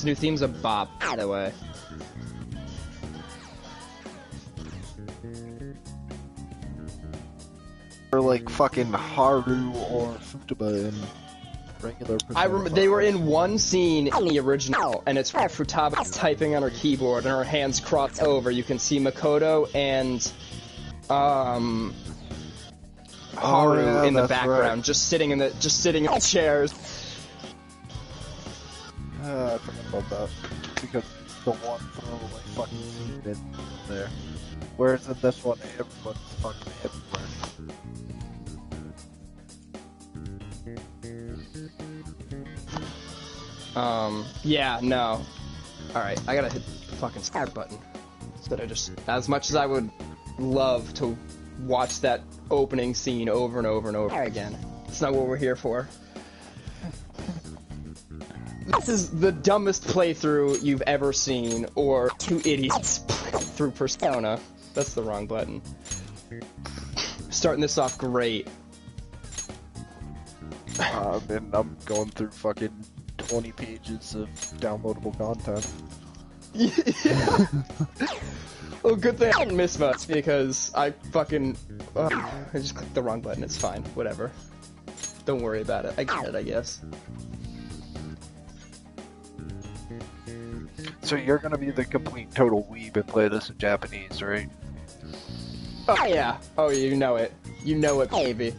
This new theme's a bop, by the way. Or like fucking Haru or Futaba in regular Persona I remember 5. they were in one scene in the original, and it's where Futaba typing on her keyboard and her hands crossed over. You can see Makoto and Haru in the background, right. just sitting in the chairs. I forgot about that because the one throwaway fucking scene in there. Whereas in this one, everyone's fucking everywhere. Yeah, no. Alright, I gotta hit the fucking start button. Instead of just, as much as I would love to watch that opening scene over and over and over again. It's not what we're here for. This is the dumbest playthrough you've ever seen, or two idiots through Persona. That's the wrong button. Starting this off great. And I'm going through fucking 20 pages of downloadable content. Yeah. Well, good thing I didn't miss much, because I fucking... I just clicked the wrong button, it's fine, whatever. Don't worry about it, I get it, I guess. So you're gonna be the complete total weeb and play this in Japanese, right? Oh yeah, oh you know it. You know it, baby.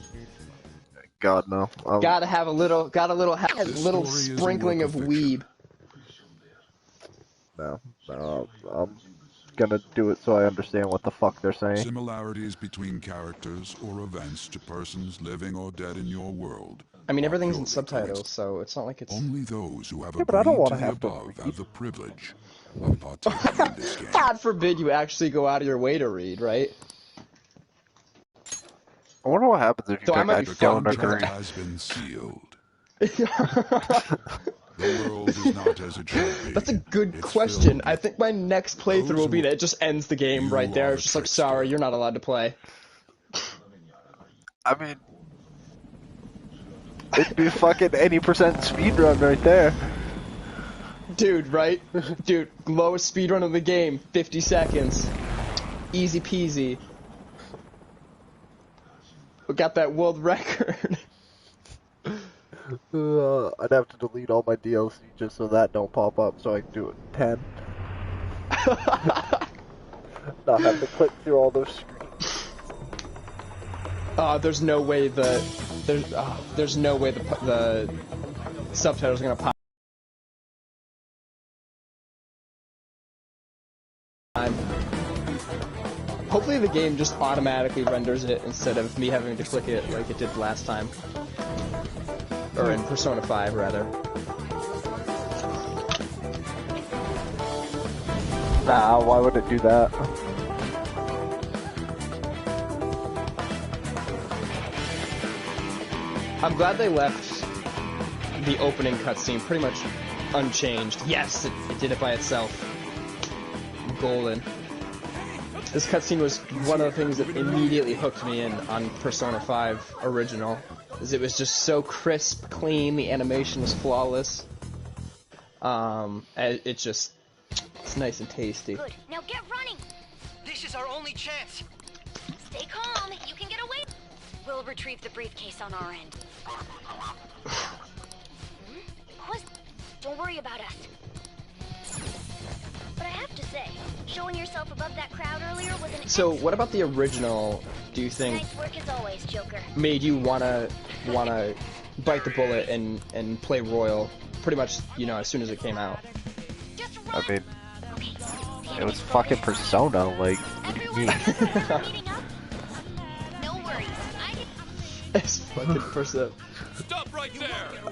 God no. Gotta have a little sprinkling of weeb. No, I'm gonna do it so I understand what the fuck they're saying. Similarities between characters or events to persons living or dead in your world. I mean, everything's in subtitles, so it's not like it's... Only those who have but I don't agreed want to to the have to above read. have the privilege of partaking in this game. God forbid you actually go out of your way to read, right? I wonder what happens if you So I might be don't fucked agree. Has been sealed. The world is not as it should be. That's a good It's question. filled I think my next playthrough will be that it just ends the game right there. It's just like, sorry, you're not allowed to play. I mean, it'd be fucking any percent speedrun right there. Dude, right? Dude, lowest speedrun of the game, 50 seconds. Easy peasy. We got that world record. I'd have to delete all my DLC just so that don't pop up so I can do it in 10. Not have to click through all those screens. There's no way the subtitles are gonna pop. Hopefully the game just automatically renders it instead of me having to click it like it did last time. Or in Persona 5, rather. Nah, why would it do that? I'm glad they left the opening cutscene pretty much unchanged. Yes, it did it by itself. Golden. This cutscene was one of the things that immediately hooked me in on Persona 5 original. Is it was just so crisp, clean, the animation was flawless. It's nice and tasty. Good. Now get running. This is our only chance. Stay calm. You can get away. We'll retrieve the briefcase on our end. Don't worry about us. But I have to say, showing yourself above that crowd earlier was an So, what about the original, do you think, nice work as always, Joker. made you wanna bite the bullet and play Royal pretty much, you know, as soon as it came out? Just I run. mean, Okay. it was fucking Persona, like, what do you mean? Meeting up? No worries. It's fucking Persona. Stop right there.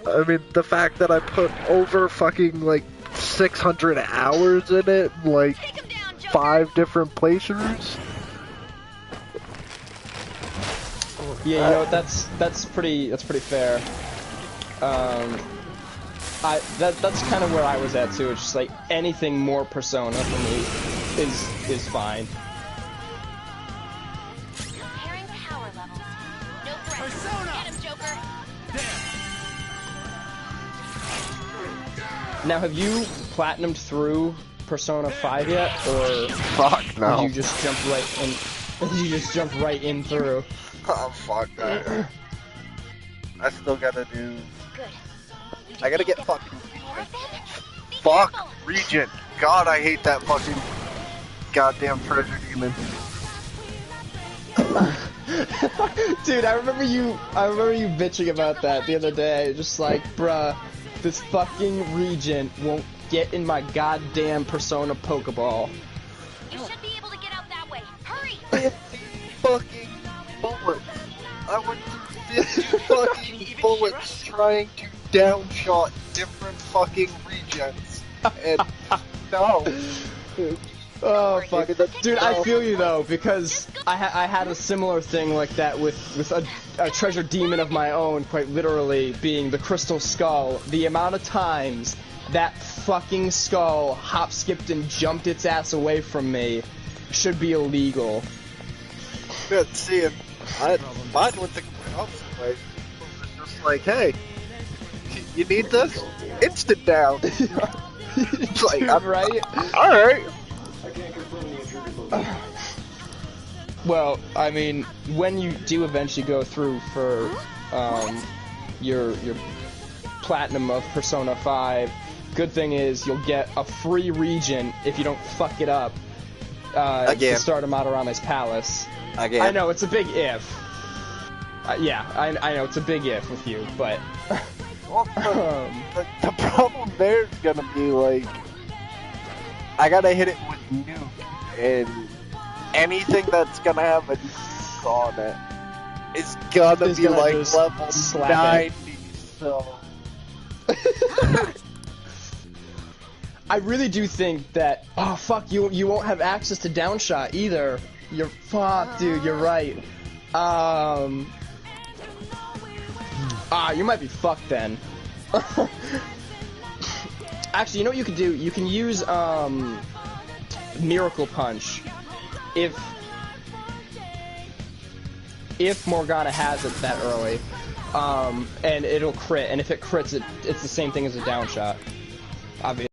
I mean, the fact that I put over fucking, like, 600 hours in it, like, Take him down, Joker. 5 different playthroughs. Yeah, you know, that's pretty fair. That's kind of where I was at too. It's just like anything more Persona for me is fine. Comparing power levels. No threat. Get him, Joker. Now, have you platinumed through Persona 5 yet, or Fuck no. did you just jump right in? Did you just jump right in through? Oh fuck that. I still gotta do. Good. I gotta get fucking. More of them? Be Fuck careful. Regent. God, I hate that fucking goddamn treasure demon. Dude, I remember you bitching about that the other day. Just like, bruh, this fucking Regent won't get in my goddamn Persona Pokeball. You should be able to get out that way. Hurry! 50 fucking bullets. I went through 50 fucking bullets trying to downshot different fucking regents. And no. Oh fuck, dude! I feel you though, because I had a similar thing like that with a treasure demon of my own, quite literally being the Crystal Skull. The amount of times that fucking skull hop, skipped, and jumped its ass away from me should be illegal. Good seeing. Mine went the opposite way. It was just like, hey, you need this? Instant down. It's like, I'm right? Alright. Well, I mean, when you do eventually go through for your platinum of Persona 5, good thing is you'll get a free region if you don't fuck it up to start Amaterame's Palace. Again. I know, it's a big if. Yeah, I know, it's a big if with you, but... Well, the problem there is gonna be, like, I gotta hit it with nuke, and anything that's gonna have a nuke on it is gonna be like level 90, so... I really do think that, oh fuck, you won't have access to downshot either. You're, fuck, dude, you're right. You might be fucked then. Actually, you know what you can do? You can use, Miracle Punch. If Morgana has it that early. And it'll crit, and if it crits, it's the same thing as a downshot. Obviously.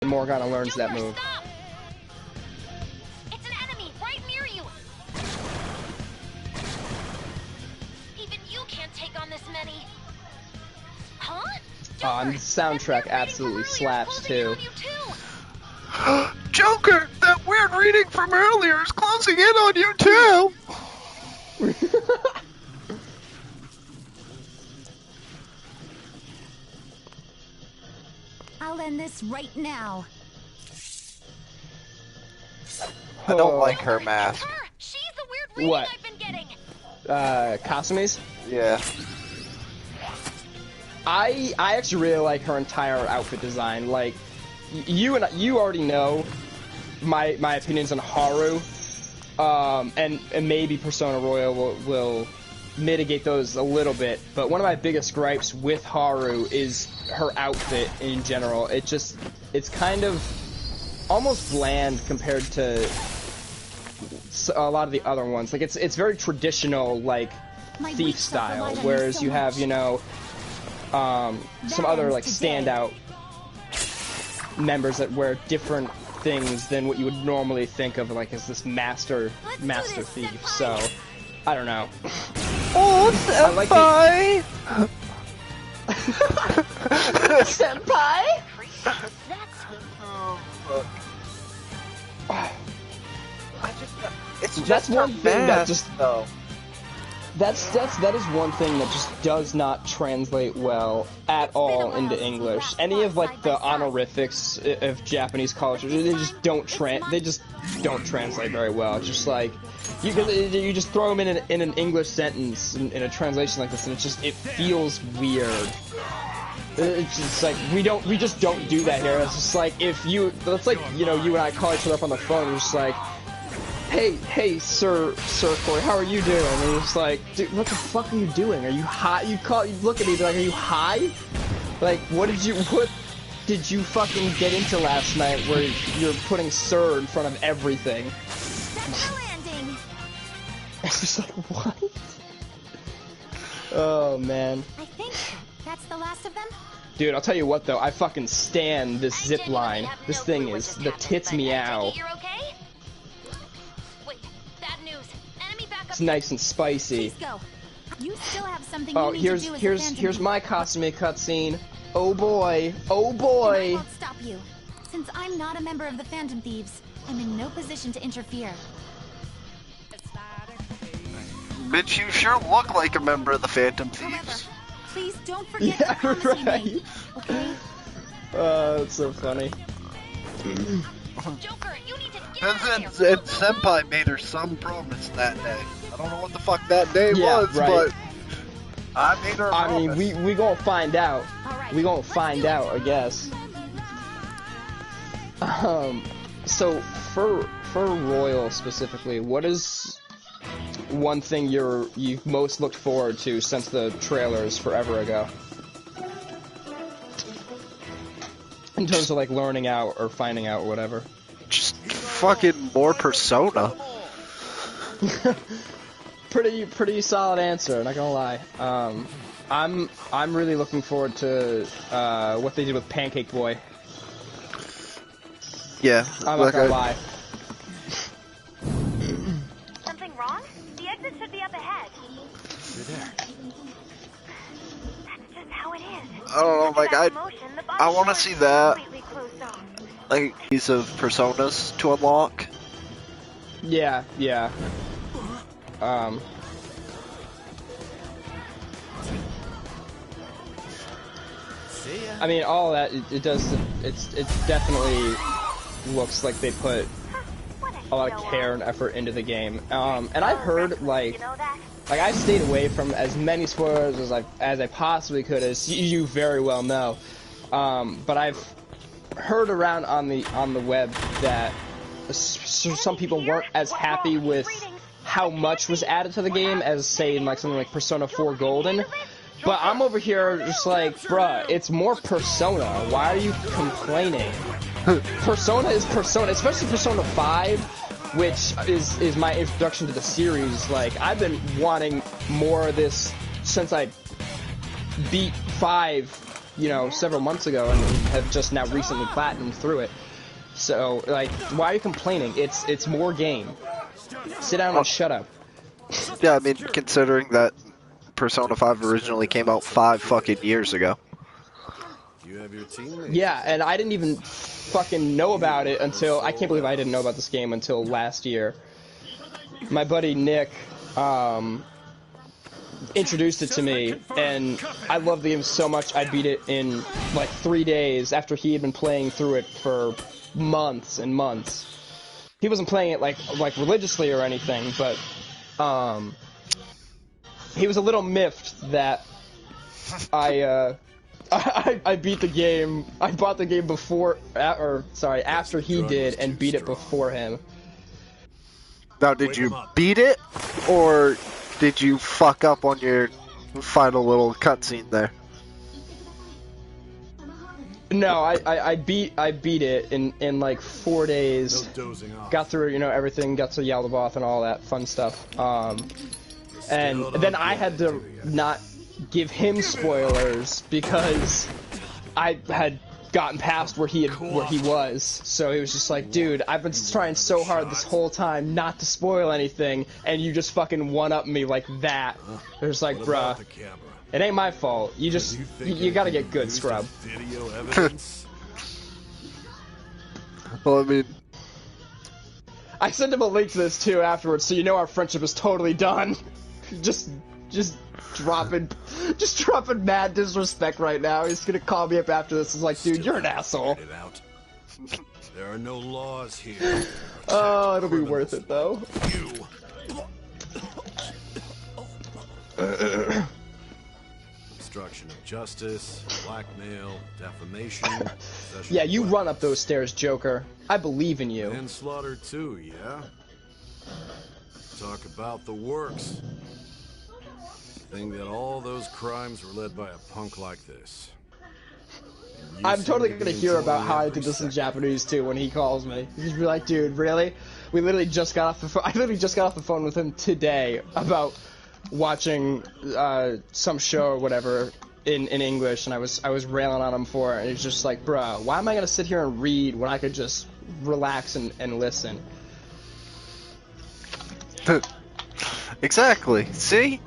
Morgana learns that move. Stop! It's an enemy right near you. Even you can't take on this many. Huh? And the soundtrack absolutely slaps too. Joker, that weird reading from earlier is closing in on you too! I'll end this right now. I don't like her mask. Her! She's the weird reading What? I've been getting. Kasumi's? Yeah. I actually really like her entire outfit design. Like, you already know my opinions on Haru, and maybe Persona Royal will mitigate those a little bit. But one of my biggest gripes with Haru is her outfit in general. It's kind of almost bland compared to a lot of the other ones. Like, it's very traditional, like, thief style, whereas you have, you know, some other, like, standout members that wear different things than what you would normally think of, like, as this master thief. So I don't know. Oh, senpai! Senpai? Oh, fuck. It's just That's one her thing that mask, just though. that is one thing that just does not translate well at all into English. Any of, like, the honorifics of Japanese culture, they just don't translate very well. It's just like you just throw them in an English sentence in a translation like this, and it feels weird. It's just like we just don't do that here. It's just like that's like, you know, you and I call each other up on the phone. And it's just like, hey, Sir Corey, how are you doing? And you're just like, dude, what the fuck are you doing? Are you high? You look at me like, are you high? Like, what did you fucking get into last night where you're putting Sir in front of everything? Landing. It's just like, what? Oh man. I think That's the last of them? Dude, I'll tell you what though, I fucking stan this zip line. This thing is the tits meow. You're okay? Wait, bad news. Enemy backup. It's nice and spicy. Please go. You still have something Oh, you need to do as a Phantom here's Thief. my Kasumi cutscene. Oh boy, oh And I boy. won't stop you. Since I'm not a member of the Phantom Thieves, I'm in no position to interfere. Bitch, you sure look like a member of the Phantom However, Thieves. please don't forget Yeah, the promise we right. made, okay? That's so funny. Joker, you need to get out of here. And Senpai made her some promise that day. I don't know what the fuck that day Yeah, was, right. but I made her a I mean, promise. we gonna find out. All right, We gonna let's find do it. out, I guess. So for Royal specifically, what is one thing you've most looked forward to since the trailers forever ago? In terms of like learning out or finding out or whatever. Just fucking more Persona. Pretty solid answer, not gonna lie. I'm really looking forward to what they did with Pancake Boy. Yeah. I'm not like gonna lie. Something wrong? The exit should be up ahead. You're there. That's just how it is. I don't know, like I want to see that. Completely closed off. Like piece of Personas to unlock. Yeah. See ya. I mean, all that it does. It definitely looks like they put What a lot of care and effort into the game. And I've heard You like know that? I stayed away from as many spoilers as I possibly could, as you very well know. But I've heard around on the web that some people weren't as happy with how much was added to the game as, say, in like something like Persona 4 Golden. But I'm over here just like, bruh, it's more Persona. Why are you complaining? Persona is Persona, especially Persona 5, which is my introduction to the series. Like, I've been wanting more of this since I beat 5, several months ago, and have just now recently platinumed through it. So, like, why are you complaining? It's more game. Sit down and shut up. Yeah, I mean, considering that Persona 5 originally came out 5 fucking years ago. You have your teammates. Yeah, and I didn't even fucking know about it until, I can't believe I didn't know about this game until last year. My buddy Nick, introduced it to me, and I loved the game so much I beat it in like 3 days after he had been playing through it for months and months. He wasn't playing it like religiously or anything, but he was a little miffed that I beat the game. I bought the game after he did, and beat it before him. Now, did you beat it, or did you fuck up on your final little cutscene there? No, I beat it in like 4 days. No dozing off. Got through, everything, got to Yaldabaoth and all that fun stuff. And then I had to not give him spoilers because I had gotten past where he was. So he was just like, dude, I've been trying so hard this whole time not to spoil anything, and you just fucking one-up me like that. It was like, What about bruh, the camera? it ain't my fault. You just, you gotta get good, Used scrub. as Video evidence. Well, I mean, I sent him a link to this too afterwards, so you know our friendship is totally done. just dropping mad disrespect right now. He's gonna call me up after this. He's like, dude, you're an asshole. Get it out. There are no laws here. Oh, it'll be worth it though. You. Obstruction of justice, blackmail, defamation, possession Yeah, of you weapons. run up those stairs, Joker. I believe in you. Manslaughter too, yeah? Talk about the works. Think that all those crimes were led by a punk like this. And you I'm seem totally to be gonna hear about enjoying how I every did this in second. Japanese too when he calls me. He's gonna be like, dude, really? We literally just got off the phone. I literally just got off the phone with him today about watching some show or whatever, in English, and I was railing on him for it, and he's just like, bruh, why am I gonna sit here and read when I could just relax and listen? Exactly. See?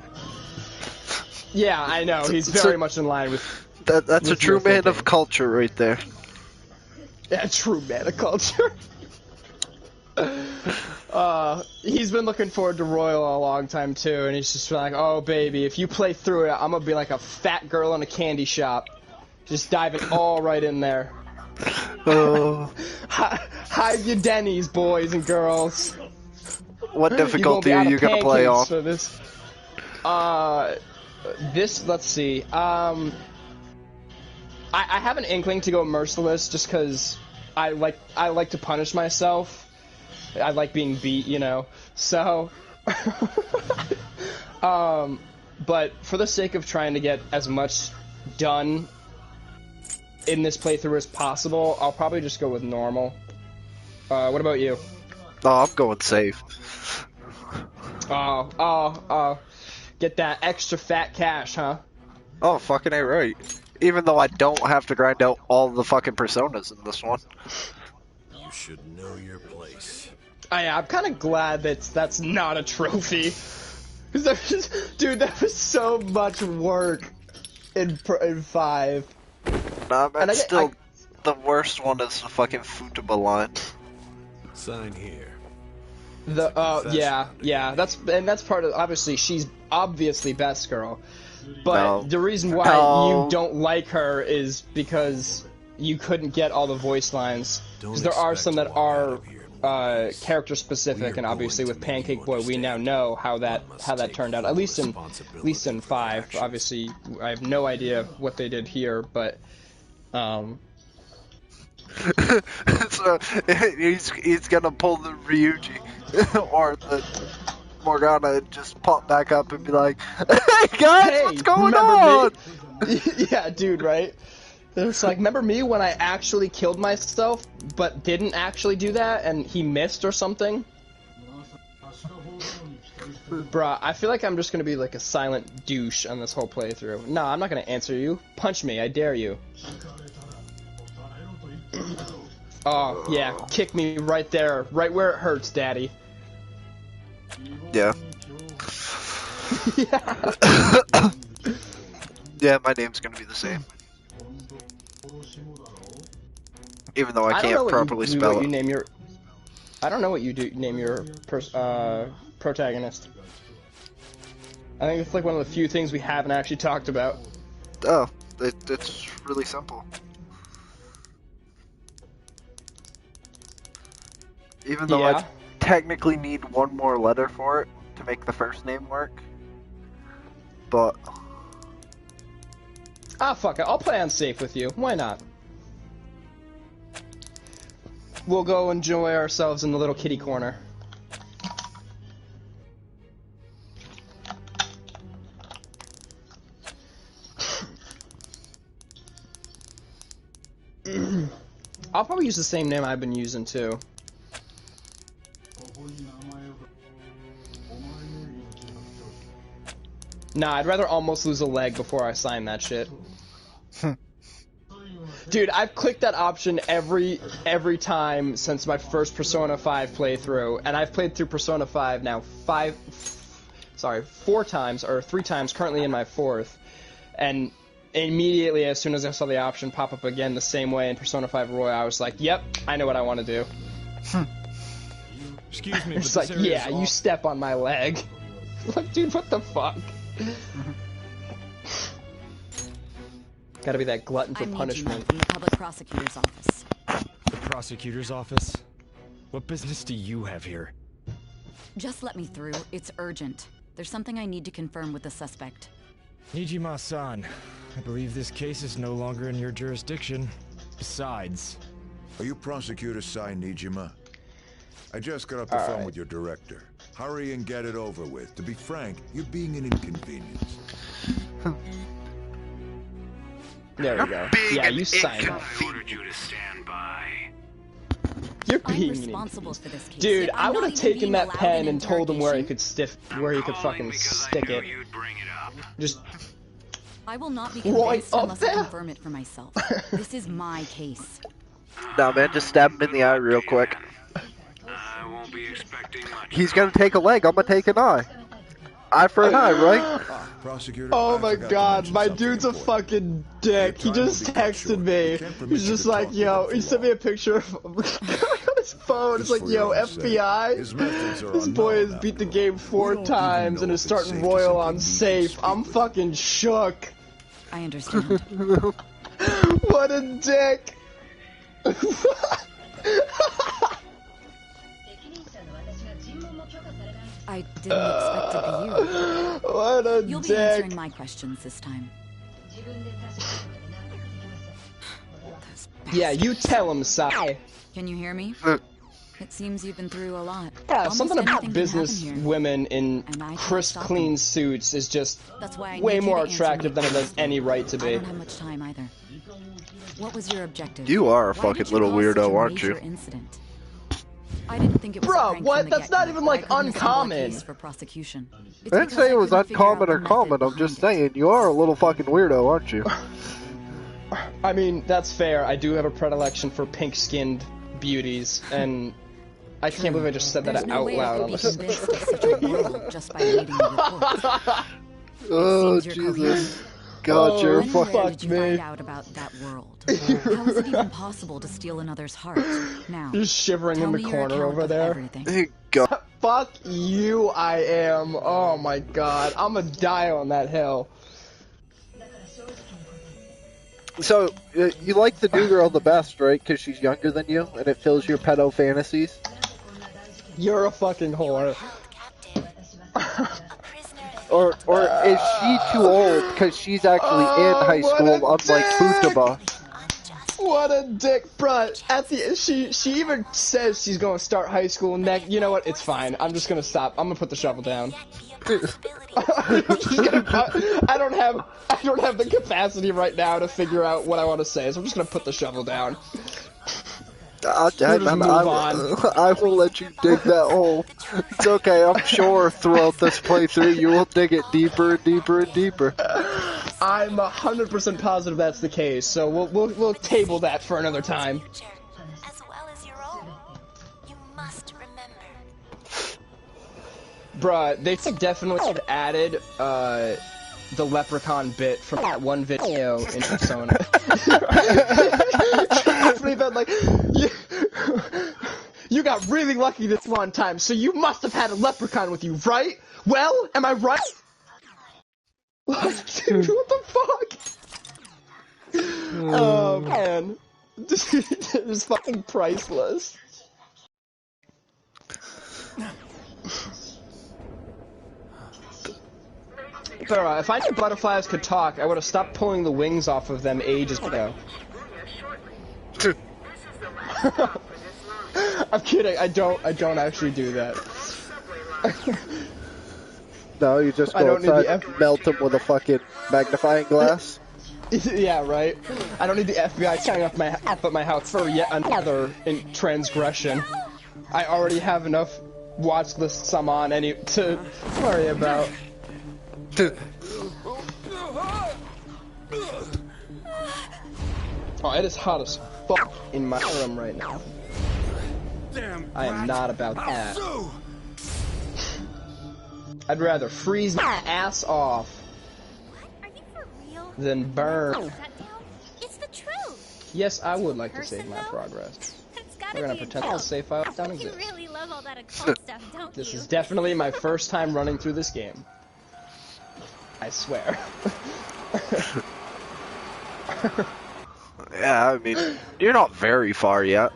Yeah, I know. He's very much in line with. That's a with true your man thinking. of culture right there. Yeah, true man of culture. He's been looking forward to Royal a long time too, and he's just like, oh baby, if you play through it, I'm gonna be like a fat girl in a candy shop, just diving all right in there. Oh. Hide your Denny's, boys and girls. What difficulty are you gonna play on? For this. Let's see. I have an inkling to go merciless just because I like to punish myself. I like being beat, you know. So, but for the sake of trying to get as much done in this playthrough as possible, I'll probably just go with normal. What about you? Oh, I'm going safe. Get that extra fat cash, huh? Oh, fucking A right. Even though I don't have to grind out all the fucking personas in this one. You should know your place. I'm kind of glad that's not a trophy. Dude, that was so much work in 5. Nah, man, still, the worst one is the fucking Futaba line. Sign here. Yeah, that's part of, obviously, she's obviously best girl. But the reason why you don't like her is because you couldn't get all the voice lines. Because there are some that are character specific, and obviously with Pancake Boy we now know how that turned out. At least in 5. Obviously, I have no idea what they did here, but so he's gonna pull the Ryuji or the Morgana and just pop back up and be like, "Hey guys, what's going on?" Yeah, dude, right? It's like, remember me when I actually killed myself, but didn't actually do that, and he missed or something? Bruh, I feel like I'm just gonna be like a silent douche on this whole playthrough. No, I'm not gonna answer you. Punch me, I dare you. Oh, yeah, kick me right there, right where it hurts, daddy. Yeah. Yeah. Yeah, my name's gonna be the same. Even though I can't properly spell it. I don't know what you name your protagonist. I think it's like one of the few things we haven't actually talked about. Oh, it's really simple. Even though I technically need one more letter for it to make the first name work. But... ah, fuck it. I'll play on safe with you. Why not? We'll go enjoy ourselves in the little kitty corner. I'll probably use the same name I've been using too. Nah, I'd rather almost lose a leg before I sign that shit. Dude, I've clicked that option every time since my first Persona 5 playthrough, and I've played through Persona 5 now 4 times, or 3 times, currently in my 4th, and immediately as soon as I saw the option pop up again the same way in Persona 5 Royal, I was like, yep, I know what I want to do. Excuse me, it's like, yeah, you step on my leg. Like, dude, what the fuck? Gotta be that glutton for punishment. From the public prosecutor's office. The prosecutor's office? What business do you have here? Just let me through. It's urgent. There's something I need to confirm with the suspect. Nijima-san, I believe this case is no longer in your jurisdiction. Besides... Are you Prosecutor Sai Nijima? I just got off the phone with your director. Hurry and get it over with. To be frank, you're being an inconvenience. There we go. Yeah, you signed it. I ordered you to stand by. You're I'm being responsible for this case. Dude, I would have not even taken that being pen allowed and told him where he interrogation. could fucking stick it. You'd bring it up. Just I will not be Right convinced up unless I there. confirm it for myself. This is my case. Nah, man, just stab him in the eye real quick. I won't be expecting much. He's gonna take a leg, I'm gonna take an eye. Eye for an eye, right? Prosecutor, Oh I my forgot to god, mention my something dude's a important. fucking dick. He Your time just will be cut texted short. me. We can't permit He's you just to like, talk yo, with he him sent me a picture of on his phone. It's Just like, for your yo, own sake. FBI. His methods are This boy has unknown beat the outdoors. game We 4 don't even times know and is if it's starting safe to royal simply on meet and safe. speak I'm with him. fucking shook. I understand. What a dick. I didn't expect to be you. What a You'll be dick. answering my questions this time. Yeah, you tell him, Sai. Can you hear me? It seems you've been through a lot. Yeah, Almost something about anything can business happen here. women in And I can't crisp, stop clean them. suits is just That's why I way need you more to answer attractive me than it has honestly. any right to I be. don't have much time either. What was your objective? You are a Why fucking did you little cause such weirdo, a aren't you? major incident? I didn't think it was a Bruh, prank what? from the That's not get-go, even, but I like, couldn't assemble a uncommon. case for prosecution. It's I didn't because say it was couldn't figure out uncommon the or common, method I'm just behind it. saying, you are a little fucking weirdo, aren't you? I mean, that's fair. I do have a predilection for pink-skinned beauties, and I can't believe I just said There's that no out way I loud could on be this. convinced of such a world just by reading the reports. Oh, seems you're Jesus. God, you're Oh, a When and where fucking... did you find out about that world? How is it even possible to steal another's heart? Now, Just shivering tell in the me your corner account over of there. everything. God. Fuck you, I am. Oh my god. I'ma die on that hill. So, you like the new girl the best, right? Because she's younger than you, and it fills your pedo fantasies? You're a fucking whore. Or is she too old because she's actually in high what school, a unlike dick! Futaba? What a dick, bruh. At the she even says she's gonna start high school next. You know what? It's fine. I'm just gonna stop. I'm gonna put the shovel down. I don't have the capacity right now to figure out what I want to say, so I'm just gonna put the shovel down. Hey, We'll just man, move I will let you dig that hole. It's okay, I'm sure throughout this playthrough you will dig it deeper and deeper and deeper. I'm 100% positive that's the case, so we'll table that for another time. As well as your own. You must remember. Bruh, they definitely added the leprechaun bit from that one video in Persona. Definitely been like, you got really lucky this one time, so you must have had a leprechaun with you, right? Well, am I right? Dude, what the fuck? Oh man, this is fucking priceless. But if I knew butterflies could talk, I would have stopped pulling the wings off of them ages ago. I'm kidding. I don't actually do that. No, you just I go don't need the outside and melt them with a fucking magnifying glass. Yeah, right. I don't need the FBI tearing up my house for yet another transgression. I already have enough watch lists I'm on to worry about. Oh, it is hot as fuck in my room right now. I am not about that. I'd rather freeze my ass off Are you for real? than burn. Shut down? It's the truth. Yes, I would like to save Person, my though? progress. It's gotta We're gonna be a pretend joke. the save file don't You exist. really love all that occult stuff, don't This you? is definitely my first time running through this game. I swear. Yeah, I mean, you're not very far yet.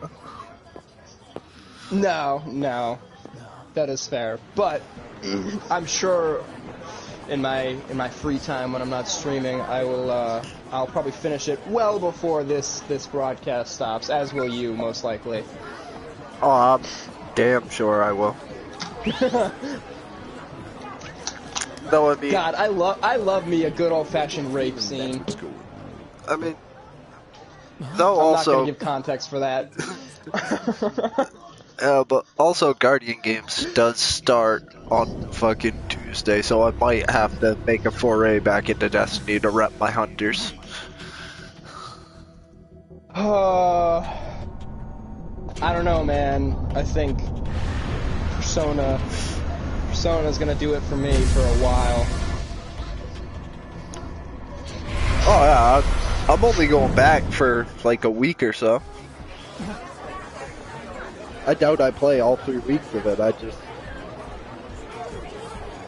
No. That is fair. But I'm sure in my free time when I'm not streaming, I'll probably finish it well before this broadcast stops, as will you most likely. Oh, I'm damn sure I will. Though, I mean, God, I love me a good old-fashioned rape scene. I mean, though I'm not also, gonna give context for that. But also Guardian Games does start on fucking Tuesday, so I might have to make a foray back into Destiny to rep my hunters. I don't know, man. I think Persona's gonna do it for me for a while. Oh yeah, I'm only going back for like a week or so. I doubt I play all 3 weeks of it.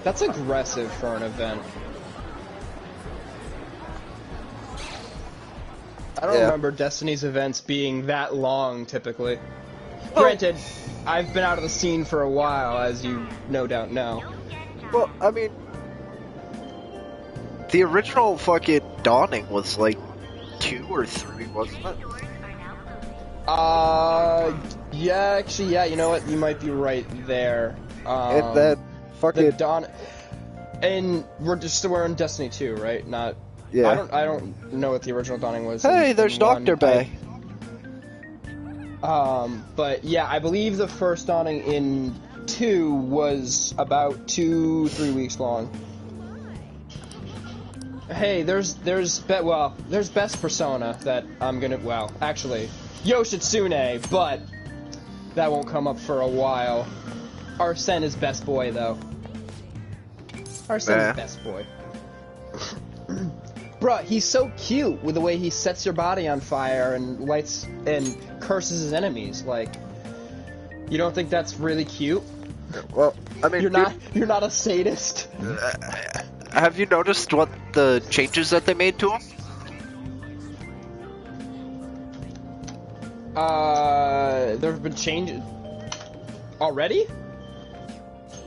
That's aggressive for an event. I don't remember Destiny's events being that long, typically. Granted, I've been out of the scene for a while, as you no doubt know. Well, I mean, the original fucking Dawning was like 2 or 3, wasn't it? Yeah, actually, yeah, you know what? You might be right there. And then fucking Dawn, and we're in Destiny 2, right? Not. Yeah. I don't know what the original Dawning was. Hey, there's Dr. Bay. But yeah, I believe the first Dawning in 2 was about 2-3 weeks long. Hey, there's best Persona that I'm gonna, actually, Yoshitsune, but that won't come up for a while. Arsene is best boy, though. Arsene is best boy. Bruh, he's so cute with the way he sets your body on fire and lights and curses his enemies. Like, you don't think that's really cute? Well, I mean, you're not a sadist. Have you noticed what the changes that they made to him? There have been changes already?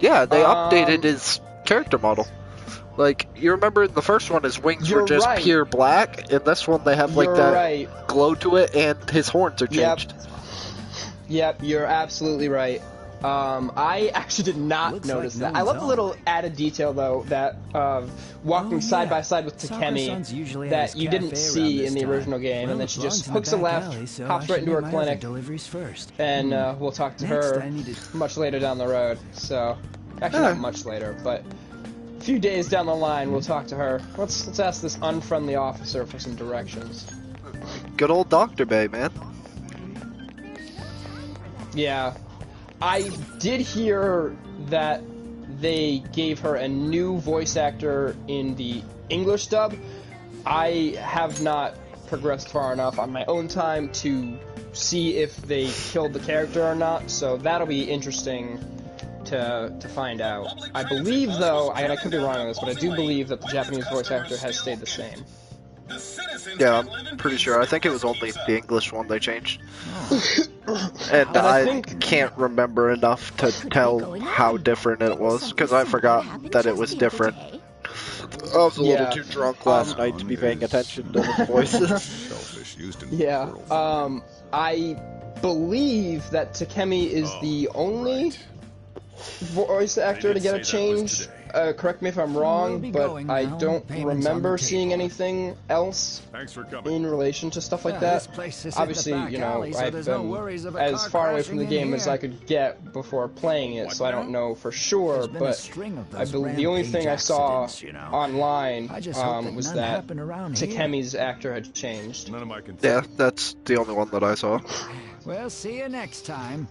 Yeah, they updated his character model. Like, you remember in the first one his wings were just pure black, in this one they have like that glow to it, and his horns are changed. Yep, you're absolutely right. I actually did not notice that. I love the little added detail, though, that walking side by side with Takemi that you didn't see in the original game, and then she just hooks a left, hops right into her clinic, and we'll talk to her much later down the road. So, actually not much later, but a few days down the line we'll talk to her. Let's ask this unfriendly officer for some directions. Good old Dr. Bay, man. Yeah. I did hear that they gave her a new voice actor in the English dub. I have not progressed far enough on my own time to see if they killed the character or not, so that'll be interesting to find out. I believe, though, I could be wrong on this, but I do believe that the Japanese voice actor has stayed the same. Yeah, I'm pretty sure. I think it was only the English one they changed. And I can't remember enough to tell how different it was, because I forgot that it was different. I was a little too drunk last night to be paying attention to the voices. Yeah, I believe that Takemi is the only voice actor to get a change. Correct me if I'm wrong, but I don't remember seeing anything else in relation to stuff like that. Obviously, you know, I've been as far away from the game as I could get before playing it, so I don't know for sure, but I believe the only thing I saw online was that Takemi's actor had changed. Yeah, that's the only one that I saw. Well, see you next time.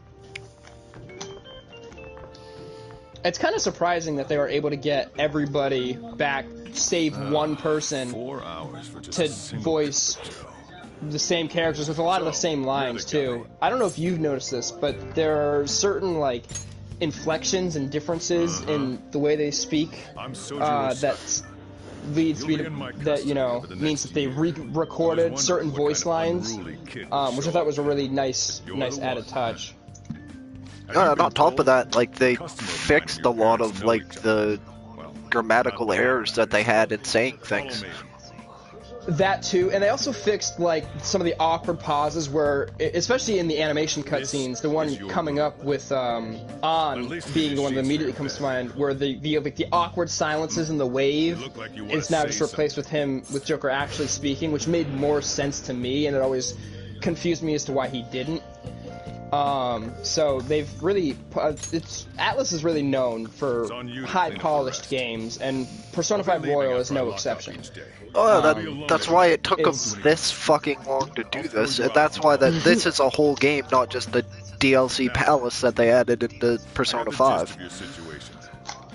It's kind of surprising that they were able to get everybody back, save one person, to voice the same characters with a lot of the same lines, too. I don't know if you've noticed this, but there are certain, like, inflections and differences in the way they speak that leads me to, that, you know, means that they re-recorded certain voice lines, which I thought was a really nice added touch. On top of that, like, they fixed a lot of, like, the grammatical errors that they had in saying things. That too, and they also fixed, like, some of the awkward pauses where, especially in the animation cutscenes, the one coming up with, An being the one that immediately comes to mind, where the awkward silences in the wave is now just replaced with Joker actually speaking, which made more sense to me, and it always confused me as to why he didn't. So they've really, Atlas is really known for high-polished games, and Persona 5 Royal is no exception. Oh, that's why it took them this fucking long to do this, and that's why this is a whole game, not just the DLC Palace that they added into Persona 5.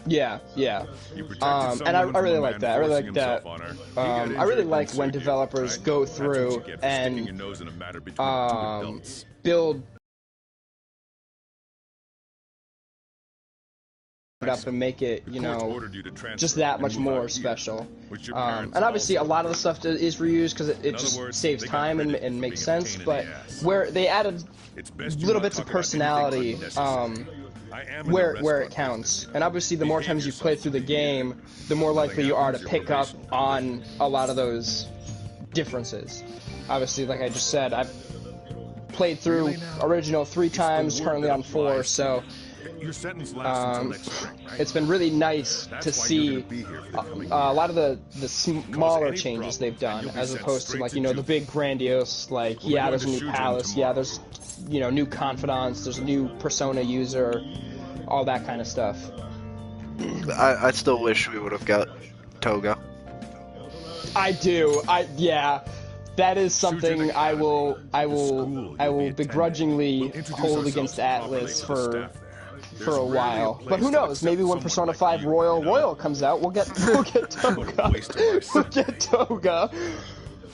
Yeah, yeah. And I really like that. I really like that. I really like when developers go through and build up and make it, you know, just that much more special. And obviously a lot of the stuff is reused because it just saves time and makes sense, but where they added little bits of personality where it counts. And obviously the more times you play through the game, the more likely you are to pick up on a lot of those differences. Obviously, like I just said, I've played through original 3 times, currently on 4, so it's been really nice to see a lot of the smaller changes they've done, as opposed to, like, you know, the big grandiose, like, yeah, there's a new palace, yeah, there's, you know, new confidants, there's a new Persona user, all that kind of stuff. I still wish we would have got Toga. I do. Yeah. That is something I will begrudgingly hold against Atlas for a while. But who knows? Maybe when Persona 5 Royal comes out, we'll get Toga. We'll get Toga.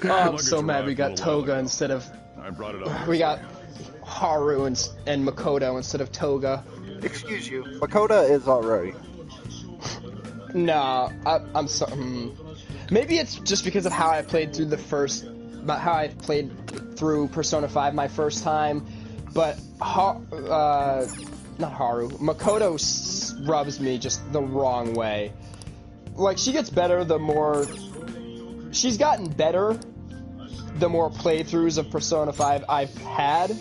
Oh, I'm so mad we got Toga instead of we got Haru and Makoto instead of Toga. Excuse you, Makoto is alright. No, I'm sorry. Maybe it's just because of how I played through Persona 5 my first time, but not Haru. Makoto rubs me just the wrong way. Like, she gets better the more... She's gotten better the more playthroughs of Persona 5 I've had,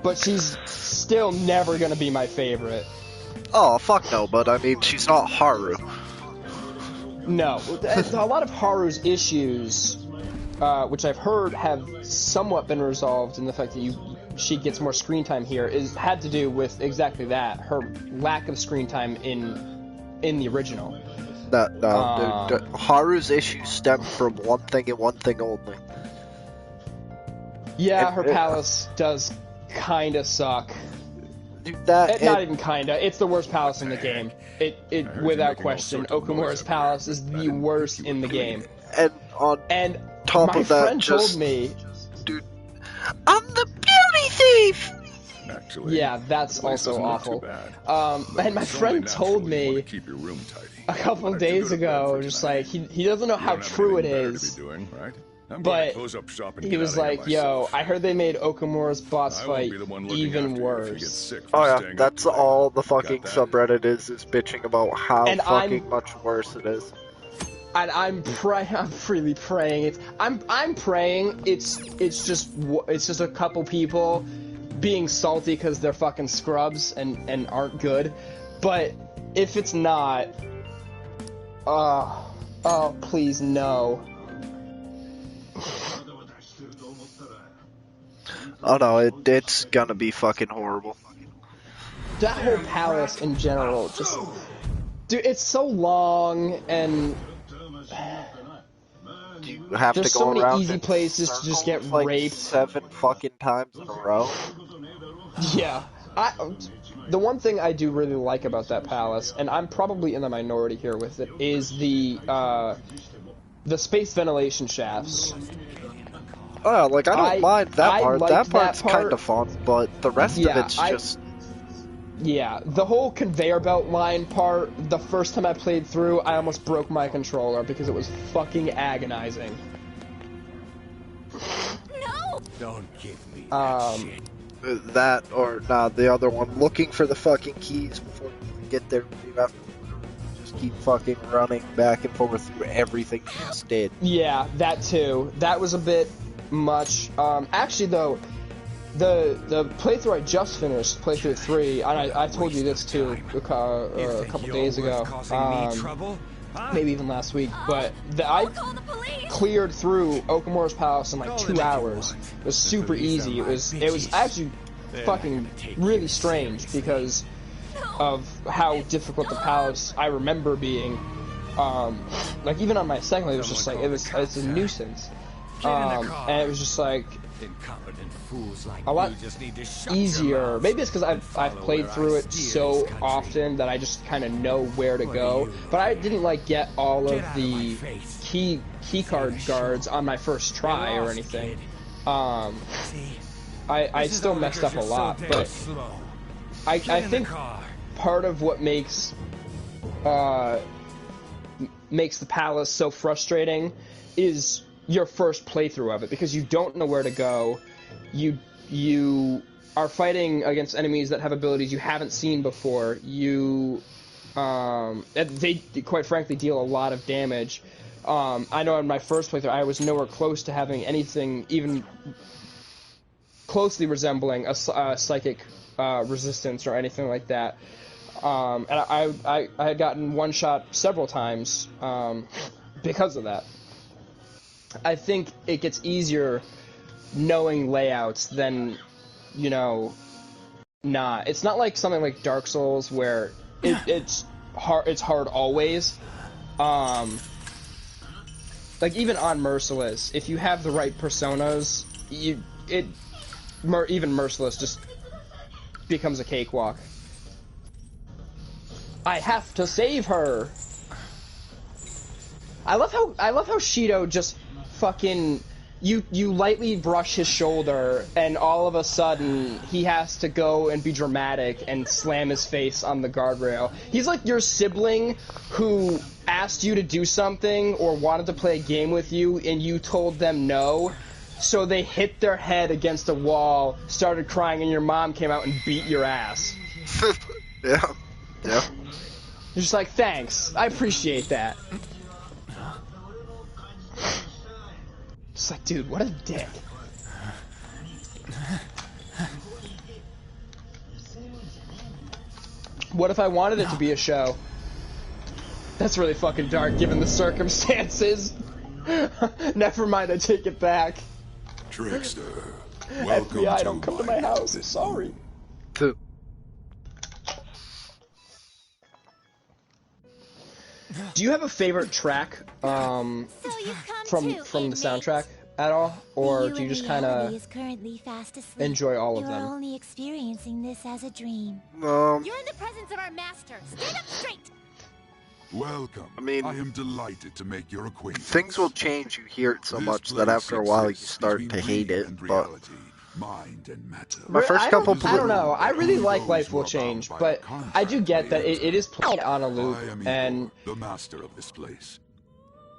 but she's still never gonna be my favorite. Oh, fuck no, but I mean, she's not Haru. No. A lot of Haru's issues, which I've heard have somewhat been resolved in the fact that she gets more screen time here, had to do with exactly that, her lack of screen time in the original. Dude, Haru's issues stem from one thing and one thing only. Yeah, her palace does kinda suck. Dude, not even kinda, it's the worst palace in the game. It without question, Okumura's palace is the worst in the game. And on top of that, my friend told me, dude, I'm the beauty thief! Actually, yeah, that's also awful. And my friend told me a couple days ago, just like, he doesn't know how true it is, but he was like, yo, I heard they made Okumura's boss fight even worse. Oh yeah, that's all the fucking subreddit is bitching about how fucking much worse it is. And I'm freely praying. I'm praying it's just a couple people being salty because they're fucking scrubs and aren't good. But if it's not, oh please no. Oh no, it's gonna be fucking horrible. That whole palace in general, just, dude, it's so long and. You have There's to go so many around easy places to just get like raped 7 fucking times in a row. Yeah, the one thing I do really like about that palace, and I'm probably in the minority here with it, is the space ventilation shafts. Oh, like I don't mind that part. That part's kind of fun, but the rest of it's just. Yeah, the whole conveyor belt line part, the first time I played through, I almost broke my controller because it was fucking agonizing. No! Don't give me that shit. That, or the other one, looking for the fucking keys before you get there, you have to just keep fucking running back and forth through everything you just did. Yeah, that too. That was a bit much. Actually, though, the playthrough I just finished, playthrough 3, and I told you this too a couple days ago, maybe even last week, but I cleared through Okumura's palace in like 2 hours. It was super easy. It was actually fucking really strange because of how difficult the palace I remember being. Like even on my second play, it was just like it's a nuisance, and it was just like a lot easier. Maybe it's because I've played through it so often that I just kind of know where to go. But I didn't like get all of the key card guards on my first try or anything. I still messed up a lot, but I think part of what makes the palace so frustrating is your first playthrough of it, because you don't know where to go. You are fighting against enemies that have abilities you haven't seen before. They quite frankly deal a lot of damage. I know in my first playthrough I was nowhere close to having anything even closely resembling a psychic resistance or anything like that. And I had gotten one shot several times because of that. I think it gets easier knowing layouts than, not. It's not like something like Dark Souls where it's hard always. Like even on Merciless, if you have the right personas, even Merciless just becomes a cakewalk. I have to save her. I love how Shido just fucking you lightly brush his shoulder and all of a sudden he has to go and be dramatic and slam his face on the guardrail. He's like your sibling who asked you to do something or wanted to play a game with you and you told them no. So they hit their head against a wall, started crying, and your mom came out and beat your ass. Yeah. You're just like, thanks, I appreciate that. It's like, dude, what a dick. What if I wanted it to be a show? That's really fucking dark, given the circumstances. Never mind, I take it back. Trickster, welcome FBI, to don't come to my house. I'm sorry. Two. Do you have a favorite track from the soundtrack at all, or do you just kind of enjoy all of them? You're only experiencing this as a dream. No. You're in the presence of our master. Stand up straight. Welcome. I mean, I am delighted to make your acquaintance. Things will change. You hear it so This much that place after a while you exists start to between hate me it. and But reality, mind and matter. my first couple. I don't know. I really like Life Will Change, but I do get that it is played on a loop, and the master of this place.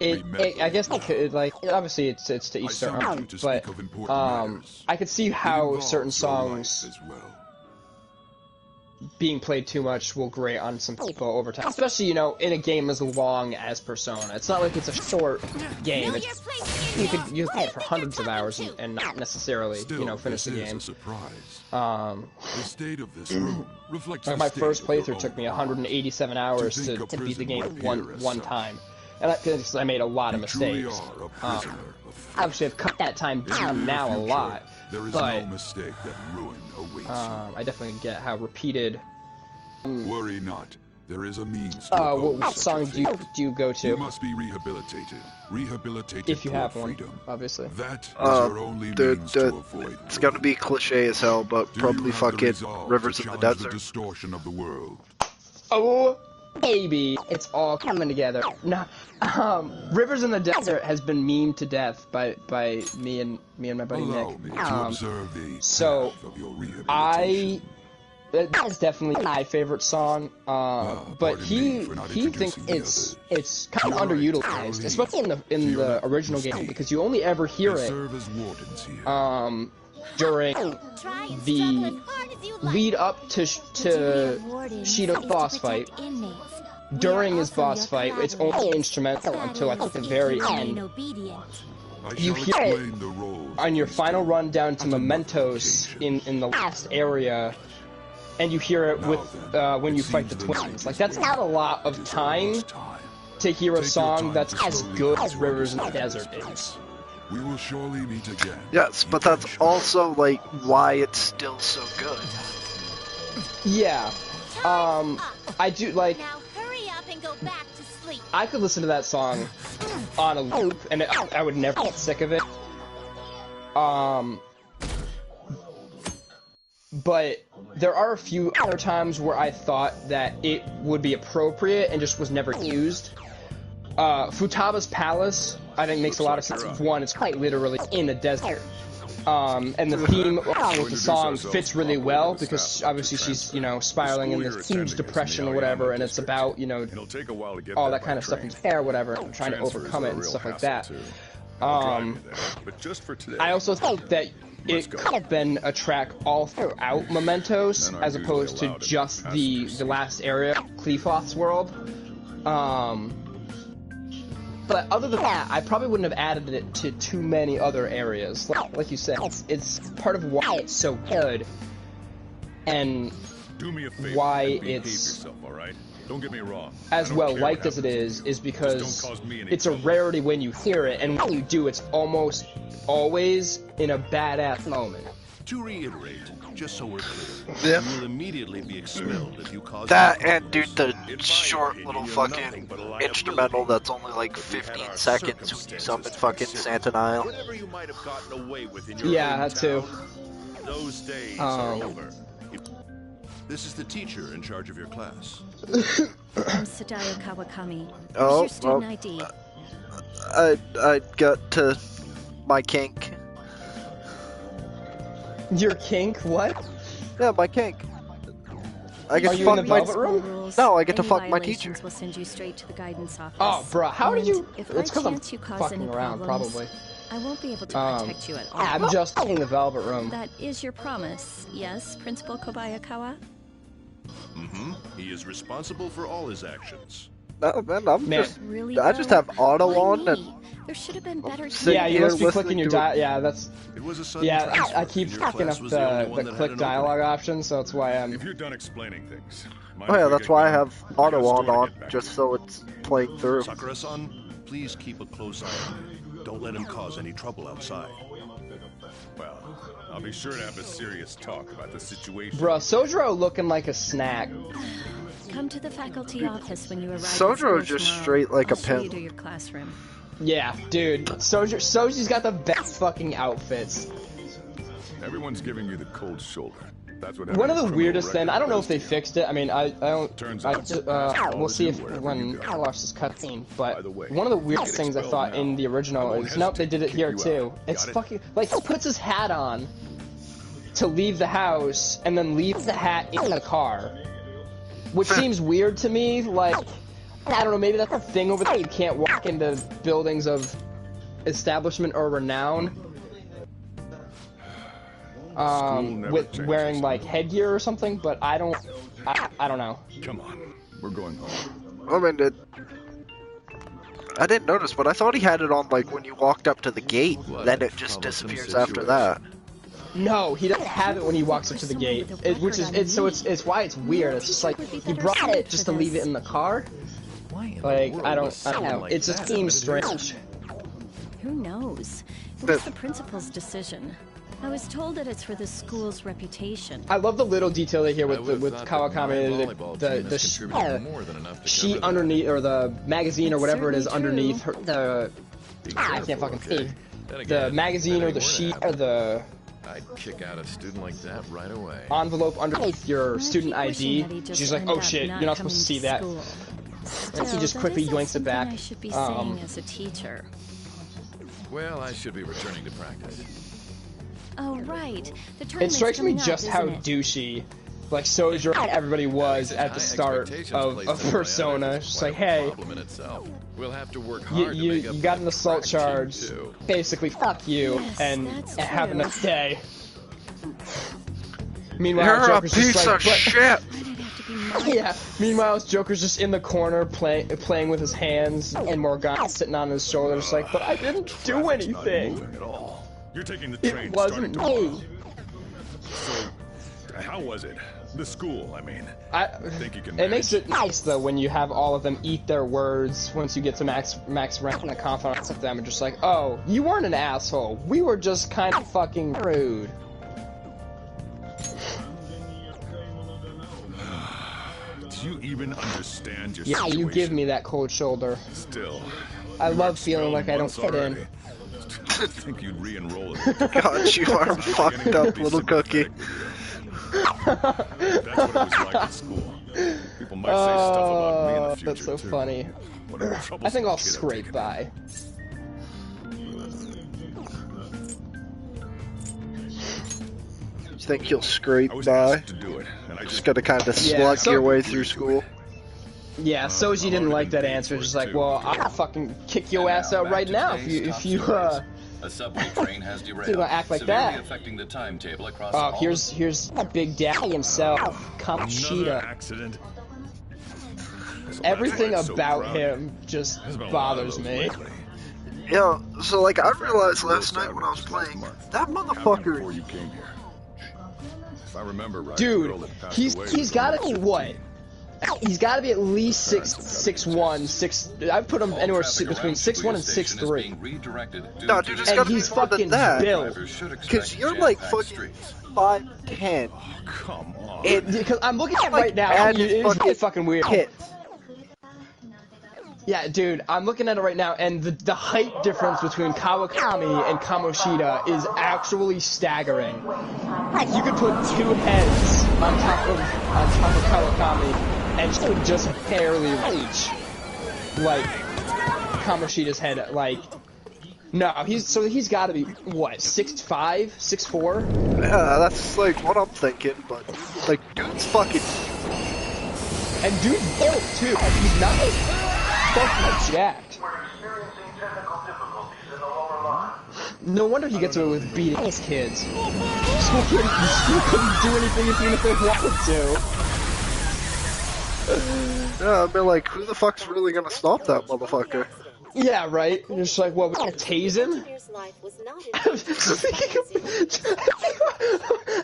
I guess like obviously it's to each their own, but I could see how certain songs being played too much will grate on some people over time, especially in a game as long as Persona. It's not like it's a short game. You could play it for hundreds of hours and not necessarily finish the game. The state of this room reflects like my first playthrough took me 187 hours to beat the game one time. And I made a lot of mistakes. Obviously, I've cut that time down now a lot, but I definitely get how repeated. Worry not. There is a means to what song do you go to? You must be rehabilitated. Rehabilitated if you have one, freedom. Obviously. That is your only means to avoid. It's gonna be cliche as hell, but probably fucking Rivers in the Desert. The distortion of the world. Oh, baby, it's all coming together. No, Rivers in the Desert has been memed to death by me and my buddy Nick. So that's definitely my favorite song. But he thinks it's kind of underutilized, especially in the original game, because you only ever hear it during the lead up to Shido's boss fight. During his boss fight, it's only instrumental until at the very end. You hear it on your final run down to Mementos in the last area, and you hear it with when you fight the twins. Like, that's not a lot of time to hear a song that's as good as Rivers in the Desert is. We will surely meet again. Yes, but that's also like why it's still so good. Yeah. I do like. Now hurry up and go back to sleep. I could listen to that song on a loop, and I would never get sick of it. But there are a few other times where I thought that it would be appropriate and just was never used. Futaba's Palace, I think, makes a lot of sense. One, it's quite literally in a desert. And the theme along with the song fits really well because obviously she's, you know, spiraling in this huge depression or whatever, and it's about, you know, all that kind of stuff in hair or whatever, trying to overcome it and stuff like that. I also think that it could have been a track all throughout Mementos, as opposed to just the last area, Qliphot's world. But other than that, I probably wouldn't have added it to too many other areas. Like you said, it's part of why it's so good, and why it's Don't get me wrong. As well liked as it is because it's a rarity when you hear it, and when you do, it's almost always in a badass moment. To reiterate, just so we're clear, Yep. you will immediately be expelled if you cause That and dude, the short little fucking instrumental that's only like 15 seconds when you summon fucking Santa Nile. whatever you might have gotten away with in your Yeah, that too. hometown, those days are over. This is the teacher in charge of your class. I'm Sadayo Kawakami. Oh, Where's your student ID? I got to my kink. Your kink? What? Yeah, my kink. I get Are to you in fuck the my velvet room? No, I get to Any fuck my teacher. violations will send you straight to the guidance office. Oh, bruh, how did you? If It's by because I'm chance you cause fucking any around, problems, probably. I won't be able to protect you at all. I'm just in the velvet room. That is your promise, yes, Principal Kobayakawa? Mm-hmm. He is responsible for all his actions. No, man, Really, I just though? have auto Why on me? and There should have been better Yeah, you must be listening clicking your to it. Yeah, that's. It was a sudden Yeah, transfer, I keep and your fucking class up was the only one the that had click an dialogue opening. option, so that's why I'm. If you're done explaining things. Oh yeah, that's why I have auto on just so it's playing through. Sakura-san, please keep a close eye on him. Don't let him cause any trouble outside. Well, I'll be sure to have a serious talk about the situation. Bruh, Sojiro looking like a snack. Come to the faculty office when you arrive. Sojiro's just straight like a I'll show you pimp. to your classroom. Yeah, dude. Soji's got the best fucking outfits. Everyone's giving you the cold shoulder. That's what One of the having a weirdest criminal things, I don't know if they record fixed it. I mean, I don't. Turns out, We'll see if wherever when you go. I watch this cutscene. But By the way, one of the weirdest get things I expelled thought in now. the original I won't is nope, they did it hesitate to here kick you too. out. It's Got it? fucking like he puts his hat on to leave the house and then leaves the hat in the car, which seems weird to me. Like I don't know, maybe that's a thing over there. You can't walk into buildings of establishment or renown. With wearing like headgear or something, but I don't know. Come on, we're going home. I mean, I didn't notice, but I thought he had it on like when you walked up to the gate. Then it just disappears after that. No, he doesn't have it when he walks up to the gate, which is it's why it's weird. It's just like he brought it just to leave it in the car. Like I don't know. It just seems strange. Who knows? It's the principal's decision. I was told that it's for the school's reputation. I love the little detail they hear with Kawakami, the sheet underneath, or the magazine or whatever it is underneath her, I can't fucking see. The magazine or the sheet or the I'd kick out a student like that right away. envelope underneath your student ID. She's like, oh shit, you're not supposed to see that. And he just quickly yoinks it back. I should be saying as a teacher. Well, I should be returning to practice. Oh right, the It tournament's strikes me coming up, just how isn't it? douchey, like Sojiro and everybody was at the start of Persona. It's just like, hey, We'll have to work hard to make up you got an assault charge, basically fuck you, Yes, and that's have a true. nice day. Meanwhile, You're a Joker's just piece like, of shit. yeah. Meanwhile, Joker's just in the corner playing with his hands, and Morgana's sitting on his shoulder, just like, but I didn't do anything. You're taking the It train wasn't starting tomorrow. me. So, how was it? The school, I mean. I think you can it makes it nice though when you have all of them eat their words once you get to max rank and a confidence with them and just like, oh, you weren't an asshole. We were just kind of fucking rude. Do you even understand your situation? You give me that cold shoulder. Still. I love feeling like I don't fit in. I think you'd re-enroll it. God, you are fucked up, little cookie. That's what it was like at school. People might say stuff about me in the future. That's so funny. I think I'll scrape by. You think you'll scrape by? To do it, and I just gotta kind of slug your way through school. Yeah, Soji didn't like that answer. Just like, well, I'll fucking kick your ass out right now if you A subway train has derailed, you gonna act like that. affecting the timetable across oh, here's Big Daddy himself, Kamoshida. Accident. Everything about him just bothers me. Yeah, so like I realized last night when I was playing, that motherfucker. Before you came here. If I remember right, dude, he's got to be what? He's got to be at least 6'1". I've put him anywhere between 6'1" and 6'3". No, dude, it's and gotta he's be more fucking than that. built. Because you're like fucking 5'10". Oh, come on. Because I'm looking at it right now. It's fucking weird. Yeah, dude, I'm looking at it right now, and the height difference between Kawakami and Kamoshida is actually staggering. You could put two heads on top of Kawakami, and she would just barely reach, like, Kamoshida's head. Like, no, he's got to be what, 6'5", 6'4"? Yeah, that's like what I'm thinking, but like, dude's fucking. And dude's built too. He's not fucking jacked. No wonder he gets away with beating his kids. School couldn't do anything even if they wanted to. Yeah, I'd be like, who the fuck's really gonna stop that motherfucker? Yeah, right. You're just like, what, we're gonna tase him?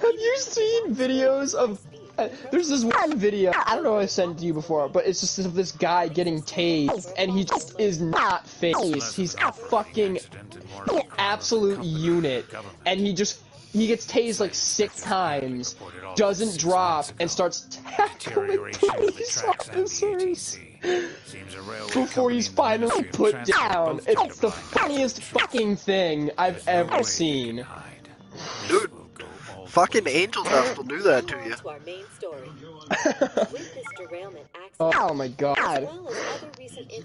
Have you seen videos of... there's this one video, I don't know if I sent to you before, but it's just of this guy getting tased, and he just is not phased. He's a fucking absolute unit, and he gets tased like 6 times, doesn't drop, and starts tackling police officers before he's finally put down. It's the funniest fucking thing I've ever seen. Dude, fucking angels have to do that to you. Oh my god.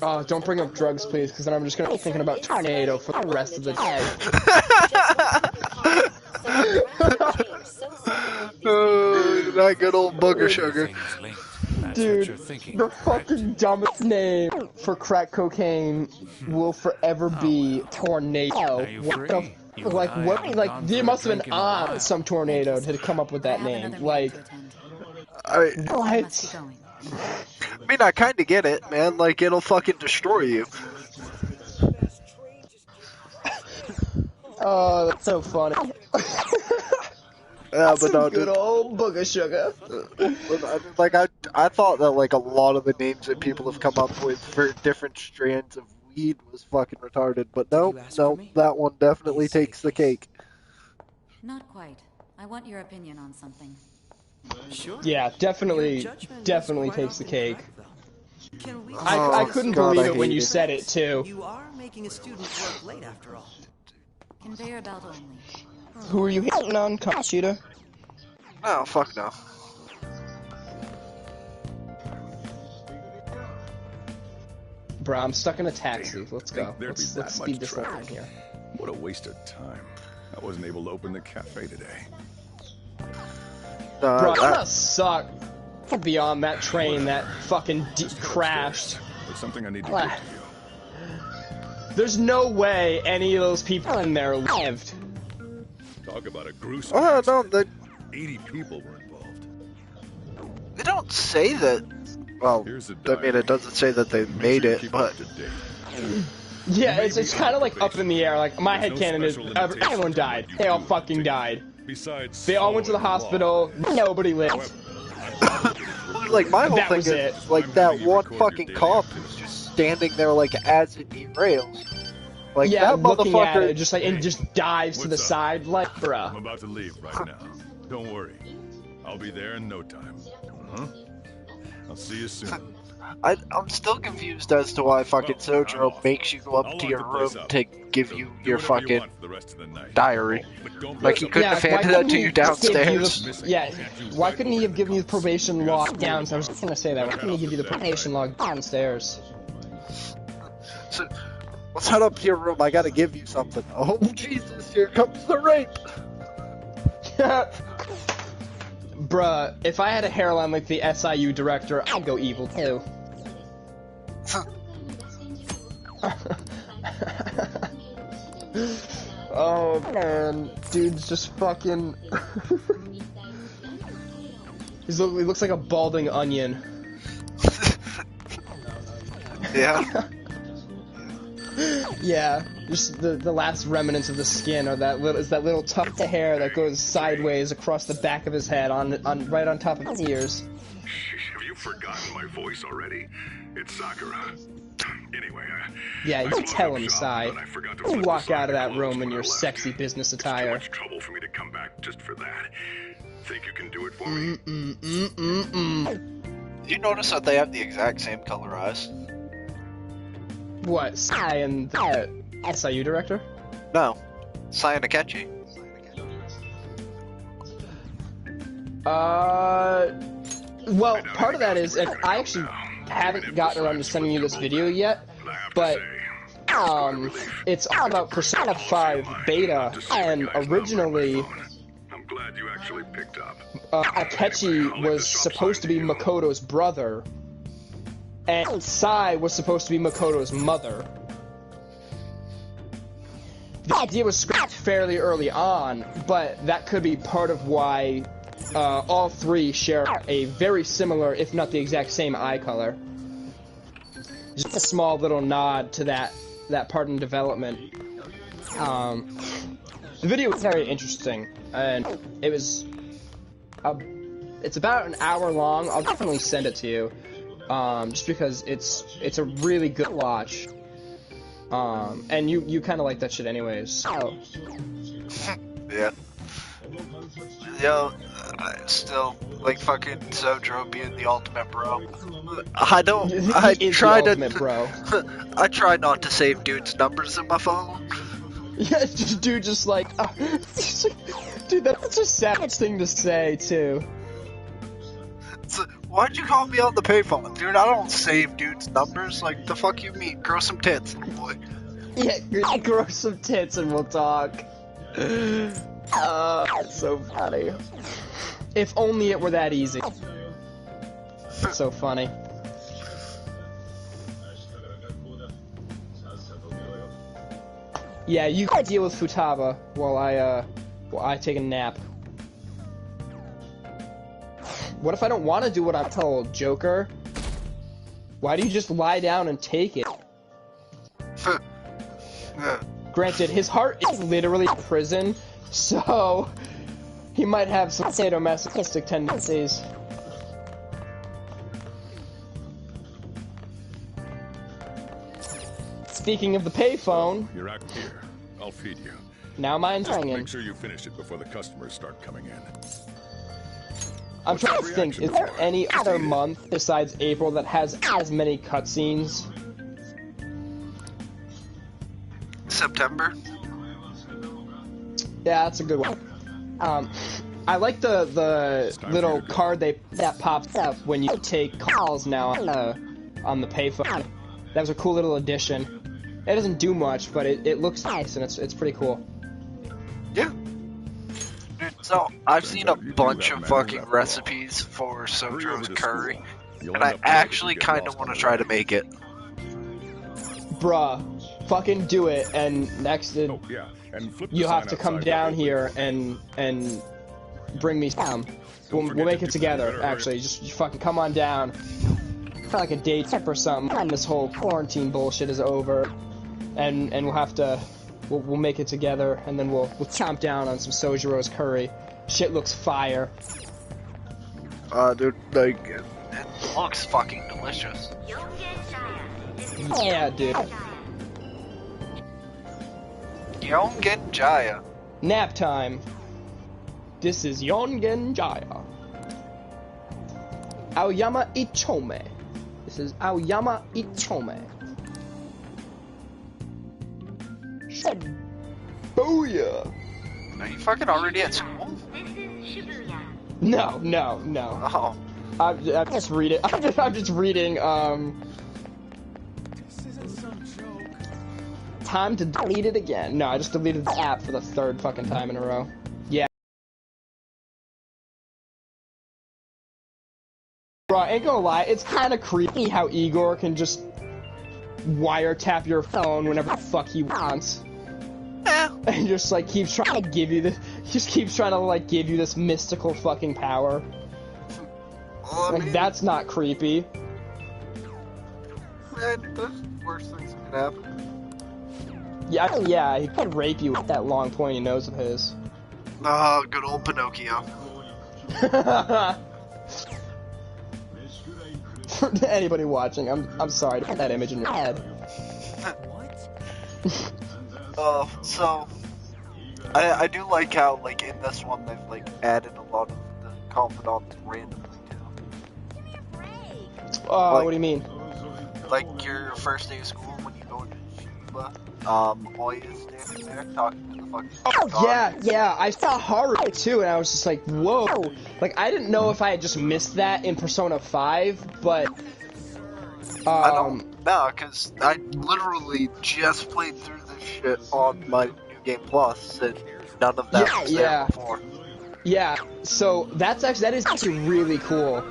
Oh, don't bring up drugs, please, because then I'm just gonna be thinking about Tornado for the rest of the day. Oh, that good old booger sugar. Dude, the fucking dumbest name for crack cocaine will forever be Tornado. What the like, there must have been on some tornado to come up with that name. Like, what? I mean, I kinda get it, man. Like, it'll fucking destroy you. Oh, that's so funny. Yeah, but no, good old booger sugar. Like, I thought that, like, a lot of the names that people have come up with for different strands of weed was fucking retarded, but no, that one definitely takes the cake. Not quite. I want your opinion on something. Sure. Yeah, definitely takes the cake. I I couldn't believe it when you said it too. You are making a student work late after all. Conveyor belt only. Who are you hitting on, Kamoshida? Oh, fuck no. Bro, I'm stuck in a taxi. Let's go. Let's speed this along here. What a waste of time. I wasn't able to open the cafe today. Bro, I'm gonna suck to be on that train that fucking crashed. There's something I need to get to you. There's no way any of those people in there lived. Talk about a gruesome no, 80 people were involved. They don't say that. Well, I mean, it doesn't say that they made it, but... Yeah, it's kind of like up in the air. Like, my headcanon is everyone died. They all fucking died. Besides, they all went to the hospital. Nobody lived. Like, my whole That thing was is, it. like, that one fucking cop who's just standing there, like, as it derails. Like, yeah, that looking at motherfucker... it, just like, and just dives to the side, like, I'm bruh. about to leave right now. Don't worry. I'll be there in no time. I'll see you soon. I'm still confused as to why fucking Sojiro makes you go up to your room to give you your fucking diary. Like, he couldn't have handed that to you downstairs. Why couldn't he have given you the probation log downstairs? I was just gonna say that. Why couldn't he give you the probation log downstairs? So, let's head up to your room. I gotta give you something. Oh, Jesus, here comes the rape! Bruh, if I had a hairline like the SIU director, I'd go evil too. Oh man, dude's just fucking... he looks like a balding onion. Yeah. Yeah, just the last remnants of the skin are that little tuft of hair that goes sideways across the back of his head right on top of his ears. Have you forgotten my voice already? It's Sakura. Anyway, yeah, you can tell him, Sai. You walk out of that room in your sexy business attire. It's too much trouble for me to come back just for that. Think you can do it for me? Did you notice that they have the exact same color eyes? What, Sai and the SIU director? No, Sai and Akechi. Well, part of that is, I actually haven't gotten around to sending you this video yet, but, it's all about Persona 5 Beta, and originally, I'm glad you actually picked up. Akechi was supposed to be Makoto's brother, and Sai was supposed to be Makoto's mother. The idea was scrapped fairly early on, but that could be part of why all three share a very similar, if not the exact same eye color. Just a small little nod to that part in development. The video was very interesting, and it was... it's about an hour long. I'll definitely send it to you. Just because it's a really good watch. And you kind of like that shit anyways, so... Yeah. Yo, I still like fucking Sojiro being the ultimate bro. I try not to save dude's numbers in my phone. Yeah, dude just like... dude, that's a savage thing to say, too. Why'd you call me on the payphone? Dude, I don't save dude's numbers. Like, the fuck you mean? Grow some tits, boy. Yeah, grow some tits and we'll talk. That's so funny. If only it were that easy. So funny. Yeah, you can deal with Futaba while I take a nap. What if I don't want to do what I'm told, Joker? Why do you just lie down and take it? Granted, his heart is literally a prison, so he might have some sadomasochistic tendencies. Speaking of the payphone... You're out here. I'll feed you. Now mine's ringing. Make sure you finish it before the customers start coming in. I'm trying to think, is there any other month besides April that has as many cutscenes? September? Yeah, that's a good one. I like the little card that pops up when you take calls now on the payphone. That was a cool little addition. It doesn't do much, but it looks nice and it's pretty cool. Yeah. So, I've seen a bunch of fucking recipes for Sojiro's curry, and I actually kind of want to try to make it. Bruh, fucking do it, and next you have to come down here and bring me some. We'll make it together, actually. Just fucking come on down for like a day trip or something, and this whole quarantine bullshit is over, and we'll have to... We'll make it together, and then we'll chomp down on some Sojiro's curry. Shit looks fire. Dude, like, looks fucking delicious. Yeah, dude. Yongen Jaya. Nap time. This is Yongen Jaya. Aoyama Ichome. This is Aoyama Ichome. Booyah! Are you fucking already at school? No. Oh. I'm just reading. I'm just reading. Time to delete it again. No, I just deleted the app for the third fucking time in a row. Yeah. Bro, I ain't gonna lie, it's kind of creepy how Igor can just wiretap your phone whenever the fuck he wants. And just like keeps trying to give you this, give you this mystical fucking power. Well, like that's not creepy. Man, there's worse things that can happen. Yeah, he could rape you with that long pointy nose of his. Oh, good old Pinocchio. For anybody watching, I'm sorry to put that image in your head. So I do like how like in this one they've like added a lot of the confidants randomly too. What do you mean? Like your first day of school when you go to Shiba, Oi is standing there talking to the fucking yeah, I saw Haru too, and I was just like, whoa. Like, I didn't know if I had just missed that in Persona 5, but... I don't know, because I literally just played through this shit on my New Game Plus, and none of that was there before. Yeah, so that is actually really cool.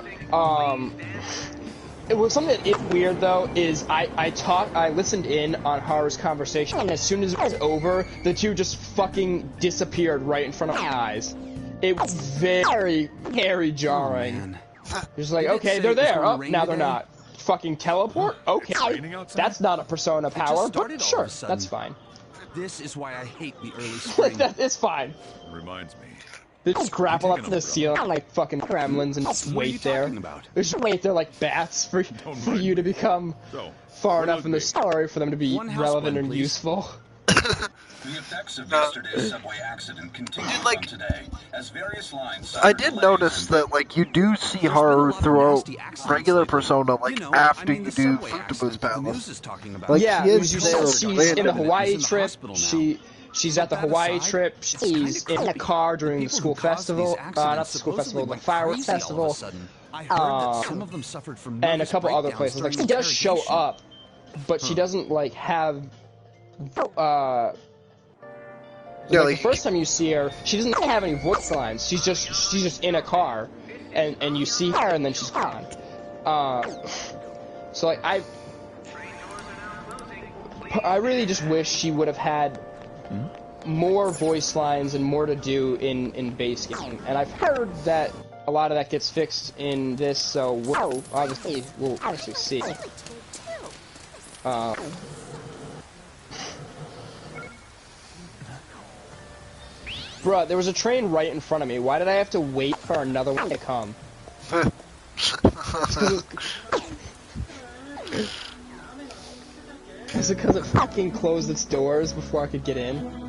It was something that is weird though, is I listened in on Haru's conversation, and as soon as it was over, the two just fucking disappeared right in front of my eyes. It was very, very jarring. Just like, okay, they're there. Oh, now they're not. Fucking teleport? Okay. That's not a Persona power, but sure, that's fine. This is why I hate the early spring. It's fine. Reminds me. They just grapple up to the ceiling like fucking gremlins and just wait there. They just wait there like bats for you to become far enough in the story for them to be relevant and useful. The effects of yesterday's subway accident continue on today, as various lines. I did notice that, like, you do see Haru throughout regular Persona, like, after you do Futabu's Palace. Like, yeah, she's in the Hawaii trip, she's at the Hawaii trip, she's in the car during the school festival, not the school festival, the fireworks festival, and a couple other places. Like, she does show up, but she doesn't, like, have, the first time you see her, she doesn't have any voice lines. She's just in a car, and you see her, and then she's gone. So like I really just wish she would have had more voice lines and more to do in base game. And I've heard that a lot of that gets fixed in this, so we'll obviously see. Bruh, there was a train right in front of me. Why did I have to wait for another one to come? Is it because it fucking closed its doors before I could get in?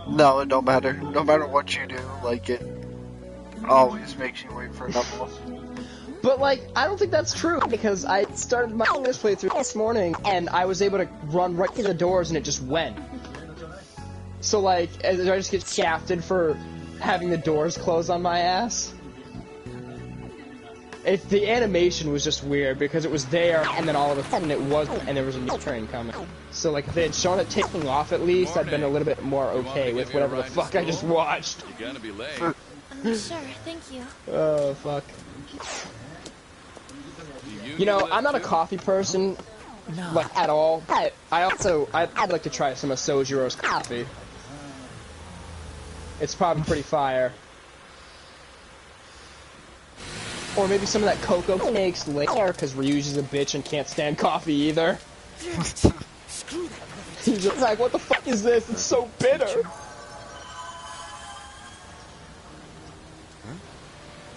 No, it don't matter. No matter what you do, like, it always makes you wait for another one. But, like, I don't think that's true, because I started my English playthrough this morning, and I was able to run right to the doors, and it just went. So, like, I just get shafted for having the doors close on my ass. The animation was just weird, because it was there, and then all of a sudden it wasn't, and there was a new train coming. So, like, if they had shown it taking off at least, I'd been a little bit more okay with whatever the fuck I just watched. You're gonna be late. Sure, thank you. Oh, fuck. You know, I'm not a coffee person, like, at all, but I'd like to try some of Sojiro's coffee. It's probably pretty fire. Or maybe some of that cocoa cakes later, because Ryuji's a bitch and can't stand coffee either. He's just like, what the fuck is this? It's so bitter.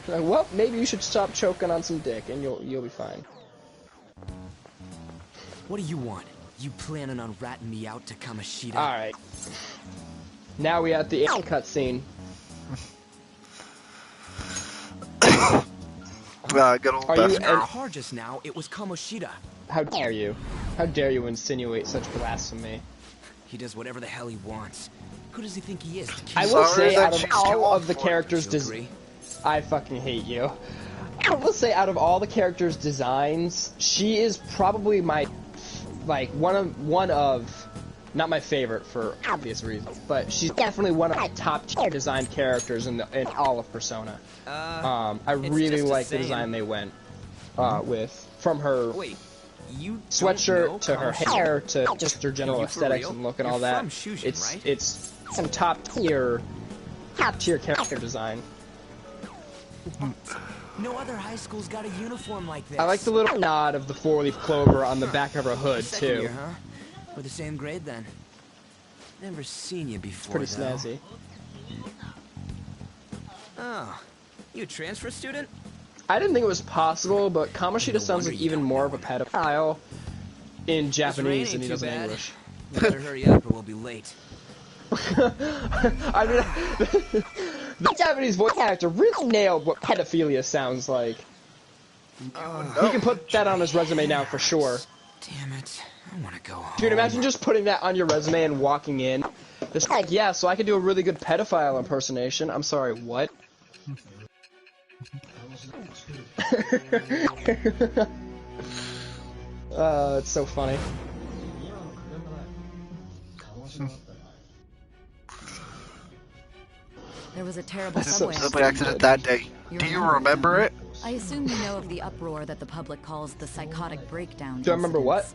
Like, well, maybe you should stop choking on some dick, and you'll be fine. What do you want? You planning on ratting me out to Kamoshida? Alright. Now we at the cutscene. Good old best girl. Car just now, it was Kamoshida. How dare you? How dare you insinuate such blasphemy? He does whatever the hell he wants. Who does he think he is? I will say, out of all of the characters' I fucking hate you. I will say, out of all the characters' designs, she is probably my, like, one of, not my favorite for obvious reasons, but she's definitely one of my top tier designed characters in all of Persona. I really like the design they went with, from her sweatshirt to her hair to just her general aesthetics and look and all that. It's some top tier character design. No other high school's got a uniform like this. I like the little nod of the four-leaf clover on the back of her hood too. Year, huh? We're the same grade then. Never seen you before. Pretty snazzy. Oh, you a transfer student? I didn't think it was possible, but Kamoshida sounds like even more of a pedophile in Japanese than he does in English. You better hurry up or we'll be late. I mean, the Japanese voice actor really nailed what pedophilia sounds like. He can put that on his resume now for sure. Damn it, I want to go home. Dude, imagine just putting that on your resume and walking in. It's like, yeah, so I can do a really good pedophile impersonation. I'm sorry, what? It's so funny. There was a terrible subway accident that day. Do you remember it? I assume you know of the uproar that the public calls the psychotic breakdown. Do I remember what?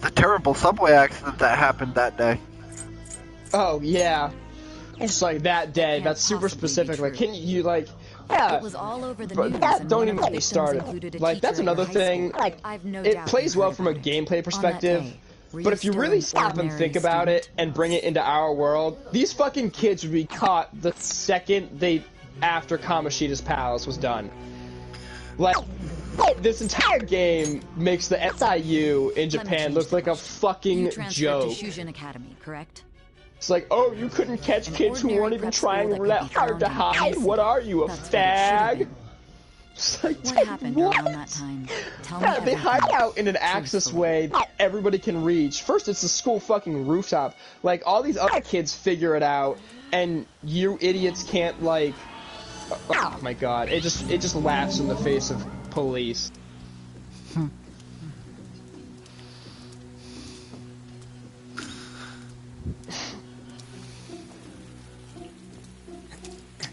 The terrible subway accident that happened that day. Oh, yeah. It's like that day. That's super specific. Like, can you, like... Yeah, it was all over the news, that don't even get me started. Like, that's another thing. Like, it plays well from a gameplay perspective, but if you really stop and think about it and bring it into our world, these fucking kids would be caught the second after Kamoshida's Palace was done. Like, this entire game makes the SIU in Japan look like a fucking joke. To Shujin Academy, correct? It's like, oh, you couldn't catch kids who weren't even trying that hard to hide? What are you, a fag? It's like, what happened around that time? Tell me everything. They hide out in an access way that everybody can reach. First, it's the school fucking rooftop. Like, all these other kids figure it out, and you idiots can't, like... Oh my god, it just laughs in the face of police.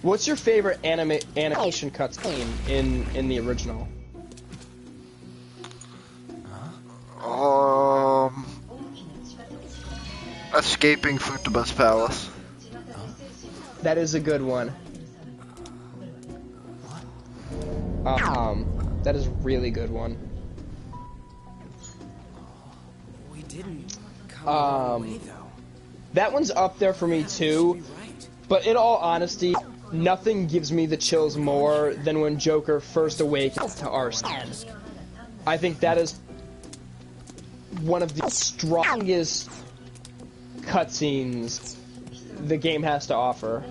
What's your favorite animation cutscene in the original? Escaping Futaba's Palace. That is a good one. That is a really good one. We didn't come all the way, though. That one's up there for me too. But in all honesty, nothing gives me the chills more than when Joker first awakens to Arsene. I think that is one of the strongest cutscenes the game has to offer.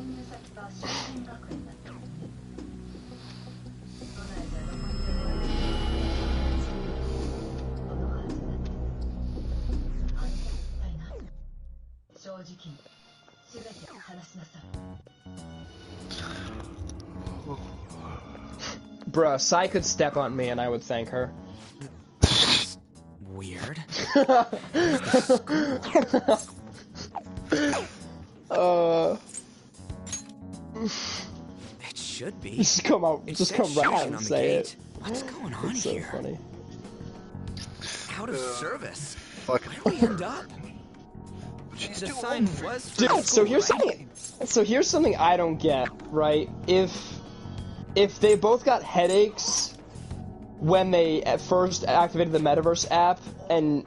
Bruh, Sai could step on me and I would thank her. Weird. It should be. Just come out. Just come right out and say it. What's going on so here? Funny. Out of service. Fuck. Where do we end up? The sign was for Dude, so here's something. So here's something I don't get. Right? If they both got headaches when they at first activated the Metaverse app, and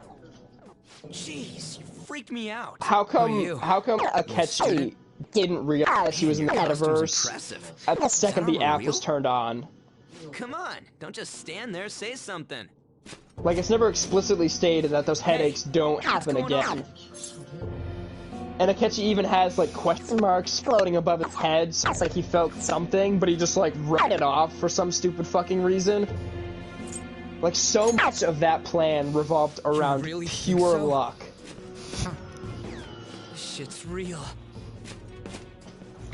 jeez, you freaked me out. How come Akechi didn't realize he was in the Your costume's metaverse. impressive. At the second the Is that armor app was real? turned on. Come on, don't just stand there, say something. Like, it's never explicitly stated that those headaches don't happen again. And Akechi even has, like, question marks floating above his head, so it's like he felt something, but he just, like, read it off for some stupid fucking reason. Like, so much of that plan revolved around really think pure so? luck. This shit's real.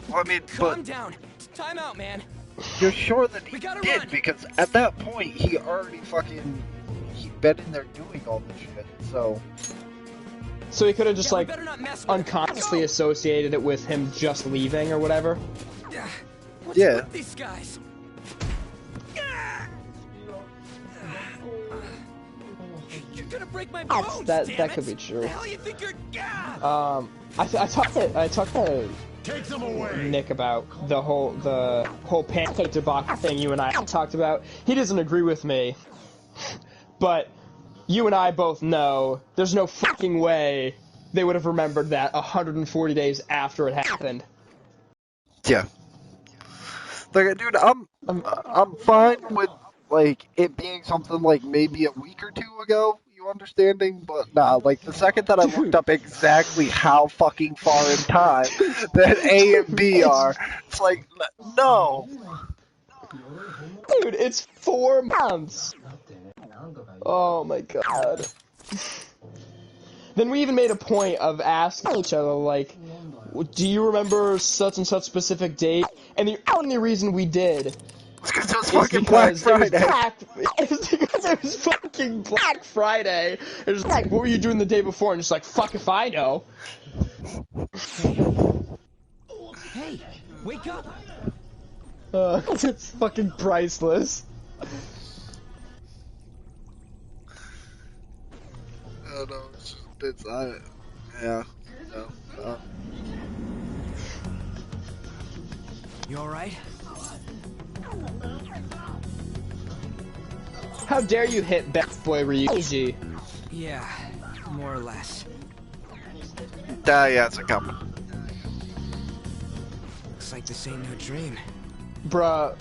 Well, I mean, Calm down. Time out, man. you're sure that he gotta did, run. because at that point, he already fucking... He'd been in there doing all this shit, so... So he could have just, Yeah, we like, better not mess with unconsciously Go. associated it with him just leaving or whatever. What's Yeah. with these guys? You're gonna break my bones, That damn could it. be true. The hell you think you're... I talked to Take them away. Nick about the whole pancake debacle thing you and I talked about. He doesn't agree with me, but you and I both know there's no fucking way they would have remembered that 140 days after it happened. Yeah. Like, dude, I'm fine with, like, it being something like maybe a week or two ago, you understanding? But nah, like, the second that I looked up exactly how fucking far in time that A and B are, it's like, no. Dude, it's 4 months. Oh my god. Then we even made a point of asking each other, like, do you remember such and such specific date? And the only reason we did It's because it was is fucking Black because it was Friday. it was because it was fucking Black Friday. It was like, what were you doing the day before? And just like, fuck if I know. Hey, wake up! It's fucking priceless. I don't know, yeah, no. You alright? How dare you hit Best Boy Ryuji? Yeah, more or less. Yeah, it's a coming. Looks like this ain't no dream. Bruh,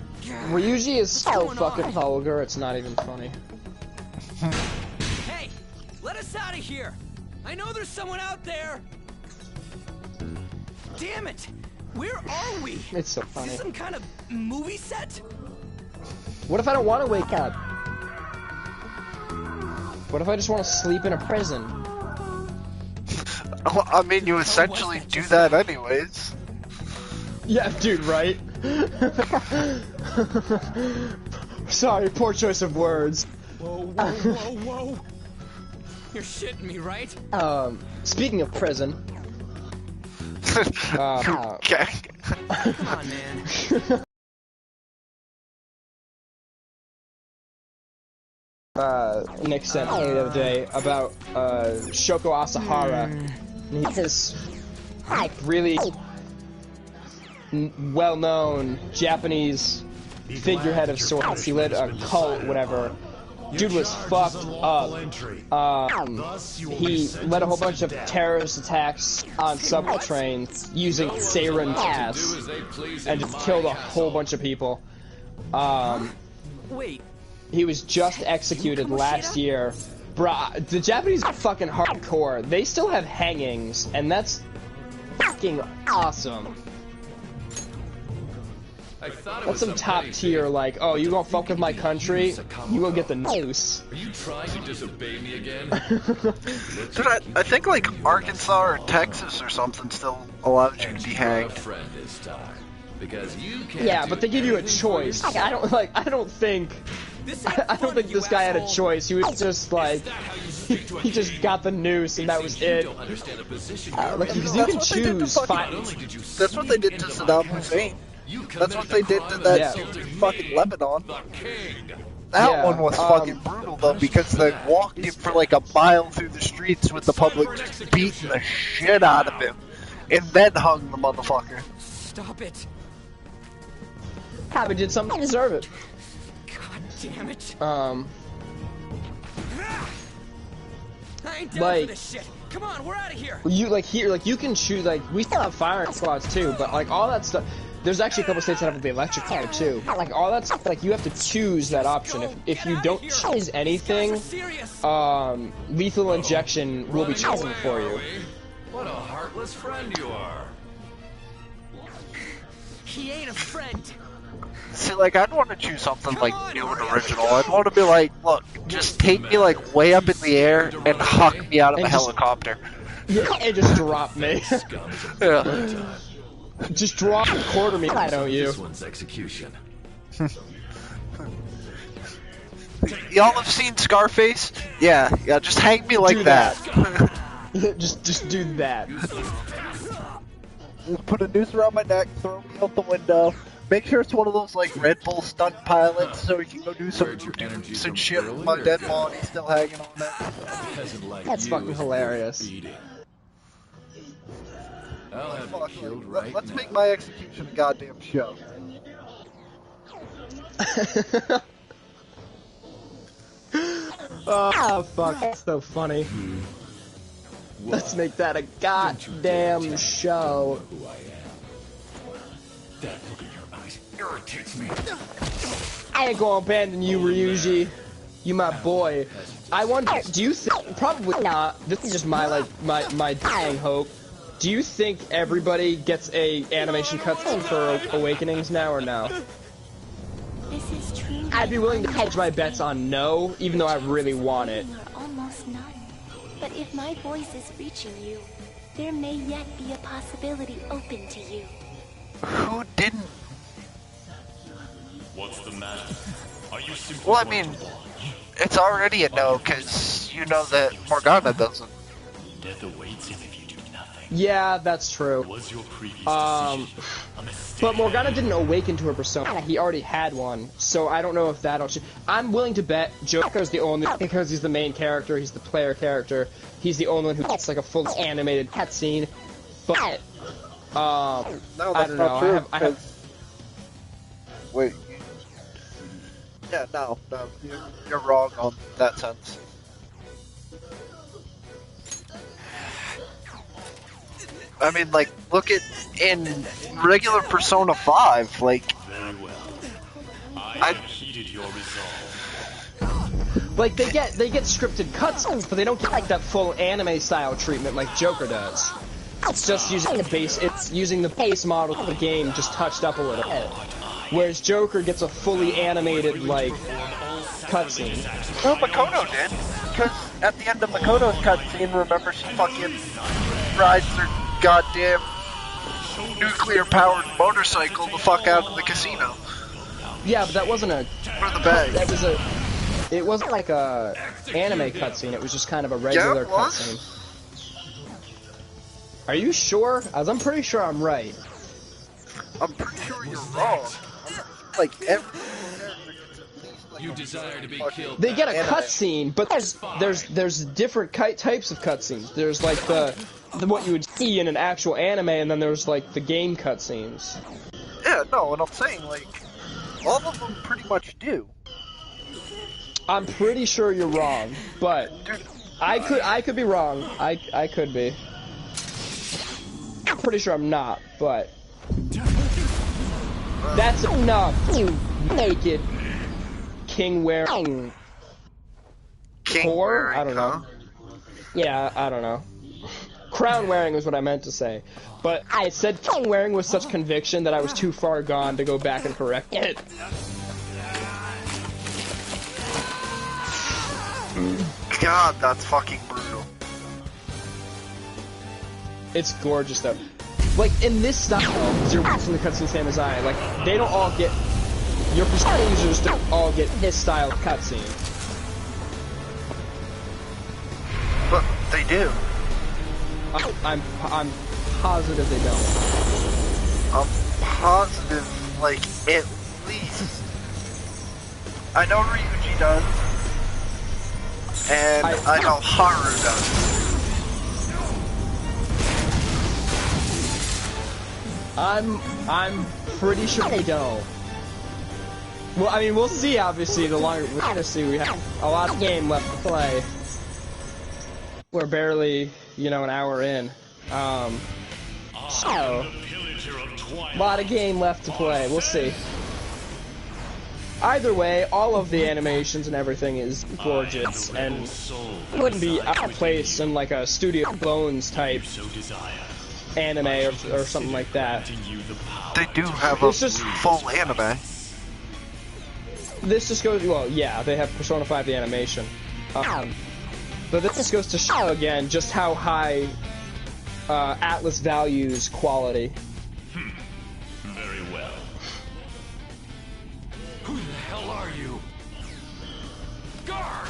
Ryuji is so going fucking on? vulgar, it's not even funny. Hey, let us out of here! I know there's someone out there! Damn it! Where are we? It's so Is funny. this some kind of movie set? What if I don't want to wake up? What if I just want to sleep in a prison? I mean, you essentially do that anyways. Yeah, dude, right? Sorry, poor choice of words. Whoa, whoa, whoa, whoa! You're shitting me, right? Speaking of prison. Okay. Come on, man. Nick sent me the other day about Shoko Asahara. He's this like really well-known Japanese figurehead of sorts. He led a cult, whatever. Dude was fucked up. He led a whole bunch of terrorist attacks on subway trains using sarin gas and just killed a whole bunch of people. Wait. He was just executed last year. Bruh, the Japanese are fucking hardcore. They still have hangings, and that's fucking awesome. That's some top tier, like, oh, you gonna fuck with my country? You gonna get the noose. Are you trying to disobey me again? Dude, I think like Arkansas or Texas or something still allows you to be hanged. Yeah, but they give you a choice. I don't think this guy had a choice. He was just like, he just got the noose and that was it. Like, because you can choose. That's what they did to Saddam Hussein. That's what they did to that dude in fucking Lebanon. That one was fucking brutal though, because they walked him for like a mile through the streets with the public just beating the shit out of him, and then hung the motherfucker. Stop it. Probably did something to deserve it. God damn it. Um, I ain't down like, for this shit. Come on, we're out of here. You you can choose, like, we still have firing squads too, but like all that stuff. There's actually a couple states that have the electric car too. Like all that stuff, like you have to choose that option. If you don't choose anything, lethal injection will be chosen for you. What a heartless friend you are. He ain't a friend. See, like, I'd want to choose something like new and original. I'd want to be like, look, just take me like way up in the air and huck me out of a helicopter. Yeah, and just drop me. Yeah. Just drop and quarter me, why don't you? This one's execution. Y'all have seen Scarface? Yeah, just hang me like that. just do that. Just put a noose around my neck, throw me out the window. Make sure it's one of those like Red Bull stunt pilots, so we can go do some shit with my dead body still hanging on there. That's fucking hilarious. I'll have you killed right Let's now. make my execution a goddamn show. Oh fuck, that's so funny. Let's make that a goddamn show. Who I am. That look in your eyes irritates me. I ain't gonna abandon you, Ryuji. You my boy. I wonder, do you think, probably not, this is just my dying hope. Do you think everybody gets a animation cutscene for Awakenings now or no? This is true. I'd be willing to hedge my bets on no, even though I really want it. Almost none. But if my voice is reaching you, there may yet be a possibility open to you. Who didn't? What's the matter? Are you simply Well, I mean, it's already a no, because you know that Morgana doesn't. Death awaits him if you do nothing. Yeah, that's true. Was your previous decision a mistake? But Morgana didn't awaken to her persona. He already had one, so I don't know if that'll change. I'm willing to bet Joker's the only, because he's the main character, he's the player character, he's the only one who gets like a full animated cutscene. But no, that's I don't not know. true. I have. Wait. Yeah, no, you're wrong on that sense. I mean, like, look at in regular Persona 5, like. Very well. I heeded your resolve. Like they get scripted cutscenes, but they don't get like that full anime style treatment like Joker does. It's just using the base. It's using the base model of the game, just touched up a little bit. Whereas Joker gets a fully animated like cutscene. Well, Makoto did, because at the end of Makoto's cutscene, remember she fucking rides her goddamn nuclear-powered motorcycle the fuck out of the casino. Yeah, but that wasn't a. For the bag. That was a. It wasn't like a anime cutscene. It was just kind of a regular cutscene. Are you sure? As I'm pretty sure I'm right. I'm pretty sure you're wrong. Like every You desire to be killed. They get a cutscene, but there's different types of cutscenes. There's like the what you would see in an actual anime, and then there's like the game cutscenes. Yeah, no, and I'm saying like all of them pretty much do. I'm pretty sure you're wrong, but I could be wrong. I could be. I'm pretty sure I'm not, but that's enough. You naked king wearing whore? I don't know. Yeah, I don't know. Crown wearing was what I meant to say, but I said king wearing with such conviction that I was too far gone to go back and correct it. God, that's fucking brutal. It's gorgeous though. Like in this style, because you're watching the cutscene same as I, like they don't all get your Persona users don't all get his style of cutscene. But they do. I'm positive they don't. I'm positive, like at least I know Ryuji does, and I know Haru does. I'm pretty sure they don't. Well, I mean, we'll see. Obviously, the longer we see, we have a lot of game left to play. We're barely you know, an hour in. So, a lot of game left to play. We'll see. Either way, all of the animations and everything is gorgeous, and wouldn't be out of place in like a Studio Bones type anime or something like that. They do have a full anime. This just goes, well, yeah, they have Persona 5 the animation. But this just goes to show again just how high Atlas values quality. Very well. Who the hell are you? Guard!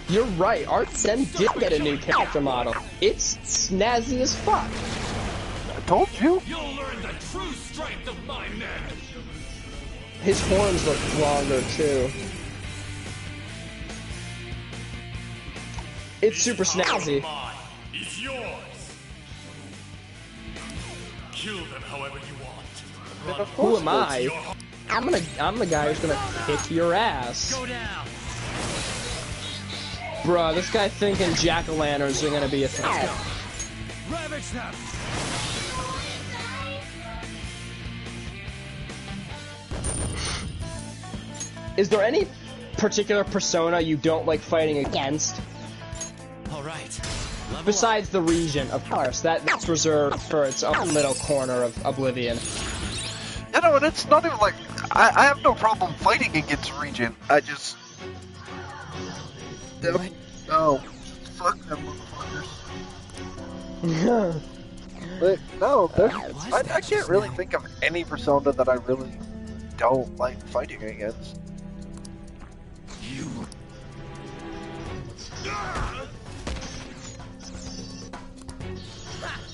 You're right, Art-sen did get a new character model. It's snazzy as fuck. I told you. You'll learn the true strength of my men. His horns look longer too. It's super snazzy. It's yours. Kill them however you want. Who am I? I'm the guy who's gonna kick your ass. Go down. Bruh, this guy thinking jack-o'-lanterns are gonna be a threat. Ravage them. Is there any particular persona you don't like fighting against? Alright. Besides the region, of course. That's reserved for its own little corner of Oblivion. You know, and it's not even like... I have no problem fighting against region. I just... No. Fuck them motherfuckers. But, no, I can't really think of any persona that I really don't like fighting against.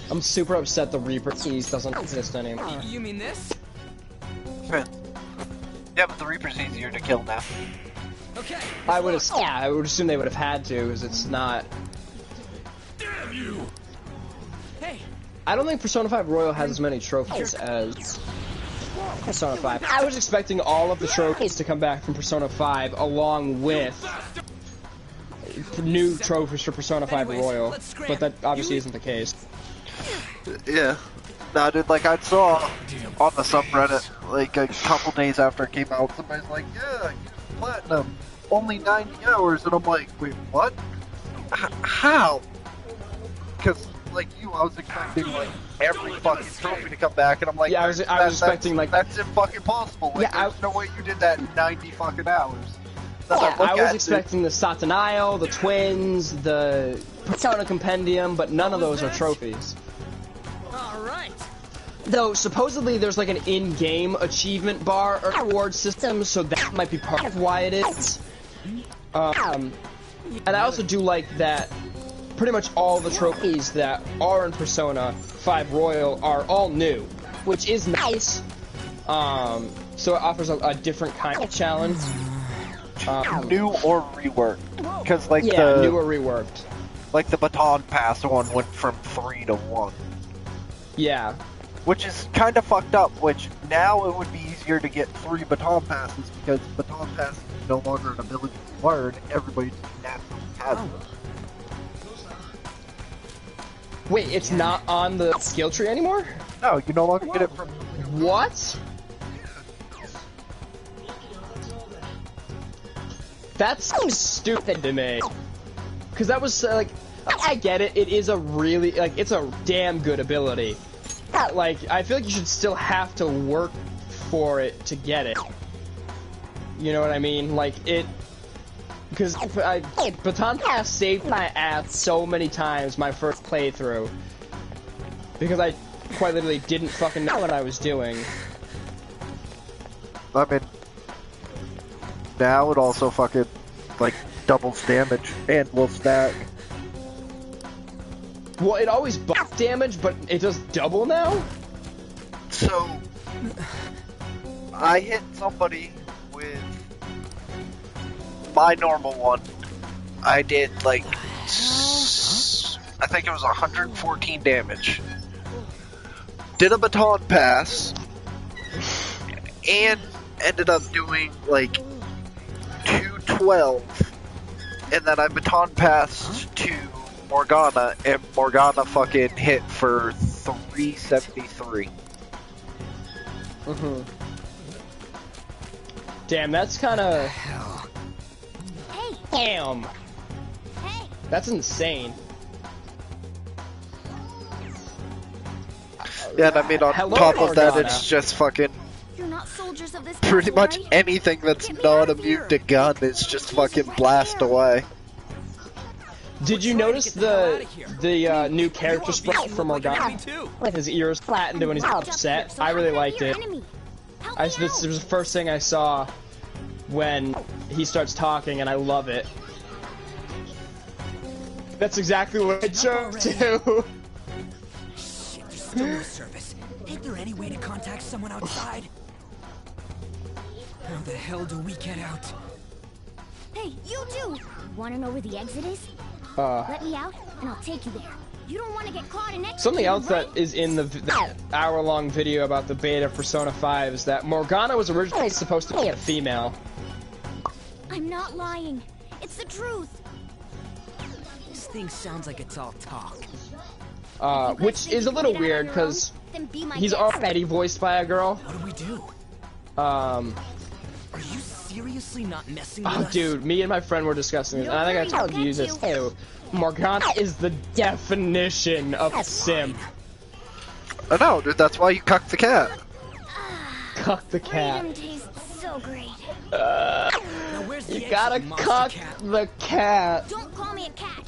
I'm super upset the Reaper Keys doesn't exist anymore. You mean this? Yeah, but the Reaper's easier to kill now. Okay. I would assume they would have had to, because it's not. Damn you! Hey. I don't think Persona 5 Royal has as many trophies as Persona 5. I was expecting all of the trophies to come back from Persona 5 along with new trophies for Persona 5 Royal, but that obviously isn't the case. Yeah. Nah, dude, like I saw on the subreddit, like a couple days after it came out, somebody's like, yeah, platinum, only 90 hours, and I'm like, wait, what? How? Because, like you, I was expecting, like, every fucking trophy to come back, and I'm like, yeah, I was expecting, like... That's fucking possible. Like, yeah, there's no way you did that in 90 fucking hours. Yeah, I was expecting the Satanael, the Twins, the Persona Compendium, but none of those are trophies. Alright. Though, supposedly there's like an in-game achievement bar or reward system, so that might be part of why it is. And I also do like that pretty much all the trophies that are in Persona 5 Royal are all new, which is nice. So it offers a different kind of challenge. New or reworked? Because like new or reworked. Like the Baton Pass one went from 3 to 1. Yeah. Which is kind of fucked up, which now it would be easier to get 3 Baton Passes because Baton Pass is no longer an ability to learn, everybody naturally has it. Wait, it's not on the skill tree anymore? No, you no longer get it from... What? That seems stupid to me. Because that was, like, I get it, it is a really, like, it's a damn good ability. But, like, I feel like you should still have to work for it to get it. You know what I mean? Like, it... Because Baton Pass saved my ass so many times my first playthrough. Because I quite literally didn't fucking know what I was doing. I mean... Now it also fucking, like, doubles damage and will stack. Well, it always buffs damage, but it does double now? So, I hit somebody with my normal one. I did, like, I think it was 114 damage. Did a Baton Pass, and ended up doing, like, 212, and then I Baton Passed to Morgana, and Morgana fucking hit for 373. Mm-hmm. Damn, that's kind of. Hey. Damn. Hey. That's insane. Yeah, and I mean on Hello, top of that, Morgana. it's just fucking. You're not soldiers of this Pretty castle, much right? anything that's not immune to gun is just fucking blast away. Did you notice the new character sprite from Morgana? Like his ears flattened when he's upset. I really liked it. This was the first thing I saw when he starts talking, and I love it. That's exactly what I chose too. Shit, there's still no service. Ain't there any way to contact someone outside? How the hell do we get out? Hey, you two! Want to know where the exit is? Let me out, and I'll take you there. You don't want to get caught and executed, Something else right? that is in the hour-long video about the beta of Persona 5 is that Morgana was originally supposed to be a female. I'm not lying. It's the truth. This thing sounds like it's all talk. Which is a little weird because he's already voiced by a girl. What do we do? Are you seriously not messing with us? Dude, me and my friend were discussing this, and I think I told you this too. Morgana is the definition of simp. I know, dude, that's why you cuck the cat. Cuck the cat. Freedom tastes so great. You gotta cuck the cat. Don't call me a cat.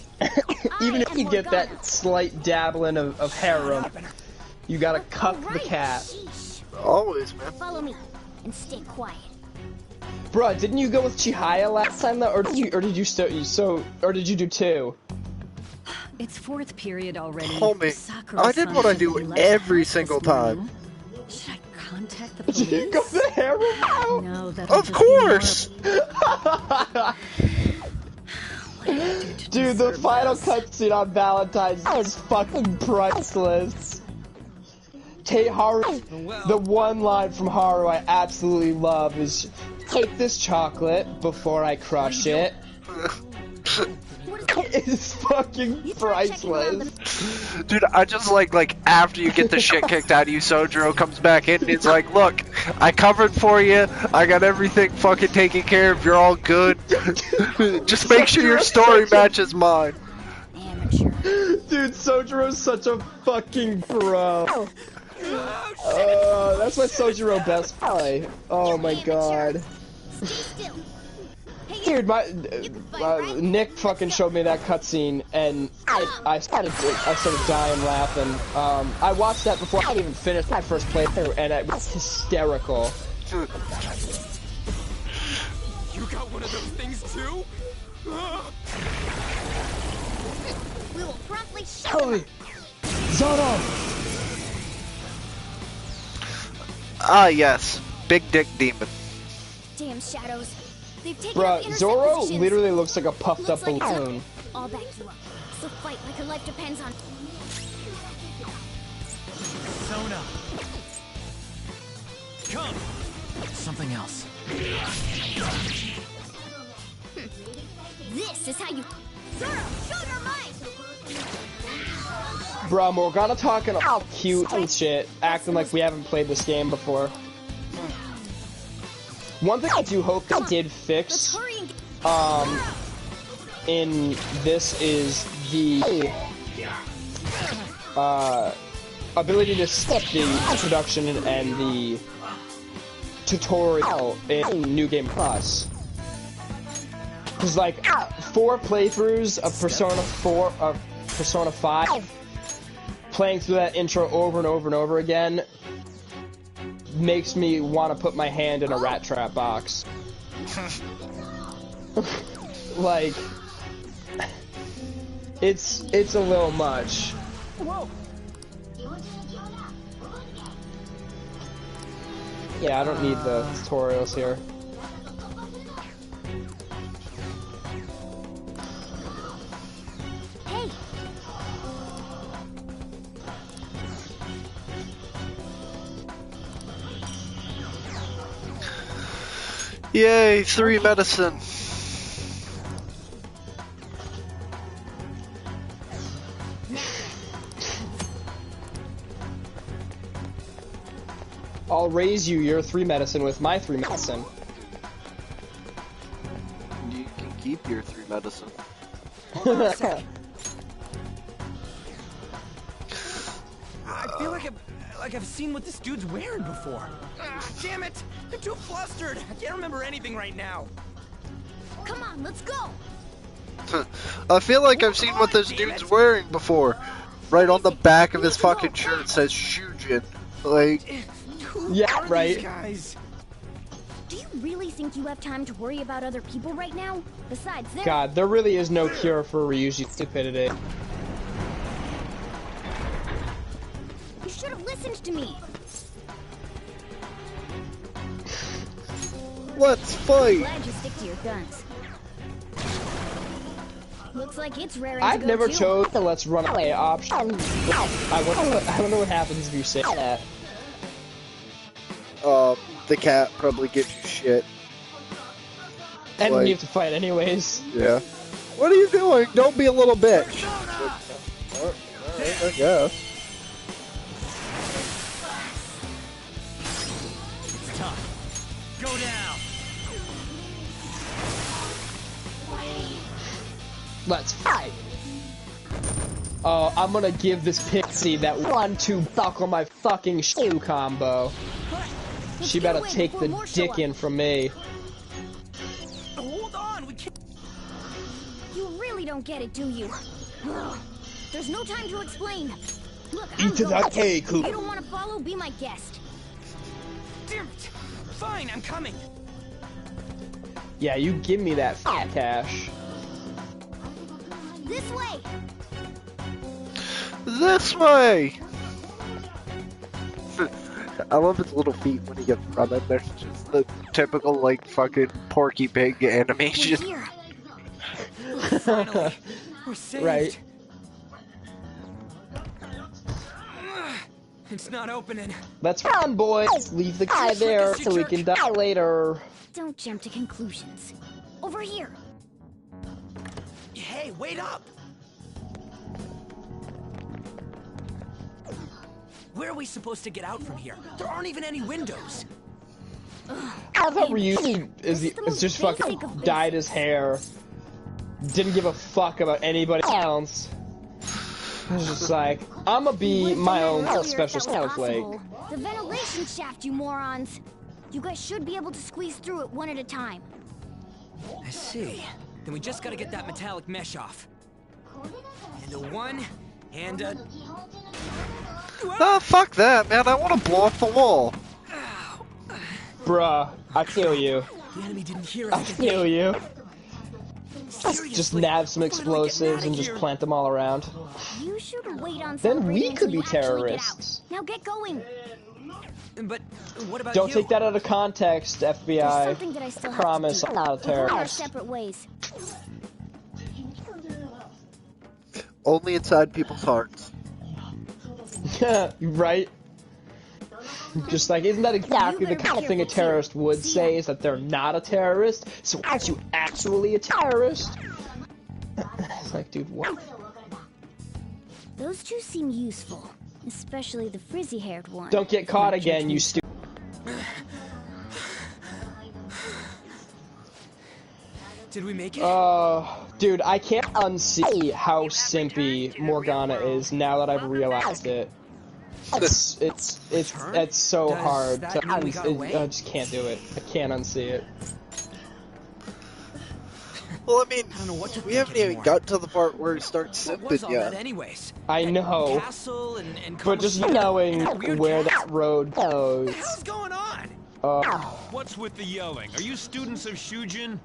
Even if you get that slight dabbling of harem, you gotta cuck the cat. Always, man. Follow me and stay quiet. Bruh, didn't you go with Chihaya last time though, or did you do two? It's fourth period already. Homie, I did what I do every single time. Should I contact the Did police? you go the harem route? No, Of course! Dude, the final cutscene on Valentine's is fucking priceless. Haru, the one line from Haru I absolutely love is, "Take this chocolate before I crush it." It's fucking priceless. Dude, I just like after you get the shit kicked out of you, Sojiro comes back in and it's like, look, I covered for you, I got everything fucking taken care of, you're all good. Just make sure your story matches mine. Dude, Sojiro's such a fucking bro. That's my Sojiro best play. Oh my god. Dude, Nick fucking showed me that cutscene, and I started dying laughing. I watched that before I even finished my first playthrough, and it was hysterical. You got one of those things too? We will promptly show them. Zoro! Ah, yes. Big dick demon. Damn shadows. They've taken Bruh, up intercept Zoro positions. literally looks like a puffed up Looks like balloon. I'll back you up. So fight like your life depends on. Sona. Come. Something else. This is how you. Zoro, show your might. Bruh, Morgana talking all cute and shit, acting like we haven't played this game before. One thing I do hope they did fix, in this is the, ability to skip the introduction and the tutorial in New Game Plus. Cause like, 4 playthroughs of Persona 5, playing through that intro over and over and over again, makes me want to put my hand in a rat trap box. Like, it's a little much. Whoa. Yeah, I don't need the tutorials here. Hey. Yay, 3 medicine. I'll raise you your 3 medicine with my 3 medicine. You can keep your 3 medicine. Hold on a sec. I feel like I've seen what this dude's wearing before. Damn it! I'm too flustered. I can't remember anything right now. Come on, let's go. I feel like I've seen what this dude's wearing before. Right on the back of his fucking shirt says Shujin. Like, yeah, right. Do you really think you have time to worry about other people right now? Besides that, God, there really is no cure for Ryuji's stupidity. you should have listened to me. Let's fight. Glad you stick to your guns. Looks like it's rare. I've never chose the let's run away option. I wonder what happens if you say that. The cat probably gives you shit. And Like, you have to fight anyways. Yeah. What are you doing? Don't be a little bitch. Alright, I guess. It's tough. Go down. Let's fight. Oh, I'm gonna give this pixie that 1-2 buckle my fucking shoe combo. She better take the dick in from me. Hold on, we can't. You really don't get it, do you? There's no time to explain. Look, Eat to that cake. If you don't want to follow, be my guest. Damn it! Fine, I'm coming. Yeah, you give me that fat cash. This way. This way! I love his little feet when he gets running. There's just the typical, like, fucking Porky Pig animation. Finally, we're saved. Right. It's not opening. Let's run, boys. Leave the guy there so we can die later. Don't jump to conclusions. Over here. Hey, wait up! Where are we supposed to get out from here? There aren't even any windows. I thought Ryuji is just fucking dyed his hair. Didn't give a fuck about anybody else. He was just like, I'm gonna be my own special snowflake. The ventilation shaft, you morons. You guys should be able to squeeze through it one at a time. I see. Then we just gotta get that metallic mesh off. And a 1, and a... Oh, fuck that, man. I want to blow up the wall. Bruh, I feel you. The enemy didn't hear us. I feel you. Just nab some explosives and just plant them all around. You should wait on Then we until could be you actually get out. terrorists. Now get going. But what about Don't you? take that out of context, There's FBI. something that I still I have promise to do. I'm not a We're going our terrorist. separate ways. Only inside people's hearts. Right? Just like, isn't that exactly the kind of thing a terrorist would say, is that they're not a terrorist? So aren't you actually a terrorist? It's like, dude, what? Those two seem useful, especially the frizzy-haired one. Don't get caught again, you stupid. Did we make it? Dude, I can't unsee how simpy Morgana is now that I've realized it. It's so hard to I just can't do it. I can't unsee it. Well, I mean, we haven't even got to the part where it starts simping yet. Anyways? I know, Castle and but just knowing where that road goes. What the hell's going on? What's with the yelling? Are you students of Shujin?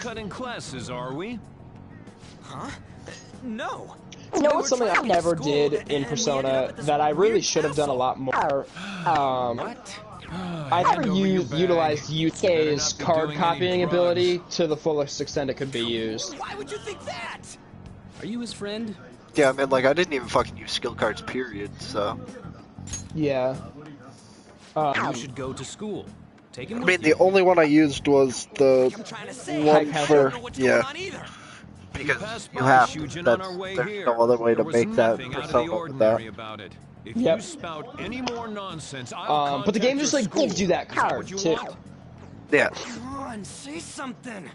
Cutting classes, are we? Huh? No. You know what's something I never did in Persona that I really should have done a lot more? I never utilized UK's card copying ability to the fullest extent it could be used. Why would you think that? Are you his friend? Yeah, I mean, like, I didn't even fucking use skill cards, period, so... Yeah. You should go to school. Take him I with mean, you. the only one I used was the one for... Yeah. Because you have to. There's no other way to make that persona with that. About it. If you spout any more nonsense, I'll but the game just like gives you that Is that card what you too. want? Yeah. Come on, say something.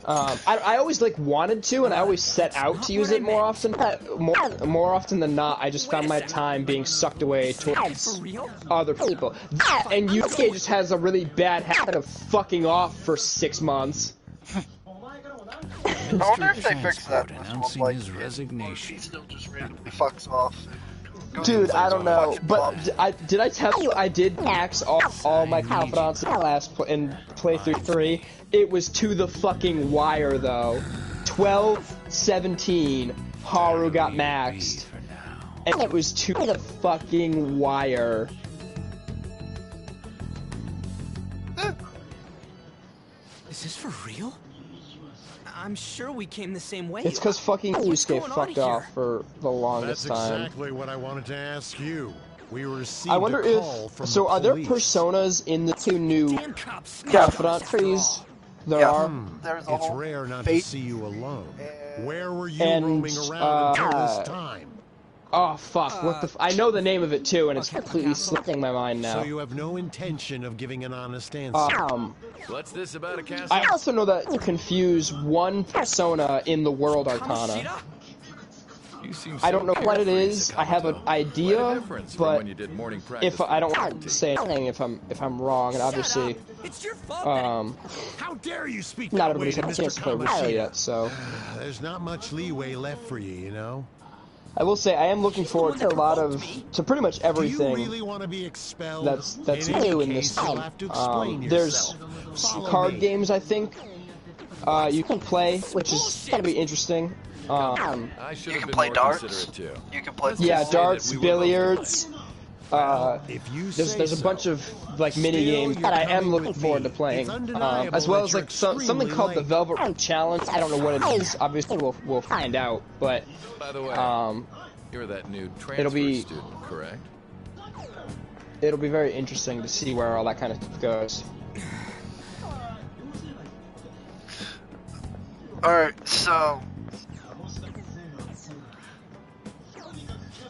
I always like wanted to, and I always set out to use it more often. More often than not, I just found my time being sucked away towards other people. That and UK just has a really bad habit of fucking off for 6 months. I wonder if they fixed that. Announcing Like, his resignation. he still just randomly fucks off. Dude, I don't know, but did I tell you I did max off all my confidants in playthrough 3? It was to the fucking wire though. 12-17, Haru got maxed, and it was to the fucking wire. Is this for real? I'm sure we came the same way. It's because fucking Yusuke fucked off for the longest That's time. exactly what I wanted to ask you. We received I wonder a call from so the are there police. personas in the 2 new confidant trees? There are. It's rare not to see you alone. Where were you roaming around until this time? Oh fuck! What the? I know the name of it too, and it's completely slipping my mind now. So you have no intention of giving an honest answer. What's this about a castle? I also know that you confuse one persona in the World Arcana. I don't know what it is. I have an idea, but if I don't want to say anything, if I'm wrong, and obviously, How dare you speak not that way everybody's to had a chance Mr. to play Rally yet, so. There's not much leeway left for you, you know? I will say I am looking forward to pretty much everything really want to be expelled? that's new in this game. There's card games I think you can play, which is gonna be interesting. You can play darts. You can play. Darts, billiards. There's a bunch of like mini games that I am looking forward to playing, as well as like something called the Velvet Rope Challenge. I don't know what it is. Obviously, we'll find out. But by the way, you're that new transfer student, correct? It'll be very interesting to see where all that kind of stuff goes. All right, so.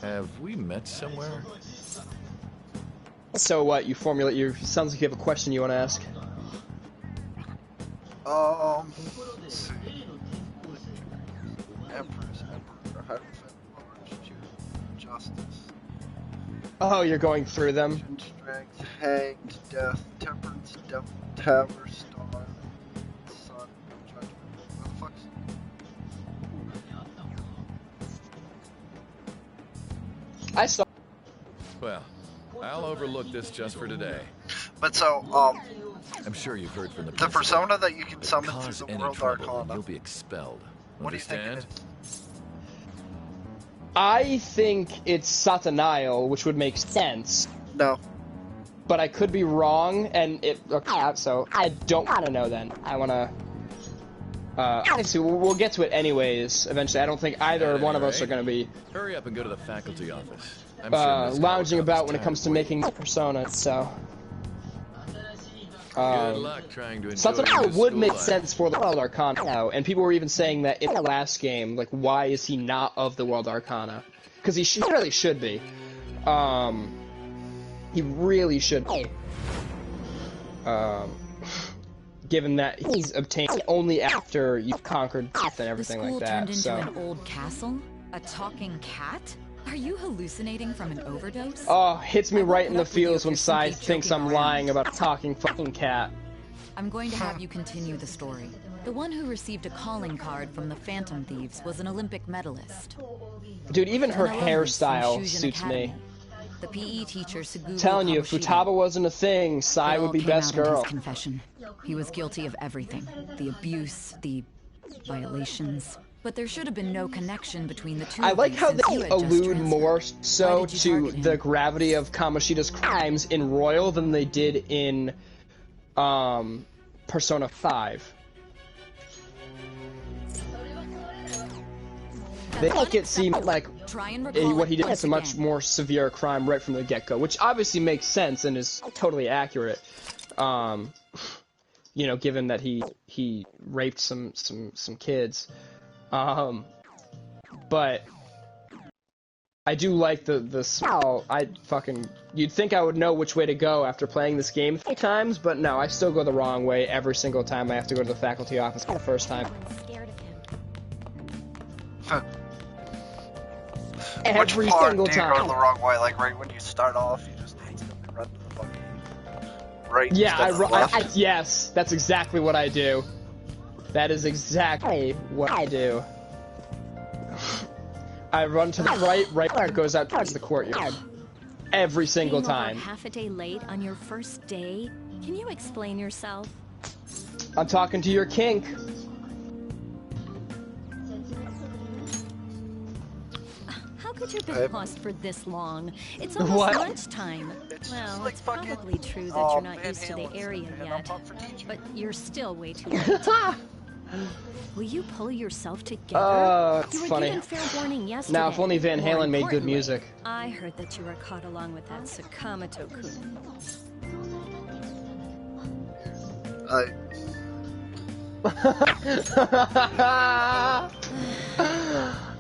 Have we met somewhere? So what? You formulate your. Sounds like you have a question you want to ask. Let's see. Empress, Emperor, Justice. Oh, you're going through them. Strength, Hanged, Death, Temperance, Devil, Tower, Star, Sun, Judgment. What the fuck's? I saw. Well, I'll overlook this just for today. But so, I'm sure you've heard from the persona that you can summon cause through the any World trouble, Arcana. you'll be expelled. What do you think Understand? it is? I think it's Satanael, which would make sense. No. But I could be wrong, and so I don't want to know then. I want to. Obviously, we'll get to it anyways. Eventually, I don't think either one of us are going to be. Hurry up and go to the faculty office. I'm sure Miss lounging Caldwell's about when it comes to making personas. So. Good luck trying to enjoy Something your that would school make life. sense for the World Arcana, and people were even saying that in the last game, like, why is he not of the World Arcana? Because he really should be. He really should be. Given that he's obtained only after you've conquered death and everything like that. The school So. turned into an old castle? A talking cat? Are you hallucinating from an overdose? Oh, hits me right in the feels when Sai thinks I'm lying about a talking fucking cat. I'm going to have you continue the story. The one who received a calling card from the Phantom Thieves was an Olympic medalist. Dude, even her An alumnus from hairstyle Shujin suits Academy. me. The PE teacher Suguru Telling you, if Kamoshida. Futaba wasn't a thing, Sai It would all be came best out in girl. his confession. He was guilty of everything. The abuse, the violations. But there should have been no connection between the two I of like you how since you they had just allude transferred. more so Why did you to target him? the gravity of Kamoshida's crimes in Royal than they did in Persona 5. They make it seem like what he did is a much more severe crime right from the get-go, which obviously makes sense and is totally accurate. You know, given that he raped some kids. but I do like the smell. You'd think I would know which way to go after playing this game 3 times, but no, I still go the wrong way every single time I have to go to the faculty office for the first time. Every single do you time. go the wrong way? Like right when you start off, you just instantly run to the fucking right. Yeah, yes, that's exactly what I do. That is exactly what I do. I run to the right where it goes out towards the courtyard. Every single time. Over half a day late on your first day? Can you explain yourself? I'm talking to your kink. How could you have been lost for this long? It's almost lunchtime. Well, it's probably true that you're not used to the area yet, but you're still way too late. Will you pull yourself together? It's you were funny. given fair warning yesterday. Now, if only Van Halen made good music. I heard that you were caught along with that Sakamoto-kun.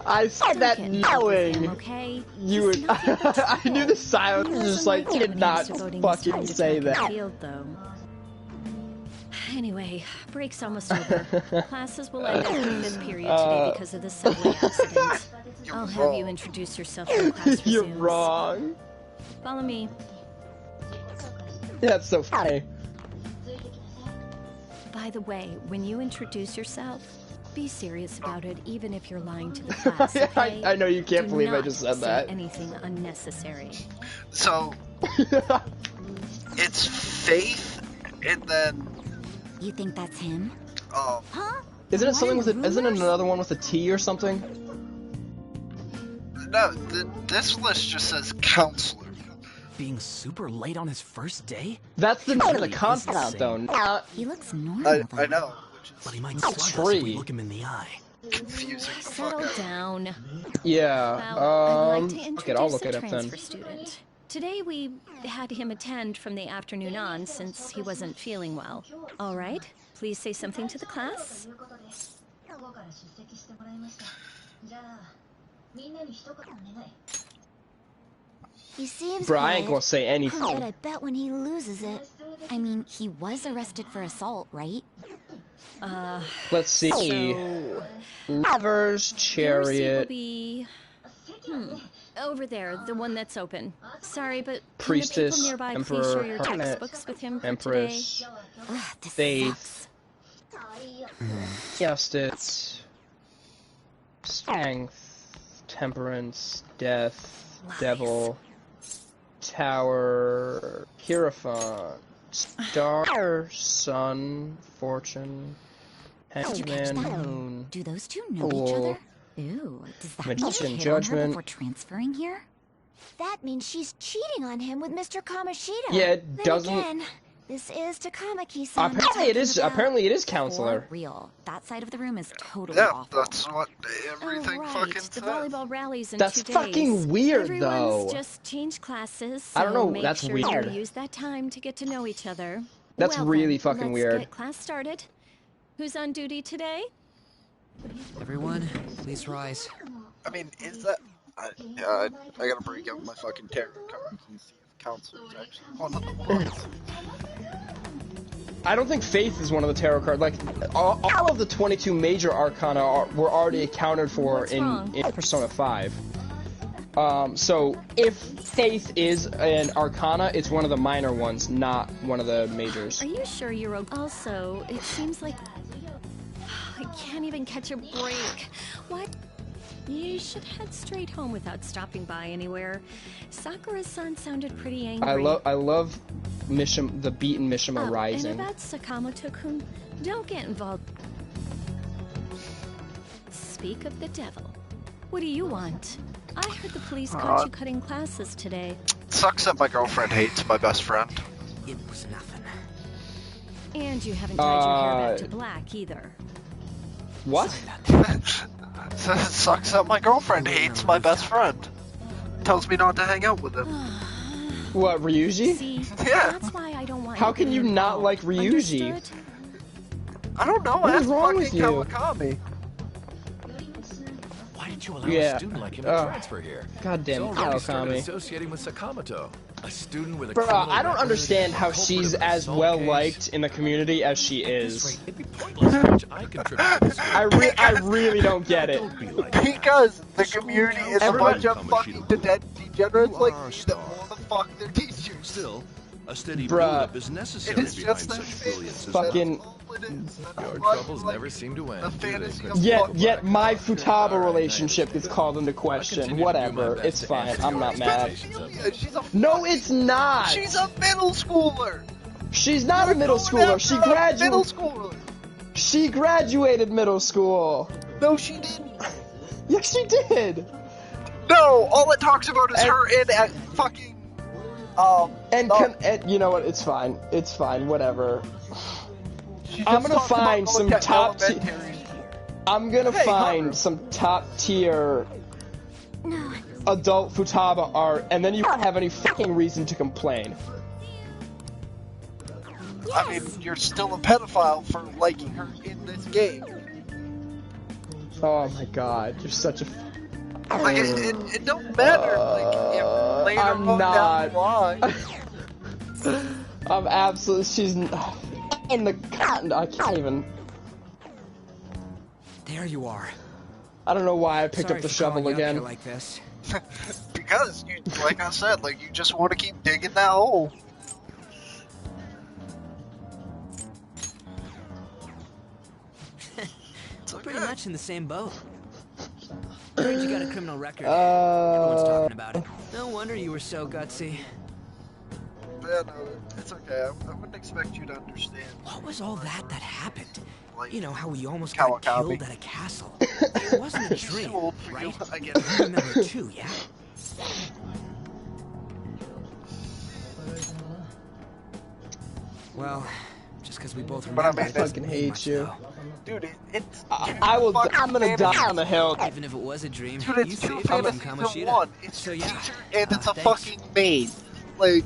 I said that knowing okay? you would. I knew the silence was just like, did not fucking say that. Field, though. Anyway, break's almost over. Classes will end after 5th period today because of the subway accident. I'll have you introduce yourself when class resumes. You're wrong. Follow me. That's so funny. By the way, when you introduce yourself, be serious about it, even if you're lying to the class, okay? I know you can't Do believe I not just said say that. anything unnecessary. So, it's Faith, and then... You think that's him? Oh. Huh? Isn't it something with it? Isn't it another one with a T or something? No, this list just says counselor. Being super late on his first day? That's the name of the concept, though. He looks normal. I know. But he might Not slug us if we tree. look him in the eye. Confusing. Settle down. Yeah. Well, I'd like to Okay, introduce I'll look a it up then. transfer student. Today we had him attend from the afternoon on since he wasn't feeling well. All right, please say something to the class. He seems Bro, I ain't quiet, gonna say anything. But I bet when he loses it... I mean, he was arrested for assault, right? Let's see. So, Lovers, your seat will chariot, be over there, the one that's open. Sorry, but priestess, can the people nearby please emperor, share your hermit, textbooks with him for empress, today? This faith, justice, strength, temperance, death, devil, tower, hierophant, star, sun, fortune, Did you catch henchman, that? moon, Do those two know each fool, other? Ooh, does that magician, mean she hit on her judgment. before transferring here? That means she's cheating on him with Mr. Kamoshida. Yeah, it Then doesn't- Again, this is Takamaki-san. Apparently it is. talking about. Apparently it is For counselor. real. That side of the room is totally Yeah, awful. that's what everything right. fucking The says. volleyball rallies in That's 2 days. fucking weird, Everyone's though. just changed classes, so I don't know, make that's sure weird. you use that time to get to know each other. That's Well, really then, fucking let's weird. Get class started. Who's on duty today? Everyone, please rise. I mean, is that... I gotta break out my fucking tarot cards and see if counselor's actually one of the ones. I don't think Faith is one of the tarot cards. Like, all of the 22 major arcana were already accounted for in Persona 5. So if Faith is an arcana, it's one of the minor ones, not one of the majors. Are you sure you're okay? Also, it seems like I can't even catch a break. What? You should head straight home without stopping by anywhere. Sakura-san sounded pretty angry. I love the beaten Mishima Rising. And about Sakamoto-kun, don't get involved. Speak of the devil. What do you want? I heard the police caught you cutting classes today. Sucks that my girlfriend hates my best friend. It was nothing. And you haven't dyed your hair back to black either. What? Sucks that my girlfriend hates my best friend. Tells me not to hang out with him. What, Ryuji? See, Yeah. that's why I don't want How you can you not like Ryuji? Understood? I don't know. What is Ask wrong with fucking you? Kawakami. Why did you allow Yeah. a student like him to transfer here? God damn it, He's already started Kawakami. associating with Sakamoto, a student with a Bro, criminal I don't record, understand a how culprit she's of an as assault well case. liked in the community as she is. It'd be pointless how much I contribute to this school. I really don't get it. Because the community is a bunch of fucking degenerates like me that want to fuck their teachers. Still, a steady Bruh. build-up is necessary It's behind just such brilliance as Fucking. Your troubles never seem to end. Yet my Futaba relationship gets called into question. Whatever, it's fine. I'm not mad. No, it's not. She's a middle schooler. She's not a middle schooler. She graduated. Middle schooler. She graduated middle school. No, she didn't. Yes, she did. No, all it talks about is her in at fucking. And you know what? It's fine. It's fine. Whatever. I'm gonna find some top. I'm gonna find some top tier adult Futaba art, and then you won't have any fucking reason to complain. I mean, you're still a pedophile for liking her in this game. Oh my god, you're such a. Like it don't matter. Like if later I'm on not. down the line. I'm absolutely. She's in the. I can't even. There you are. I don't know why I picked up the shovel again. Like this. Because you, like I said, like you just want to keep digging that hole. Pretty much in the same boat. Heard you got a criminal record. Everyone's talking about it. No wonder you were so gutsy. Yeah, no, it's okay. I wouldn't expect you to understand. What was all that happened? Like, you know how we almost got killed at a castle. It wasn't a dream, right? I guess you remember too, yeah? Well, just because we both remember. I fucking hate you. Dude, it's I'm gonna die on the hill. Even if it was a dream. Dude, it's two fantasies in one. It's your teacher and it's a fucking maid. Like,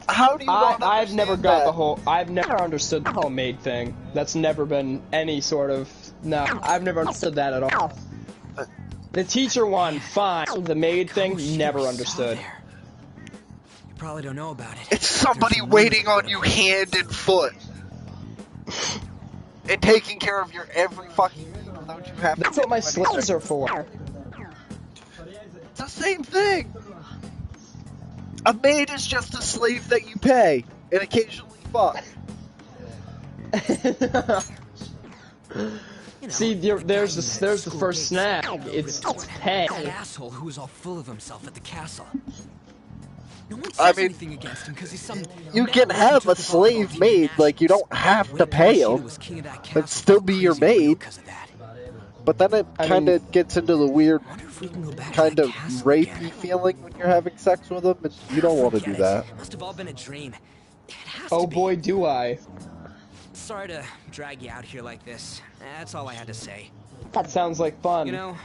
how do you not I've never got that? the whole. I've never understood the whole maid thing. That's never been any sort of. No, I've never understood that at all. The teacher one, fine. The maid thing, never understood. You probably don't know about it. It's somebody waiting on you hand and foot. And taking care of your every fucking need without you having. That's what my slaves are for. It's the same thing. A maid is just a slave that you pay and occasionally fuck. See, there's the first snag. It's pay. That asshole who was all full of himself at the castle. No one I says mean, anything against him because he's some. You can have a slave maid, like you don't have to pay him. It'd still be your maid. But then it kind of gets into the weird, kind of rapey feeling when you're having sex with them, and you don't want to do that. Must have all been a dream. It has Oh to be. boy, do I. Sorry to drag you out here like this. That's all I had to say. That sounds like fun. You know,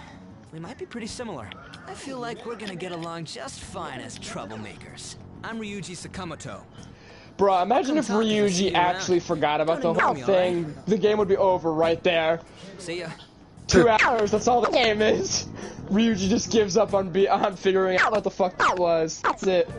we might be pretty similar. I feel like we're gonna get along just fine as troublemakers. I'm Ryuji Sakamoto. Bro, imagine if Ryuji actually forgot about the whole thing. The game would be over right there. See ya. 2 hours, that's all the game is. Ryuji just gives up on figuring out what the fuck that was. That's it.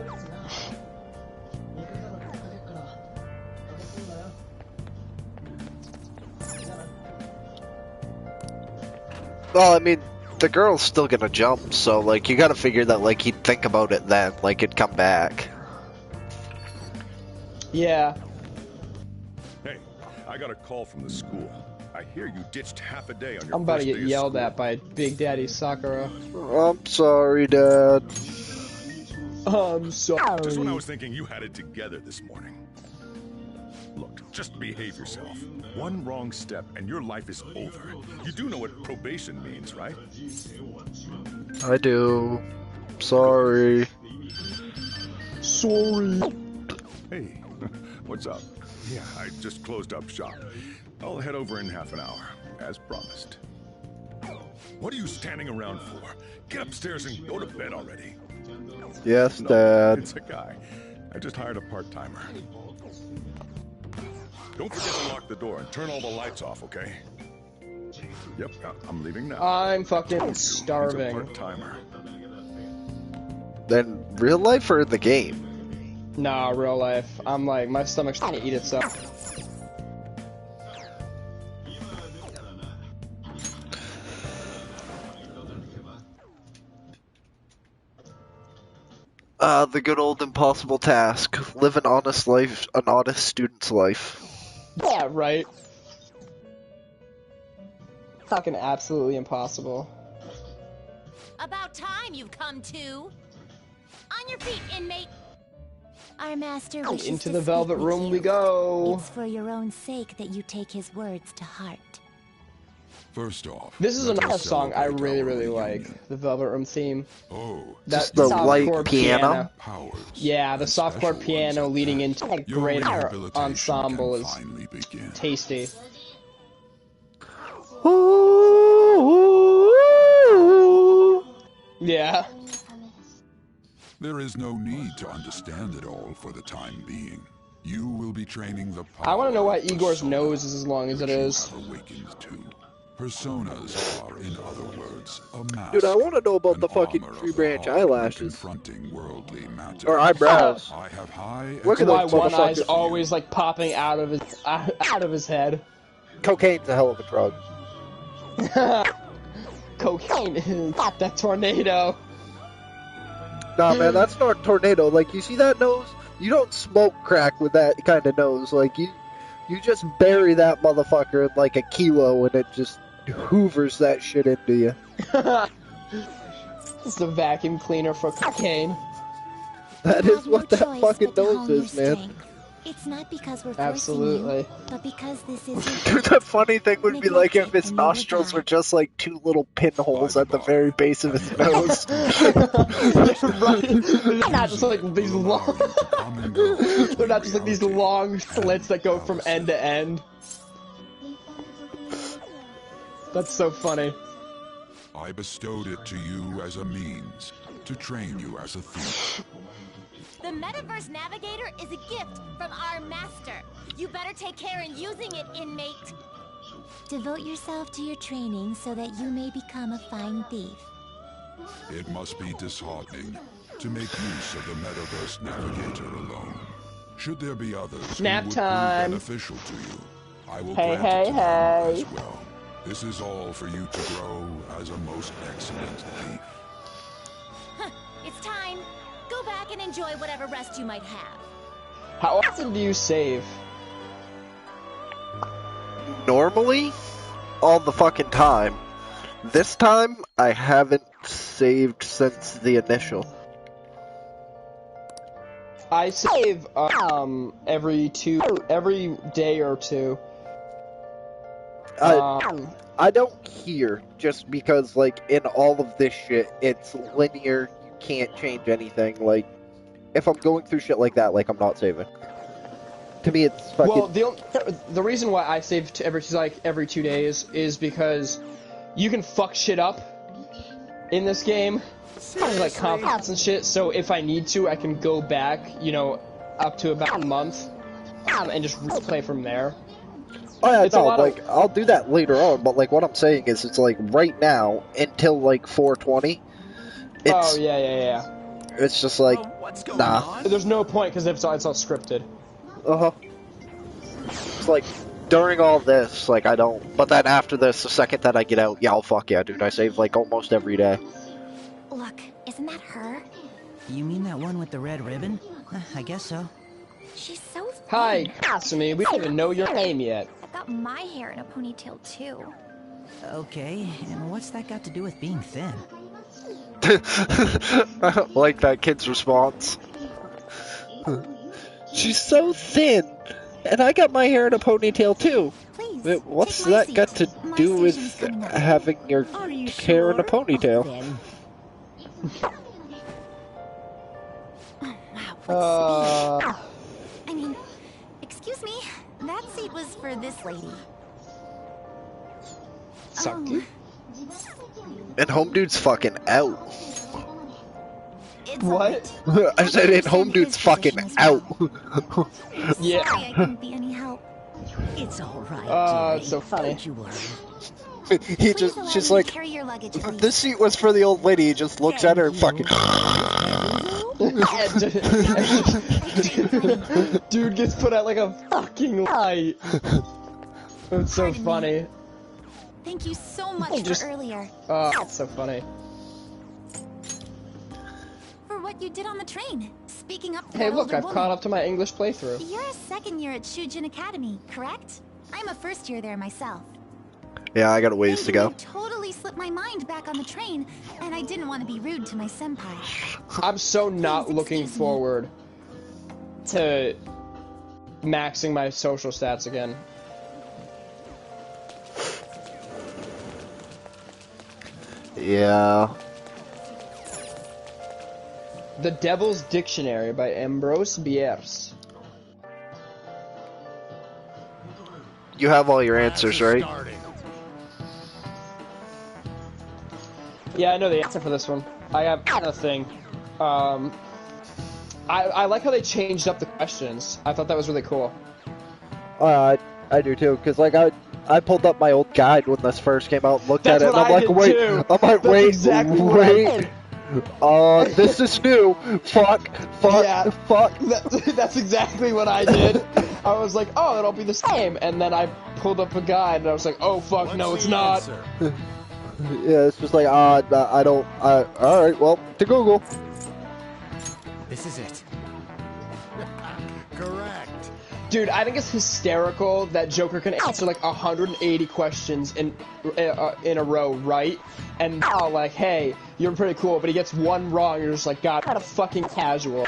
Well, I mean, the girl's still gonna jump, so, like, you gotta figure that, like, he'd think about it then, like, he'd come back. Yeah. Hey, I got a call from the school. I hear you ditched half a day on your I'm about to first get day of yelled school. at by Big Daddy Sakura. I'm sorry, Dad. I'm sorry. Just when I was thinking you had it together this morning. Look, just behave yourself. One wrong step and your life is over. You do know what probation means, right? I do. Sorry. Sorry. Hey, what's up? Yeah, I just closed up shop. I'll head over in half an hour, as promised. What are you standing around for? Get upstairs and go to bed already. Yes, No, Dad. it's a guy. I just hired a part-timer. Don't forget to lock the door and turn all the lights off, okay? Yep, I'm leaving now. I'm fucking starving. Part-timer. Then real life or the game? Nah, real life. I'm like, my stomach's trying to eat itself. The good old impossible task. Live an honest life, an honest student's life. Yeah, right. Fucking absolutely impossible. About time you've come to. On your feet, inmate. Our master wishes Into to the velvet speak with room you. we go. It's for your own sake that you take his words to heart. First off, This is let another us song I celebrate really, our really reunion. like. The velvet room theme. Oh, That just the light softcore piano? Yeah, the softcore piano leading into like Your great rehabilitation ensemble can is finally begin. tasty. Yeah. There is no need to understand it all for the time being. You will be training the power. I want to know why Igor's nose is as long as it is. Awakened to. Personas are, in other words, a mask. Dude, I want to know about an the fucking armor of tree the branch heart when eyelashes. confronting worldly matter. Or eyebrows. I have high Look at Why those one eye's motherfuckers. always like popping out of his head. Cocaine's a hell of a drug. Cocaine. Pop that tornado. Nah, man, that's not a tornado. Like, you see that nose? You don't smoke crack with that kind of nose. Like, you just bury that motherfucker in like a kilo and it just hoovers that shit into you. It's a vacuum cleaner for cocaine. That is what that fucking nose is, man. It's not because we're Absolutely. forcing you, but because this is Dude, the funny thing would be like if his nostrils were just like two little pinholes at the very base of his nose. They're not just like these long. They're not just like these long slits that go from end to end. That's so funny. I bestowed it to you as a means to train you as a thief. The Metaverse Navigator is a gift from our master. You better take care in using it, inmate. Devote yourself to your training so that you may become a fine thief. It must be disheartening to make use of the Metaverse Navigator alone. Should there be others Nap who would time. prove beneficial to you, I will Hey, grant it to them hey. as well. This is all for you to grow as a most excellent thief. Huh, it's time. Go back and enjoy whatever rest you might have. How often do you save? Normally, all the fucking time. This time, I haven't saved since the initial. I save every day or two. I don't hear, just because, like, in all of this shit, it's linear, you can't change anything. Like, if I'm going through shit like that, like, I'm not saving. To me, it's fucking... Well, the reason why I save every 2 days is because you can fuck shit up in this game. Like confidence and shit, so if I need to, I can go back, you know, up to about a month, and just replay from there. Oh yeah, no, like, I'll do that later on, but, like, what I'm saying is, it's, like, right now, until, like, 420, it's... Oh, yeah. It's just, like, nah. There's no point, because it's all scripted. Uh-huh. It's, like, during all this, like, I don't... But then after this, the second that I get out, yeah, fuck yeah, dude, I save, like, almost every day. Look, isn't that her? You mean that one with the red ribbon? I guess so. She's so thin. Hi, Kasumi, we don't even know your name yet. I've got my hair in a ponytail, too. Okay, and what's that got to do with being thin? I like that kid's response. She's so thin, and I got my hair in a ponytail too. Please, what's that got to do with having your hair in a ponytail? I mean, excuse me, that seat was for this lady. Sucky. And Home Dude's fucking out. What? I said, and Home Dude's fucking out. Yeah. Sorry I couldn't be any help. It's all right, It's so funny. Don't you worry. He she's like, this seat was for the old lady. He just looks at her and fucking. Dude gets put out like a fucking light. It's so funny. Thank you so much for earlier. Oh, that's so funny. For what you did on the train. Speaking up to Hey, that look, older I've woman. caught up to my English playthrough. You're a second year at Shujin Academy, correct? I'm a first year there myself. Yeah, I got a ways to go. I totally slipped my mind back on the train, and I didn't want to be rude to my senpai. I'm so not looking forward to maxing my social stats again. Yeah. The Devil's Dictionary by Ambrose Bierce. You have all your answers, right? Yeah, I know the answer for this one. I have nothing. I like how they changed up the questions. I thought that was really cool. I do too, cause like I pulled up my old guide when this first came out, and looked at it, and I'm like, wait, wait. This is new. Fuck. That's exactly what I did. I was like, oh, it'll be the same, and then I pulled up a guide, and I was like, oh fuck, no, it's not. Yeah, it's just like, I don't. Alright, well, to Google. This is it. Correct. Dude, I think it's hysterical that Joker can answer like 180 questions in a row, right? And now, like, hey, you're pretty cool, but he gets one wrong, you're just like, God, what a fucking casual.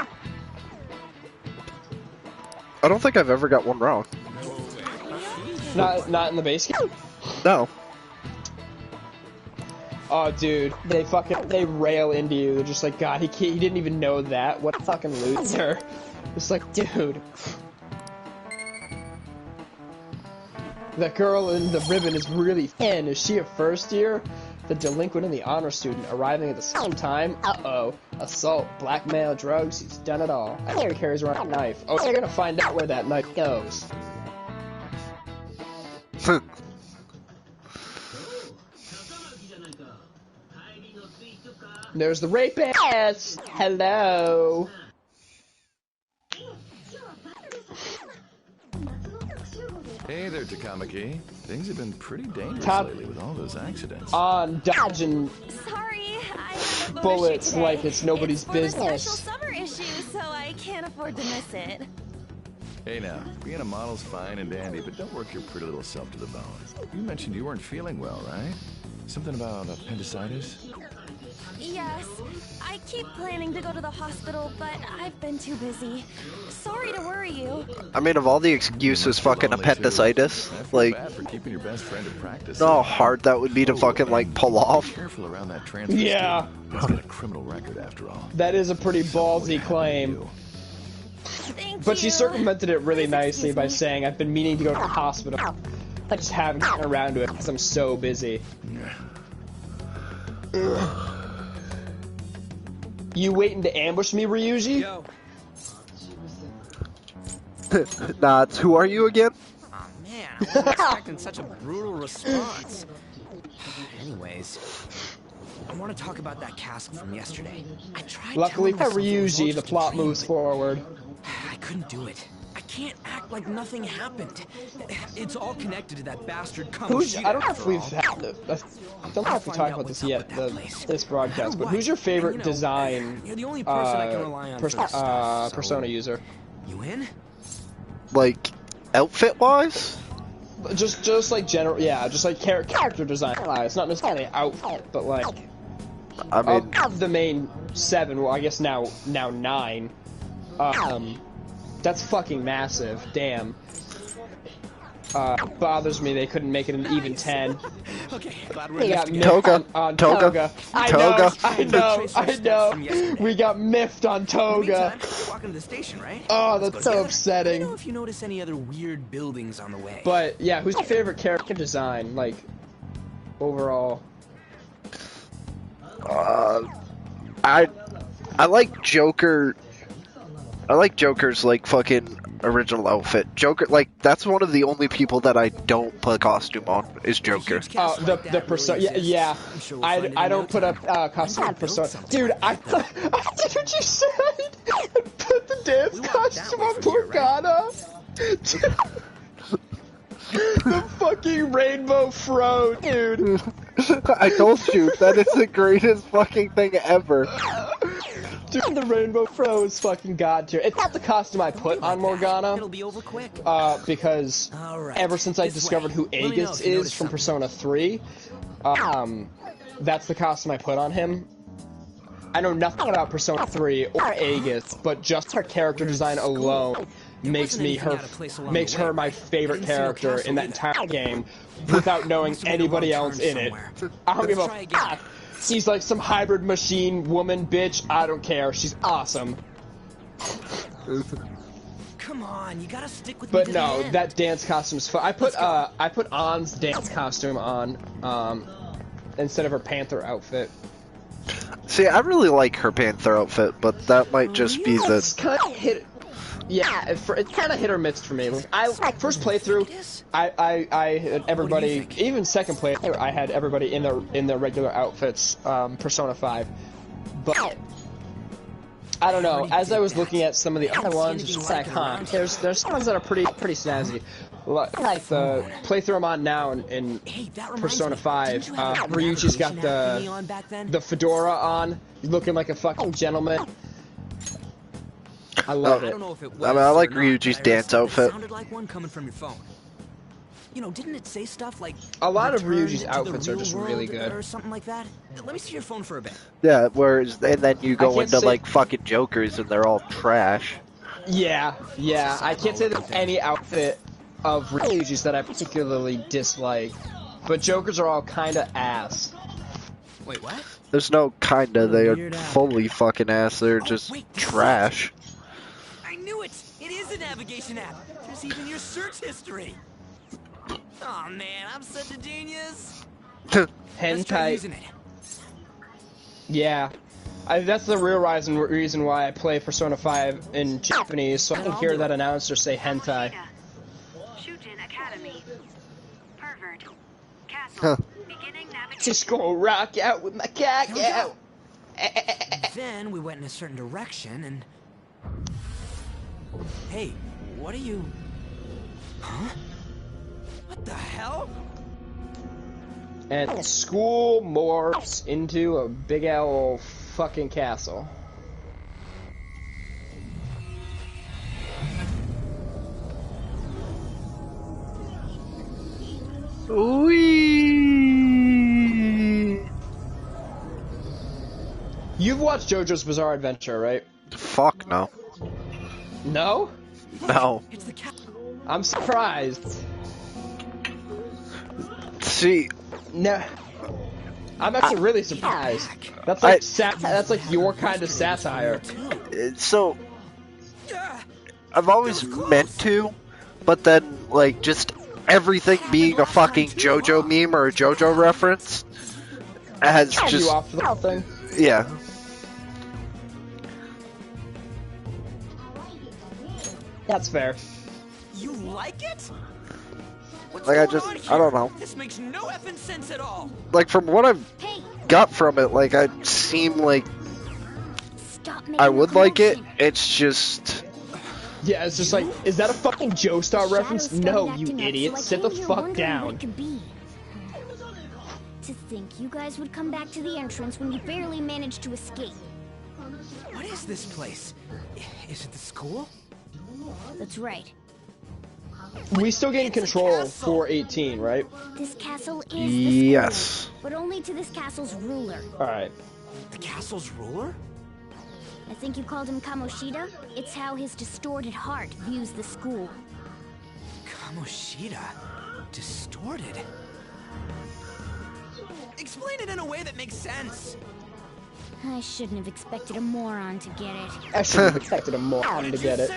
I don't think I've ever got one wrong. Not in the base game? No. Oh, dude, they rail into you. They're just like, God, he didn't even know that. What a fucking loser. It's like, dude. That girl in the ribbon is really thin. Is she a first year? The delinquent and the honor student arriving at the same time? Uh-oh. Assault, blackmail, drugs, he's done it all. I think he carries around a knife. Oh, you're gonna find out where that knife goes. There's the rapist! Hello! Hey there, Takamaki. Things have been pretty dangerous lately with all those accidents. On dodging Sorry, I have a bullets today. like it's nobody's It's for the business. special summer issue, so I can't afford to miss it. Hey now, being a model's fine and dandy, but don't work your pretty little self to the bone. You mentioned you weren't feeling well, right? Something about appendicitis? Yes, I keep planning to go to the hospital, but I've been too busy. Sorry to worry you. I mean, of all the excuses, fucking appendicitis. Like, Bad for keeping your best friend at practice. know how hard that would be to fucking, like, pull off? Careful around that transfer Yeah. student. He's got a criminal record after all. That is a pretty ballsy claim. But she circumvented it really nicely by saying, I've been meaning to go to the hospital. I just haven't gotten around to it because I'm so busy. You waiting to ambush me, Ryuji? Yo. Nah, it's who are you again? Oh man, I wasn't expecting such a brutal response. Anyways, I want to talk about that cask from yesterday. I tried. Luckily for telling myself Ryuji, it the was plot just a moves dream, forward. but I couldn't do it. I can't act like nothing happened. It's all connected to that bastard Who's? I don't know if after we've all. had. I don't know if we talked about this yet. This broadcast, but who's your favorite design? You're the only person I can rely on for this stuff, so- Persona user. You in? Like, outfit-wise? Just like general, yeah, just like character design. It's not necessarily outfit, but like. I mean, of the main 7, well, I guess now 9. That's fucking massive. Damn. Bothers me they couldn't make it an even 10. Okay, glad we're They got miffed Toga. on Toga. Toga. I know. Yesterday. We got miffed on Toga. Meantime, you're walking to the station, right? Oh, Let's that's go so together. upsetting. Let me know if you notice any other weird buildings on the way. But yeah, who's your favorite character design? Like overall. I like Joker. I like Joker's like fucking original outfit. Joker, like, that's one of the only people that I don't put costume on, is Joker. The Persona, yeah. I don't put a costume on Persona. Dude, I did what you said! I put the dance costume on Morgana! The fucking rainbow fro, dude! I told you, that is the greatest fucking thing ever. Dude, the rainbow fro is fucking god tier. It's not the costume I put on Morgana. It'll be over quick. Because ever since I discovered who Aegis is from Persona 3, that's the costume I put on him. I know nothing about Persona 3 or Aegis, but just her character design alone makes her my favorite character in that entire game without knowing anybody else in it. I don't give a fuck. She's like some hybrid machine woman bitch. I don't care. She's awesome. Come on, you gotta stick with But no, that dance costume's fun. I put Ann's dance costume on instead of her Panther outfit. See, I really like her Panther outfit, but that might just be the... It's kind of hit... Yeah, it's kind of hit or miss for me. First playthrough, I had everybody, even second playthrough, I had everybody in their regular outfits, Persona 5. But I don't know. As I was looking at some of the other ones, just like, there's some ones that are pretty snazzy. Like the playthrough I'm on now in Persona 5, Ryuji's got the fedora on, he's looking like a fucking gentleman. I love it. I like Ryuji's dance outfit. Sounded like one coming from your phone. You know, didn't it say stuff like a lot of Ryuji's outfits are just really good or something like that? Let me see your phone for a bit. Yeah, and then you go into like fucking Jokers and they're all trash. Yeah. I can't say there's any outfit of Ryuji's that I particularly dislike, but Jokers are all kind of ass. Wait, what? There's no kinda, they are fully fucking ass, they're just trash. I knew it! It is a navigation app! There's even your search history! Oh man, I'm such a genius! Hentai. Yeah. That's the real reason why I play Persona 5 in Japanese, so I can hear that announcer say hentai. Huh. Just gonna rock out with my cock out. Then we went in a certain direction and... Hey, what are you... Huh? What the hell? And the school morphs into a big old fucking castle. You've watched JoJo's Bizarre Adventure, right? Fuck no. No? No. I'm surprised. See, no. I'm actually really surprised. That's like that's like your kind of satire. So, I've always meant to, but then like just everything being a fucking JoJo meme or a JoJo reference has just you off the whole thing. Yeah. That's fair. You like it? What's like I I don't know. This makes no effing sense at all. Like from what I've got from it, like I seem like I would like it. It's just yeah, it's just like, is that a fucking Joestar reference? No, you idiot. Sit the fuck down. To think you guys would come back to the entrance when you barely managed to escape. What is this place? Is it the school? That's right. We still gain control for 18, right? This castle is the yes. school, but only to this castle's ruler. Alright. The castle's ruler? I think you called him Kamoshida? It's how his distorted heart views the school. Kamoshida? Distorted? Explain it in a way that makes sense. I shouldn't have expected a moron to get it. I shouldn't have expected a moron to get it.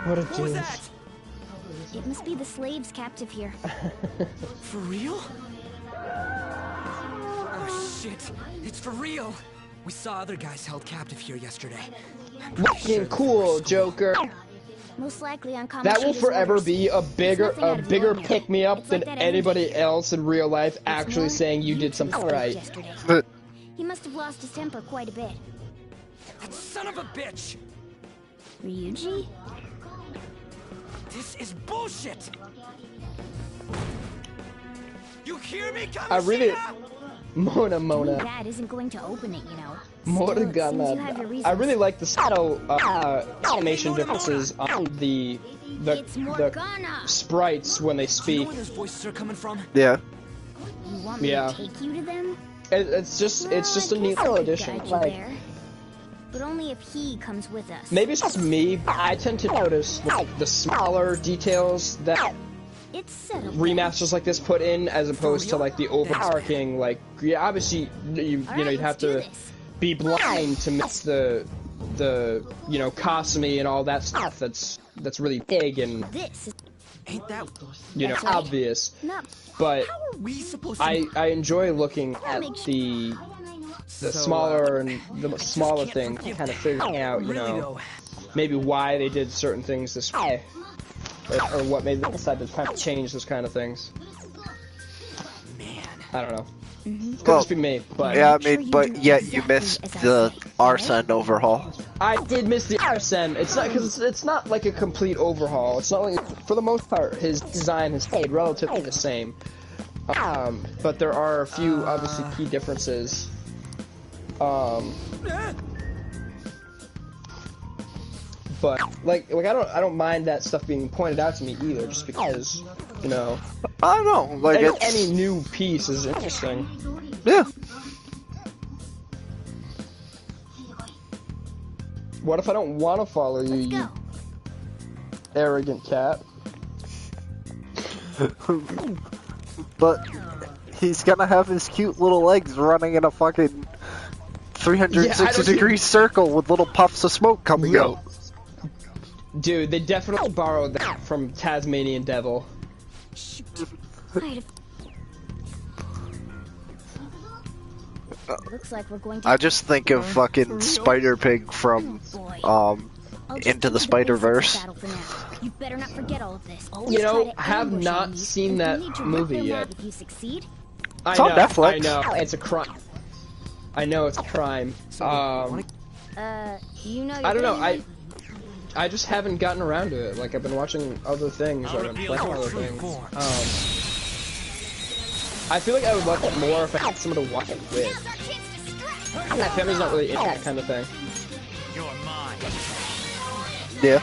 What a genius. It must be the slaves captive here. For real? Oh shit, it's for real. We saw other guys held captive here yesterday. Fucking cool, Joker. Most likely on That will forever be a bigger pick-me-up than anybody else in real life actually saying you did something right. He must have lost his temper quite a bit. That son of a bitch! Ryuji? This is bullshit! You hear me, Kamishita? I really... Mona. Dad isn't going to open it, you know. Morgana. I really like the subtle animation differences on the sprites when they speak. You know where those voices are coming from? Yeah. You want me to take you to them? It's just a neat little addition. Like, but only if he comes with us. Maybe it's just me, but I tend to notice the smaller details that remasters like this put in, as opposed to like the overarching, like, yeah, obviously you'd have to be blind to miss the costuming and all that stuff that's really big and obvious. But I enjoy looking at the smaller things and kind of figuring out, maybe why they did certain things this way. Or what made them decide to kind of change those kind of things. I don't know. Could just be me, but... Yeah, but yet you missed the Arsene overhaul. I did miss the Arsene. It's not, because it's not like a complete overhaul. It's not like, for the most part, his design has stayed relatively the same. But there are a few, obviously, key differences. But like I don't mind that stuff being pointed out to me either, just because, I don't know, like any new piece is interesting. Yeah. What if I don't want to follow you, you arrogant cat? But he's gonna have his cute little legs running in a fucking 360-degree circle with little puffs of smoke coming out. Dude, they definitely borrowed that from Tasmanian Devil. Looks like we're going to... I just think of fucking Spider Pig from Into the Spider-Verse. You better not forget all of this. I have not seen that movie yet. It's on Netflix. I know, it's a crime. I know it's a crime. I don't know, I just haven't gotten around to it. Like, I've been watching other things, or I've been playing other things. I feel like I would like it more if I had someone to watch it with. My family's not really into that kind of thing. Yeah.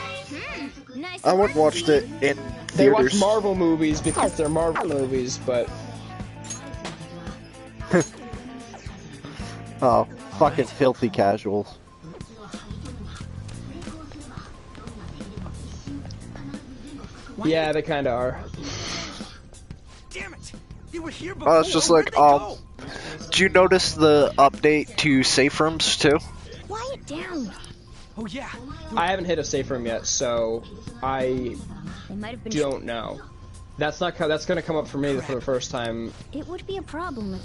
I wouldn't watched it in theaters. They watch Marvel movies because they're Marvel movies, but... Oh, fucking filthy casuals. Yeah, they kind of are. Damn it! They were here before. It's just like, do you notice the update to safe rooms too? Quiet down. Oh yeah. I haven't hit a safe room yet, so I don't know. That's gonna come up for me for the first time. It would be a problem.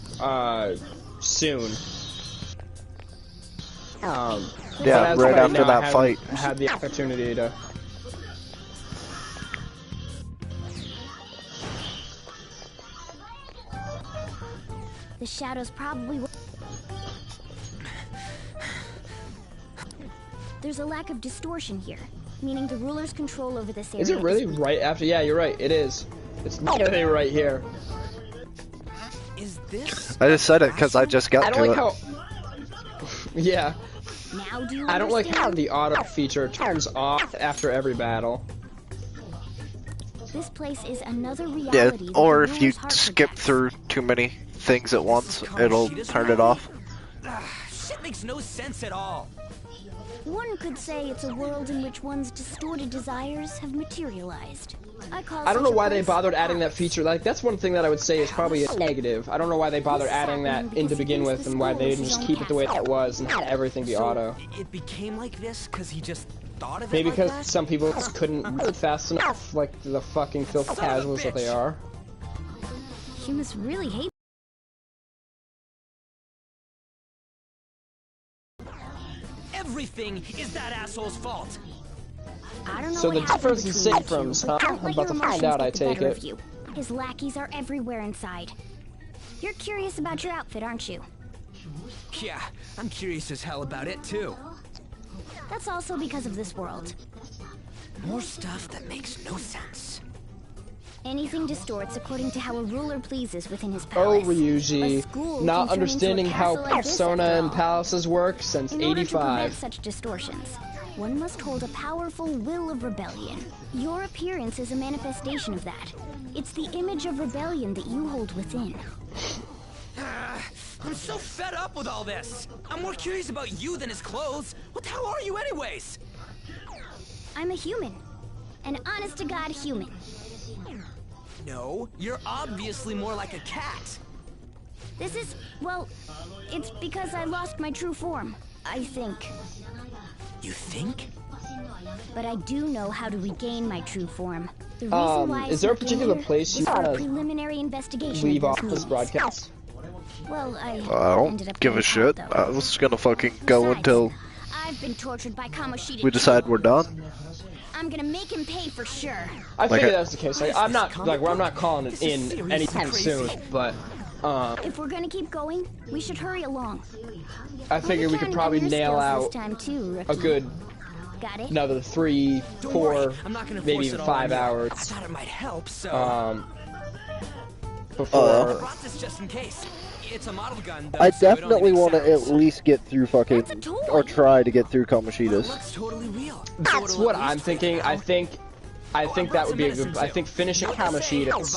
Soon. Yeah, right after that fight. I had the opportunity to. The shadows probably... There's a lack of distortion here, meaning the ruler's control over this area... Is it really right after? Yeah, you're right, it is. It's literally right here. Is this... I just said it because I just got to it. How... Yeah. I don't like how the auto feature turns off after every battle. This place is another reality. Yeah, or if you skip through too many things at once, it'll turn it off. Shit makes no sense at all. One could say it's a world in which one's distorted desires have materialized. I don't know why they bothered adding that feature. Like, that's one thing that I would say is probably a negative. I don't know why they bothered adding that in to begin with, and why they didn't just keep it the way it was and have everything be auto. It became like this because he just thought of it. Maybe like because that? some people just couldn't move fast enough, like the fucking filthy casuals that they are. You must really hate. everything is that asshole's fault. I don't know So what the happened difference in between you saferooms, two, huh? but don't I'm let about your to find emotions out, get I the take better it. of you. His lackeys are everywhere inside. You're curious about your outfit, aren't you? Yeah, I'm curious as hell about it too. That's also because of this world. More stuff that makes no sense. Anything distorts according to how a ruler pleases within his Oh, palace. A Ryuji, school not can turn understanding into a how castle like this, persona after and all. palaces work since In order to prevent 85. such distortions, one must hold a powerful will of rebellion. Your appearance is a manifestation of that. It's the image of rebellion that you hold within. I'm so fed up with all this. I'm more curious about you than his clothes. What the hell are you anyways? I'm a human. An honest-to-God human. No, you're obviously more like a cat. This is, well, it's because I lost my true form, I think. You think? But I do know how to regain my true form. The reason why Is there a particular place you for a wanna preliminary investigation leave of off those this mutants. broadcast? Well, I ended don't up give a getting shit. caught, though. I was gonna fucking go until I've been tortured by Kamoshida we decide we're done. I'm gonna make him pay for sure. I figured that was the case. Like, I'm not calling it in anytime soon, but If we're gonna keep going, we should hurry along. I figured we could probably nail out a good Got it? another 3, 4, maybe even 5 hours. I thought it might help, so. Before. I brought this just in case. It's a model gun, though, I so it only definitely makes want to sounds. at least get through fucking, or try to get through Kamoshida's. Looks totally real. That's what I'm thinking. I think that would be a good. I think finishing Kamoshida's,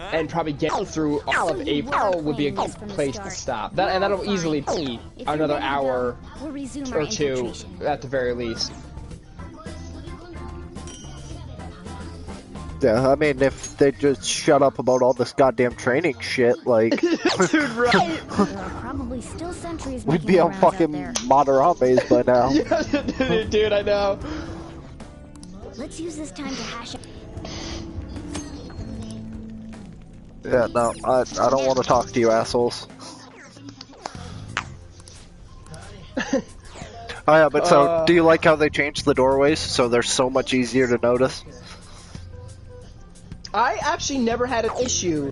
and probably getting through all of April would be a good place to stop. And that'll easily be another hour or 2 at the very least. Yeah, I mean, if they just shut up about all this goddamn training shit, like... Dude, right? Probably still sentries we'd be on fucking Madarames by now. Yeah, dude, I know. Let's use this time to hash out. Yeah, no, I don't want to talk to you assholes. Oh yeah, but so, do you like how they changed the doorways so they're so much easier to notice? I actually never had an issue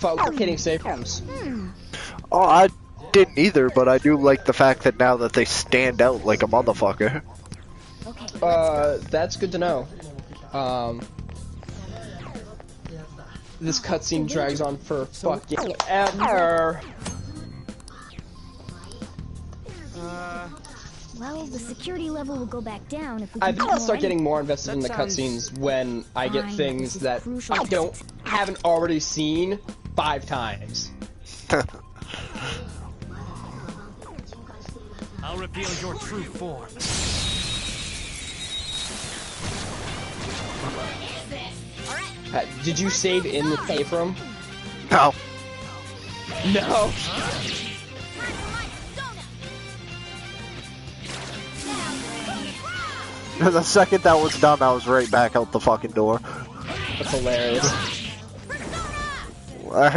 locating safe rooms. Oh, I didn't either, but I do like the fact that now that they stand out like a motherfucker. That's good to know. This cutscene drags on for fucking ever. Well, the security level will go back down if we I can think I'll start getting more invested in the cutscenes when I get things that I haven't already seen 5 times. I'll reveal your true form. Did you save in the safe room? No. No. The second that was done, I was right back out the fucking door. That's hilarious.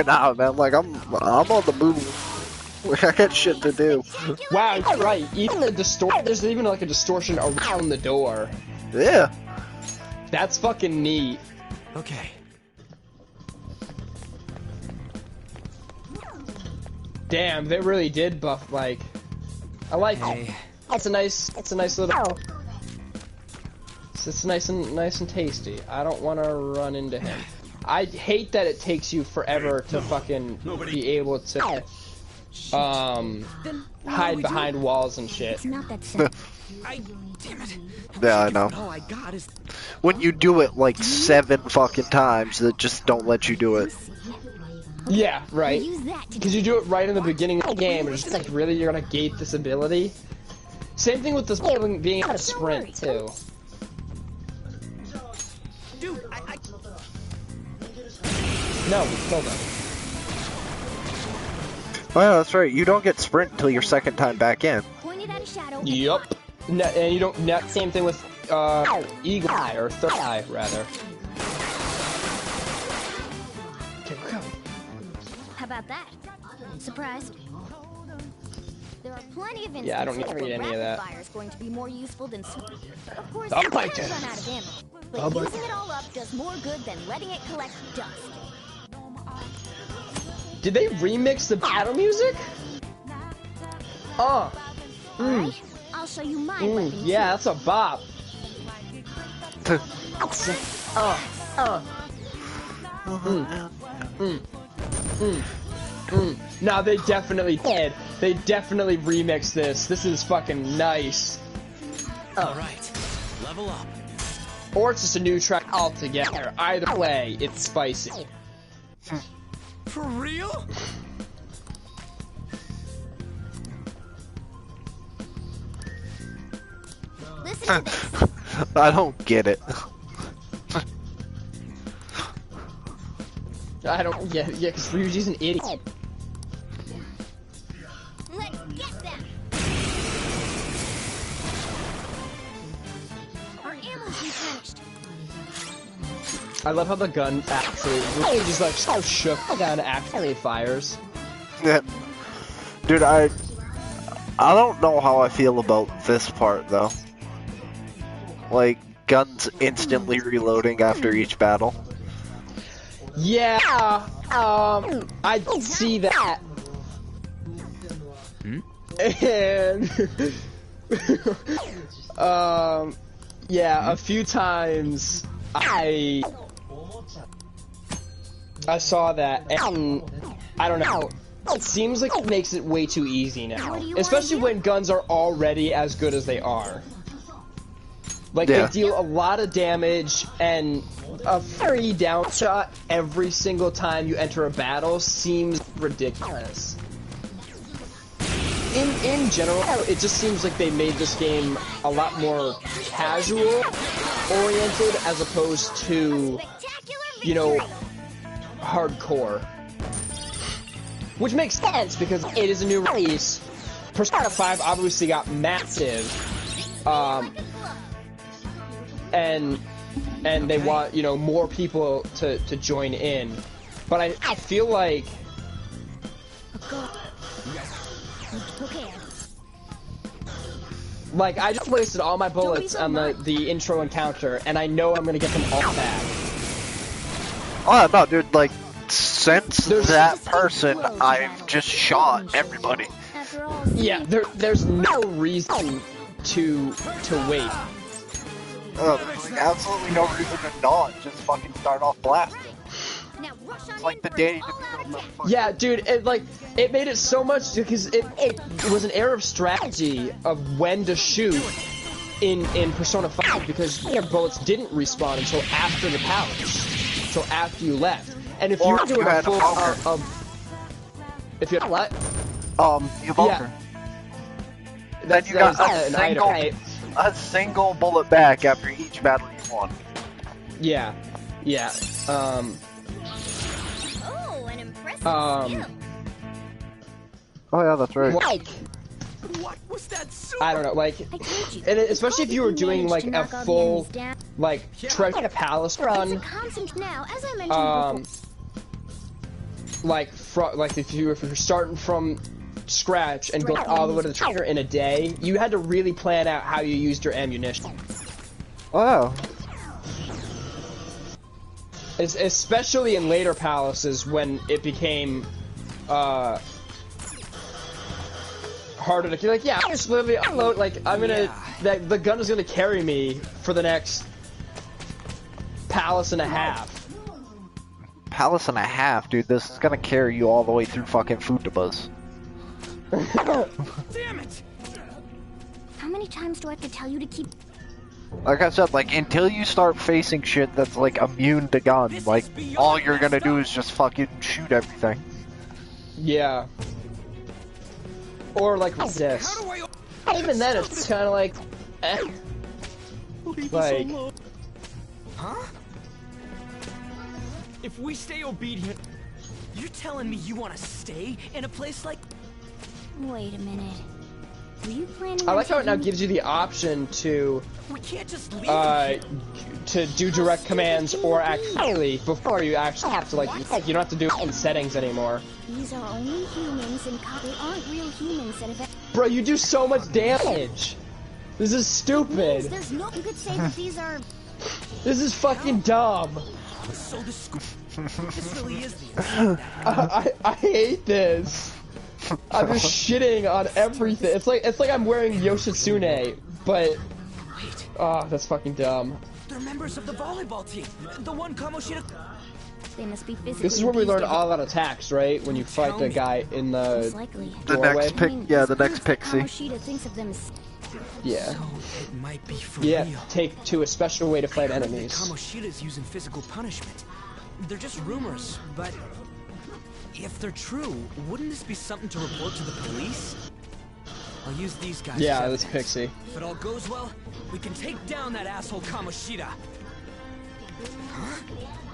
Nah, man, like, I'm on the move. I got shit to do. Wow, you're right. Even the there's even like a distortion around the door. Yeah. That's fucking neat. Okay. Damn, they really did buff, like... I like it. It's a nice little... It's nice and tasty. I don't want to run into him. I hate that it takes you forever to fucking be able to hide behind walls and shit. It's not that simple. Damn it. Yeah, I know. All I got is... When you do it like 7 fucking times, that just don't let you do it. Yeah, right. Because you do it right in the beginning of the game, and it's just like, really, you're gonna gate this ability? Same thing with this being able to sprint, too. Dude, No, we killed him. Oh yeah, that's right. You don't get sprint until your second time back in. Yup. And you don't. Same thing with Eagle Eye or Third Eye, rather. Okay, we're coming. How about that? Surprised? There are plenty of Yeah, I don't need to instances read where any of that. rapid fire is going to be more useful than. Of course, I'll you bite can it. run out of ammo, but I'll bite using it all up does more good than letting it collect dust. Did they remix the battle music? Oh. Alright, I'll show you my weapon. Yeah, that's a bop. No, they definitely did. They definitely remixed this. This is fucking nice. Alright, level up. Or it's just a new track altogether. Either way, it's spicy. For real? Listen to this. I don't get it. I don't get it. Yeah, because Ryuji's an idiot. Let's get them. Our ammo's replenished. I love how the gun actually just like so shook down and actually fires. Yeah. Dude, I don't know how I feel about this part though. Like guns instantly reloading after each battle. Yeah, I see that. And yeah, a few times I saw that, and I don't know. It seems like it makes it way too easy now, especially when guns are already as good as they are. Like they deal a lot of damage, and a free down shot every single time you enter a battle seems ridiculous. In general, it just seems like they made this game a lot more casual oriented as opposed to, you know, hardcore. Which makes sense because it is a new release. Persona 5 obviously got massive, and they want, you know, more people to join in. But I feel like I just wasted all my bullets on the intro encounter, and I know I'm gonna get them all back. Oh no, dude! Like since that person, I've just shot everybody. Yeah, there's no reason to wait. Like absolutely no reason to not just fucking start off blasting. It's like the Danny DeVito. Yeah, dude, it made it so much because it was an era of strategy of when to shoot in Persona 5 because your bullets didn't respawn until after the palace, until after you left. And if you were doing a full if you had what? You bunker. Yeah. Then you got a single bullet back after each battle you won. Yeah, yeah. Oh, an impressive skill. Oh yeah, that's right. Like, what was that? I don't know, like, and especially if you were doing like a full, like, Treasure Palace run. Now, as I mentioned like if you were starting from scratch and going all the way to the treasure in a day, you had to really plan out how you used your ammunition. Oh. Especially in later palaces when it became harder to like, yeah, I'm just literally unload, like, I'm gonna, the gun is gonna carry me for the next palace and a half. Palace and a half, dude. This is gonna carry you all the way through fucking Futabas. Damn it! How many times do I have to tell you to keep? Like I said, like until you start facing shit that's like immune to guns, like all you're gonna do is just fucking shoot everything. Yeah. Or like resist. Even then, it's kind of like, like. Huh? If we stay obedient, you're telling me you want to stay in a place like? Wait a minute. I like how it now gives you the option to do direct commands or actually before you actually have to like you don't have to do it in settings anymore. These are only humans and they aren't real humans that have. Bro, you do so much damage. This is stupid. There's no. You could say that these are. This is fucking dumb. So this really is the I hate this. I'm just shitting on everything. It's like I'm wearing Yoshitsune, but that's fucking dumb. They're members of the volleyball team. The one Kamoshida. They must be physically. This is where we learn all out attacks, right? When you fight the guy in the doorway. The next pixie. Kamoshida thinks of them as. Yeah. So it might be for yeah. real. Take to a special way to fight enemies. Kamoshida's using physical punishment. They're just rumors, but if they're true, wouldn't this be something to report to the police? I'll use these guys. Yeah, this pixie. If it all goes well, we can take down that asshole Kamoshida. Huh?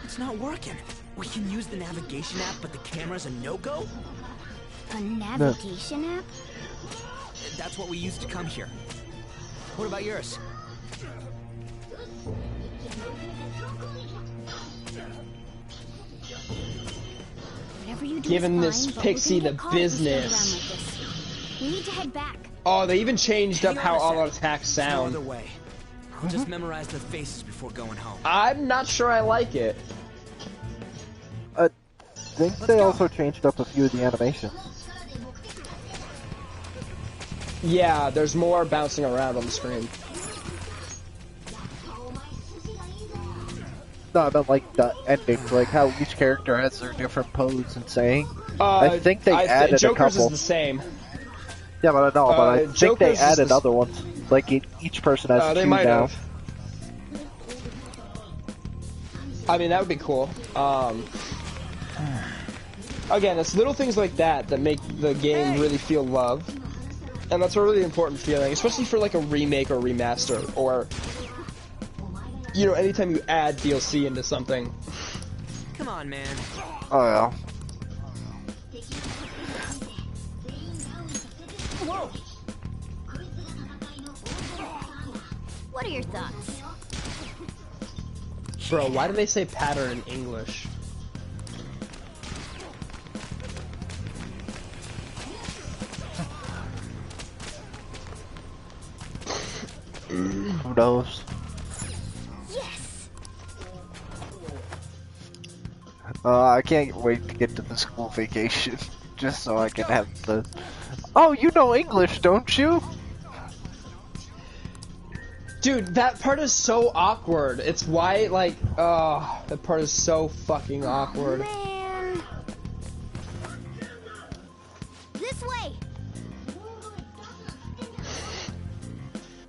It's not working. We can use the navigation app, but the camera's a no-go? A navigation app? That's what we used to come here. What about yours? Giving this pixie the business. We need to head back. Oh, they even changed up how all our attacks sound. No other way. I'll just memorize their faces before going home. I'm not sure I like it. I think they also changed up a few of the animations. Yeah, there's more bouncing around on the screen. No, I meant like the endings, like how each character has their different pose and saying. I think they added Joker's a couple. Is the same. Yeah, but I know, but I think Joker's they added other ones. Like each person has they two might now. have. I mean, that would be cool. Again, it's little things like that that make the game really feel love. And that's a really important feeling, especially for like a remake or remaster, or you know, anytime you add DLC into something. Come on, man. Oh yeah. Whoa. What are your thoughts? Bro, why do they say pattern in English? Who knows? Yes. I can't wait to get to the school vacation, just so I can have the. Oh, you know English, don't you? Dude, that part is so awkward. It's why, like, that part is so fucking awkward. Man. This way.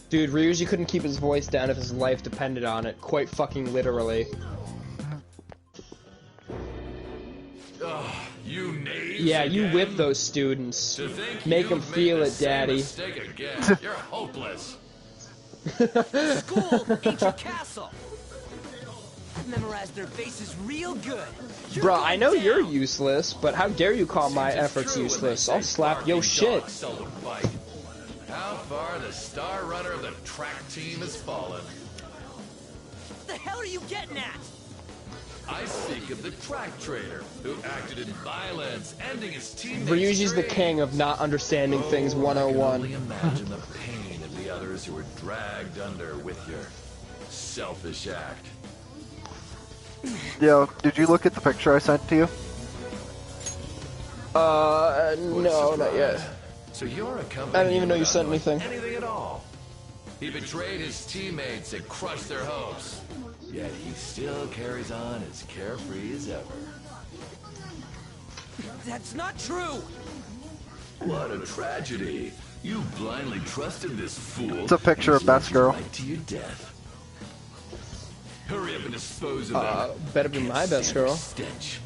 Dude, Ryuji couldn't keep his voice down if his life depended on it. Quite fucking literally. You knaves Yeah, you again. whip those students. To think Make them you've feel made the it, same Daddy. mistake again. You're hopeless. School ain't your castle. I've memorized their faces real good. Bro, I know you're useless, but how dare you call my efforts useless? I'll slap yo shit. How far the star runner of the track team has fallen. What the hell are you getting at? I speak of the track trader who acted in violence, ending his teammates' Ryuji's the dreams. king of not understanding things I can 101. only imagine the pain of the others who were dragged under with your selfish act. Yo, did you look at the picture I sent to you? No, not yet. So you're a company. I didn't even know you sent anything. Anything at all. He betrayed his teammates and crushed their hopes. Yet he still carries on as carefree as ever. That's not true. What a tragedy. You blindly trusted this fool. It's a picture of Best Girl. Right to your death. Hurry up and dispose of that. Better be my best girl. Stench.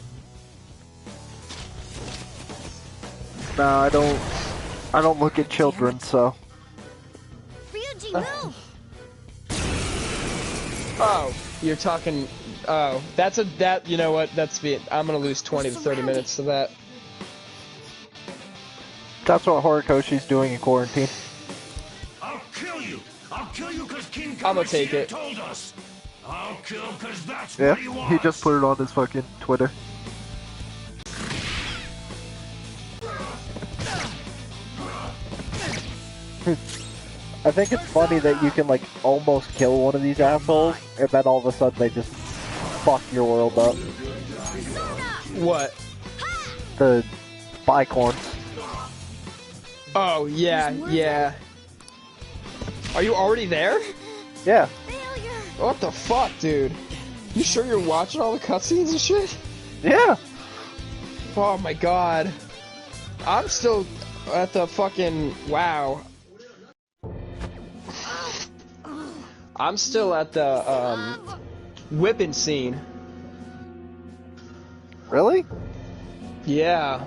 No, I don't look at children, so. Ryuji, move! Oh, you're talking. Oh, you know what? That's it. I'm gonna lose 20 to 30 minutes to that. That's what Horikoshi's doing in quarantine. I'll kill you. I'll kill you because King I'ma take it. told us. I'll kill because that's Yeah, what he wants. he just put it on his fucking Twitter. I think it's funny that you can, like, almost kill one of these assholes, and then all of a sudden they just fuck your world up. What? The bicorns. Oh, yeah, yeah. Are you already there? Yeah. What the fuck, dude? You sure you're watching all the cutscenes and shit? Yeah. Oh my god. I'm still at the fucking... Wow. I'm still at the, whipping scene. Really? Yeah.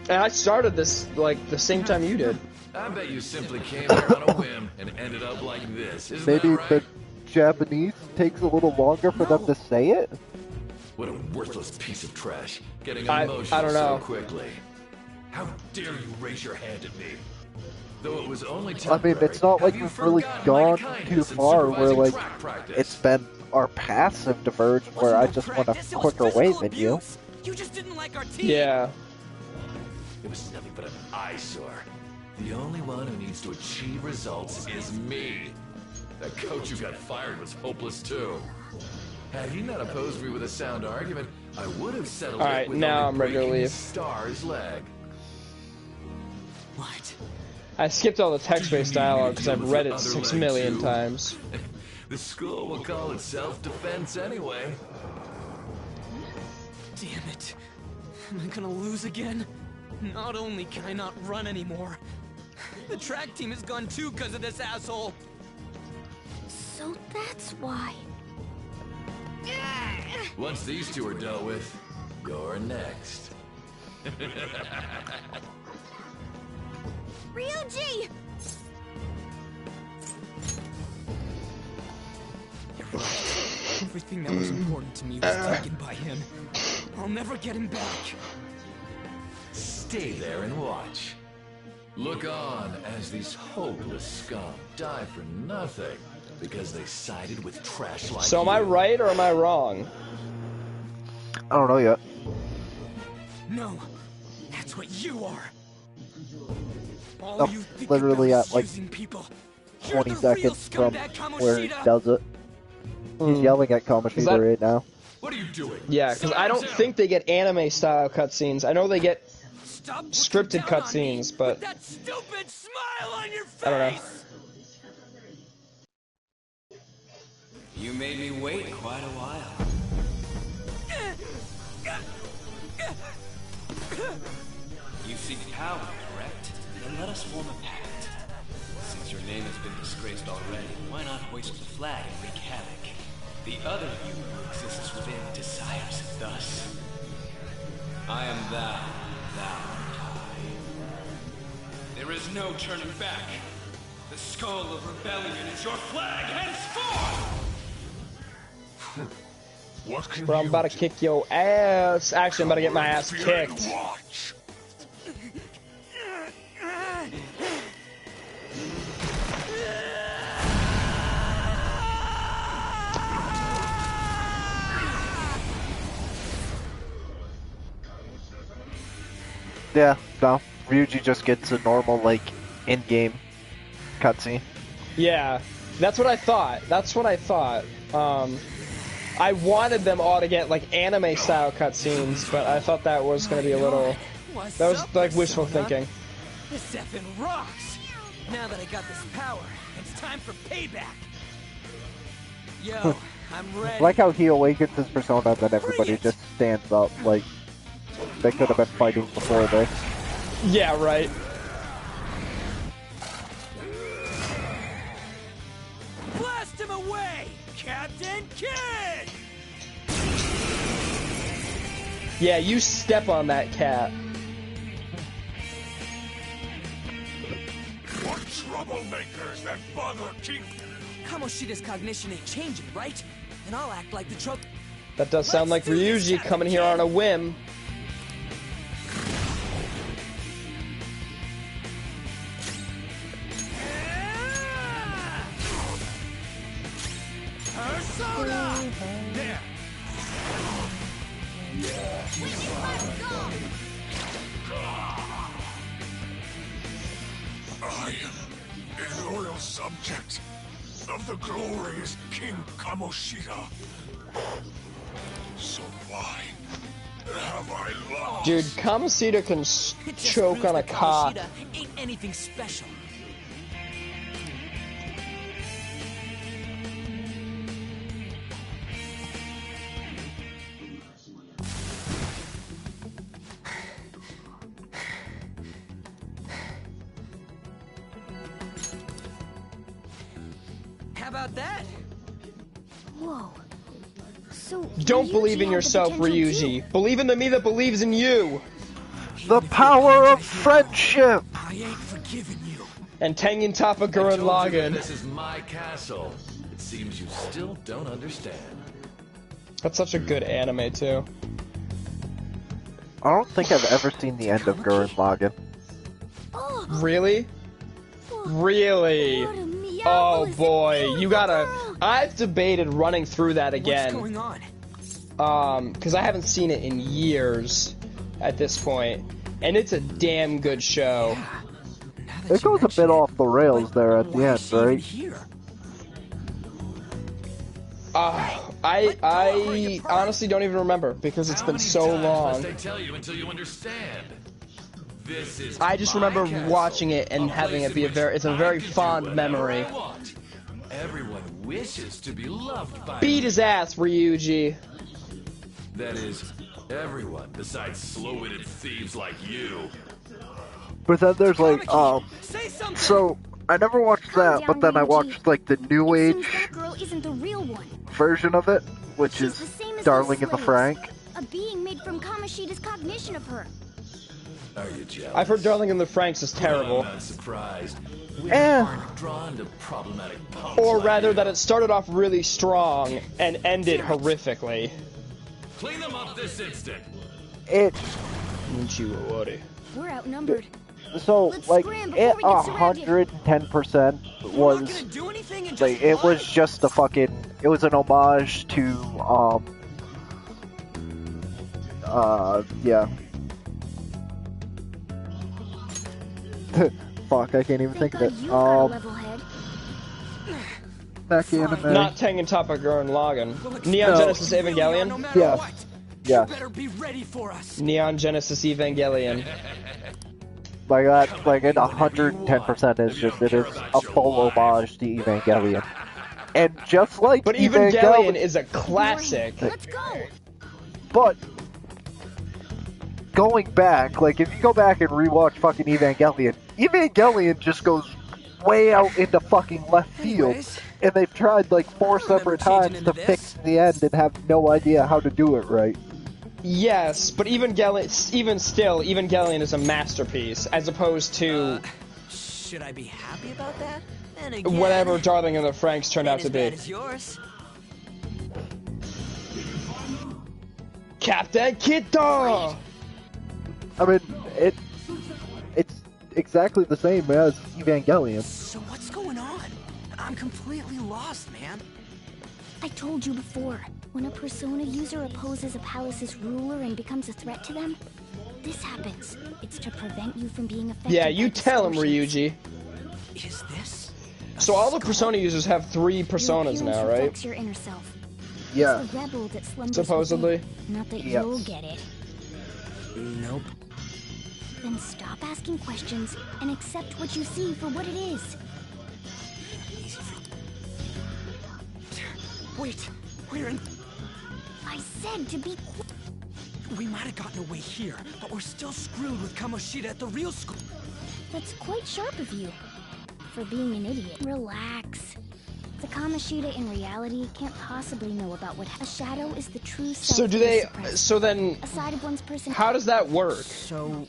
And I started this, like, the same time you did. I bet you simply came here on a whim and ended up like this. Isn't Maybe that right? the Japanese takes a little longer for them to say it? What a worthless piece of trash. Getting I emotional don't so know. quickly. How dare you raise your hand at me? Though it was only I temporary. mean, it's not like Have you we've really forgotten gone my too kindness in far where, supervising like, track practice? it's been our passive diversion where I just want a quicker way than you. You just didn't like our team. Yeah. It was nothing but an eyesore. The only one who needs to achieve results is me. That coach who got fired was hopeless too. Had he not opposed me with a sound argument, I would have settled Alright, it with now only I'm ready to breaking leave. his star's leg. What? I skipped all the text-based dialogue because I've read it Other 6 leg, million too? times. The school will call it self-defense anyway. Damn it. Am I gonna lose again? Not only can I not run anymore, the track team is gone too because of this asshole. So that's why. Once these two are dealt with, you're next. Ryuji! You're right. Everything that was important to me was taken by him. I'll never get him back. Stay there and watch. Look on as these hopeless scum die for nothing because they sided with trash like So am you. I right or am I wrong? I don't know yet. No, that's what you are. All I'm you think literally about at is like using people. 20 You're the real seconds from scumbag, where he Kamoshida. does it. He's yelling at Kamoshida right now. What are you doing? Yeah, because I don't think they get anime-style cutscenes. I know they get scripted cutscenes, but that stupid smile on your face. I don't know. You made me wait quite a while. You seek power, correct? Then let us form a pact. Since your name has been disgraced already, why not hoist the flag and wreak havoc? The other you who exists within desires it thus. I am thou, thou art I. There is no turning back. The skull of rebellion is your flag henceforth! What can Bro, I'm about to kick your ass. Actually, I'm about to get my ass kicked. Yeah, no. Ryuji just gets a normal, like, in-game cutscene. Yeah, that's what I thought. That's what I thought. I wanted them all to get like anime-style cutscenes, but I thought that was going to be a little. That was like wishful thinking. This effing rocks. Now that I got this power, it's time for payback. Yo, I'm ready. I like how he awakens his persona and then everybody just stands up, like, they could have been fighting before this. Yeah, right. Blast him away, Captain Kid! Yeah, you step on that cat. What troublemakers that bother King? Kamoshida's cognition ain't changing, right? And I'll act like the trouble. That does sound like Ryuji coming here on a whim. Soda! There! I am a loyal subject of the glorious King Kamoshida. So why have I lost? Dude, Kamoshida can choke on a cock. Ain't anything special. How about that? Whoa. So Don't believe in yourself, Ryuji. Believe in the me that believes in you. The power of friendship. I ain't forgiving you. And Tengen Toppa Gurren Lagann. This is my castle. It seems you still don't understand. That's such a good anime too. I don't think I've ever seen the end of Gurren Lagann. Really? Really? Oh boy, you gotta. I've debated running through that again. What's going on? Because I haven't seen it in years at this point, and it's a damn good show. It goes a bit off the rails there at the end, right? I honestly don't even remember because it's been so long. They tell you until you understand. This is I just remember watching it and having it be it's a very fond memory. Everyone wishes to be loved by Beat his ass, Ryuji. That is, everyone besides slow-witted thieves like you. But then there's like, so I never watched that, but then I watched like the New Age version of it, which is Darling in the Frank. A being made from Kamoshida's cognition of her. Are you jealous? I've heard Darling in the Franxx is terrible. I'm not surprised. We aren't drawn to problematic punks Or like rather you. that it started off really strong and ended horrifically. Clean them up this instant. We're outnumbered. So like scram it before we get 110% was like it was just a fucking it was an homage to yeah. Fuck, I can't even think of it. Back anime. Not Tengen Toppa Gurren Lagann. Neon Genesis Evangelion? Yes. Yes. Be ready for us. Neon Genesis Evangelion. Like that, like it 110% is just it is a full homage to Evangelion, and just like But Evangelion is a classic. Let's go. But going back, like if you go back and rewatch fucking Evangelion just goes way out into fucking left field, and they've tried like 4 separate times to fix the end and have no idea how to do it right. Yes, but Evangelion, even still, Evangelion is a masterpiece, as opposed to should I be happy about that? And again, whatever Darling in the Franxx turned out to be. Is yours. Captain Kito! I mean, it's exactly the same as Evangelion. So what's going on? I'm completely lost, man. I told you before, when a Persona user opposes a palace's ruler and becomes a threat to them, this happens. It's to prevent you from being affected. Yeah, you tell him, Ryuji. Is this? So all the Persona users have 3 personas now, right? Your inner self. Yeah. It's the rebel that slumbers Supposedly. within. Not that Yes. you'll get it. Nope. Then stop asking questions and accept what you see for what it is. Wait, we're in. I said to be We might have gotten away here, but we're still screwed with Kamoshida at the real school. That's quite sharp of you. For being an idiot. Relax. The Kamoshida in reality can't possibly know about what a shadow is the true self. So do they, so then, a side of one's person. how does that work? So,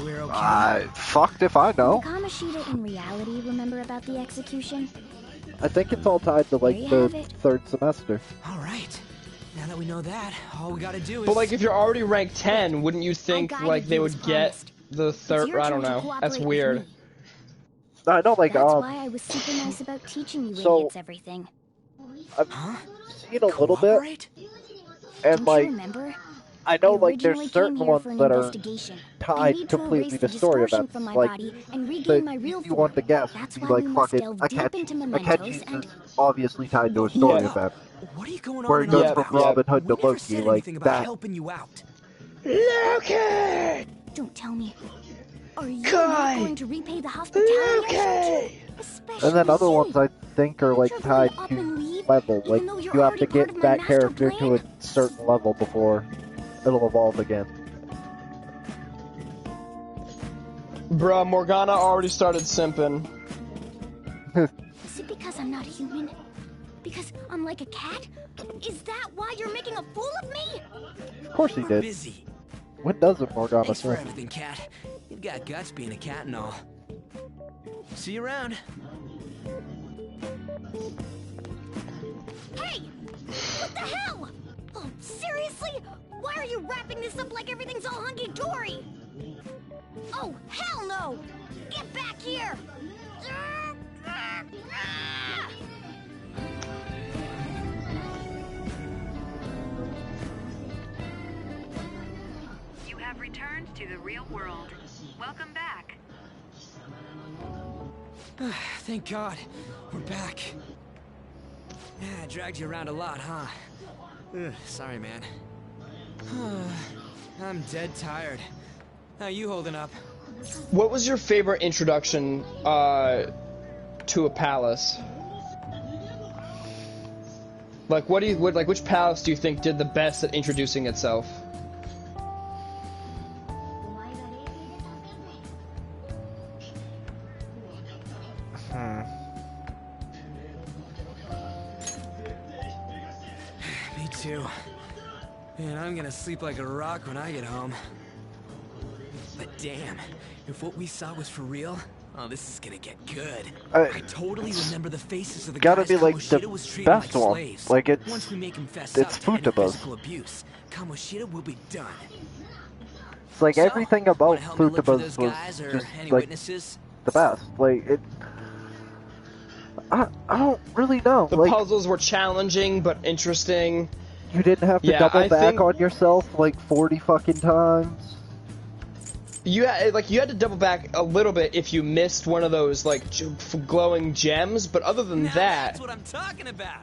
we're okay. Fucked if I know. The Kamoshida in reality remember about the execution? I think it's all tied to like There you the have it. 3rd semester. All right. Now that we know that, all we gotta do is. But like, if you're already ranked 10, wouldn't you think guided like they you would as get promised. the It's 3rd? your I don't turn to know. cooperate That's with weird. me. I know, like That's why I was super nice about teaching you so- idiots everything. I've seen a little bit, and like, I know like there's certain ones that are tied completely to story events. Like the easy one to guess would be like fucking Akechi's is obviously tied to a story event. What are you going Where on he goes about? from Robin Hood to We never Loki, said like anything about that. helping you out. Loki! Don't tell me. Are you not going to repay the hospitality I showed you? And then other ones I think are like tied to level. Like you have to get that character to a certain level before it'll evolve again. Bruh, Morgana already started simping. Is it because I'm not human? Because I'm like a cat? Is that why you're making a fool of me? Of course he did. Busy. When doesn't Morgana Thanks for simp? everything, cat. You've got guts being a cat and all. See you around. Hey! What the hell? Oh, seriously? Why are you wrapping this up like everything's all hunky-dory? Oh, hell no! Get back here! You have returned to the real world. Welcome back. Thank God. We're back. Yeah, I dragged you around a lot, huh? Sorry, man. I'm dead tired. How you holding up? What was your favorite introduction to a palace? Like, which palace do you think did the best at introducing itself? Me too. Man, I'm gonna sleep like a rock when I get home. But damn, if what we saw was for real, oh, this is gonna get good. I totally remember the faces of the Gotta guys be like Kamoshida the was treating best like one. slaves. Like it's Once we make him fess up to any Futaba's. physical abuse, Kamoshida will be done. It's like everything about help me look for Futaba's those was guys or just any like witnesses? the best. Like it. I don't really know. The puzzles were challenging but interesting. You didn't have to double back on yourself like 40 fucking times. You had to double back a little bit if you missed one of those like glowing gems, but other than that, That's what I'm talking about.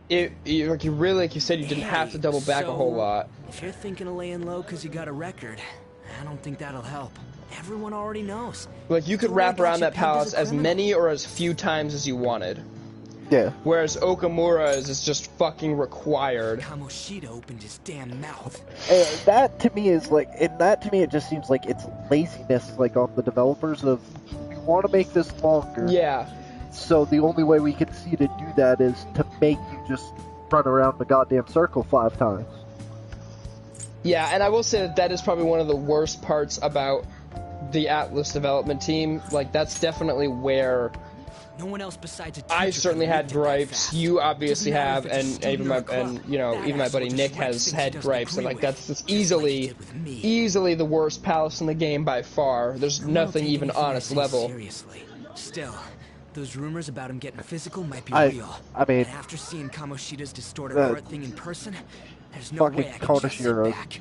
like you said, you didn't have to double back a whole lot. If you're thinking of laying low because you got a record, I don't think that'll help. Everyone already knows. Like you could wrap around that palace as many or as few times as you wanted. Yeah. Whereas Okamura's is just fucking required. Kamoshida opened his damn mouth. And that to me is like, it just seems like it's laziness, like on the developers of, we want to make this longer. Yeah. So the only way we can see to do that is to make you just run around the goddamn circle 5 times. Yeah, and I will say that is probably one of the worst parts about the Atlas development team. Like that's definitely where. No one else besides I certainly had gripes. You obviously have, and even my buddy Nick has had gripes. And like that's easily the worst palace in the game by far. There's nothing even on its level. Seriously. Still, those rumors about him getting physical might be real. I mean, and after seeing Kamoshida's distorted art thing in person, there's no way I can just sit back.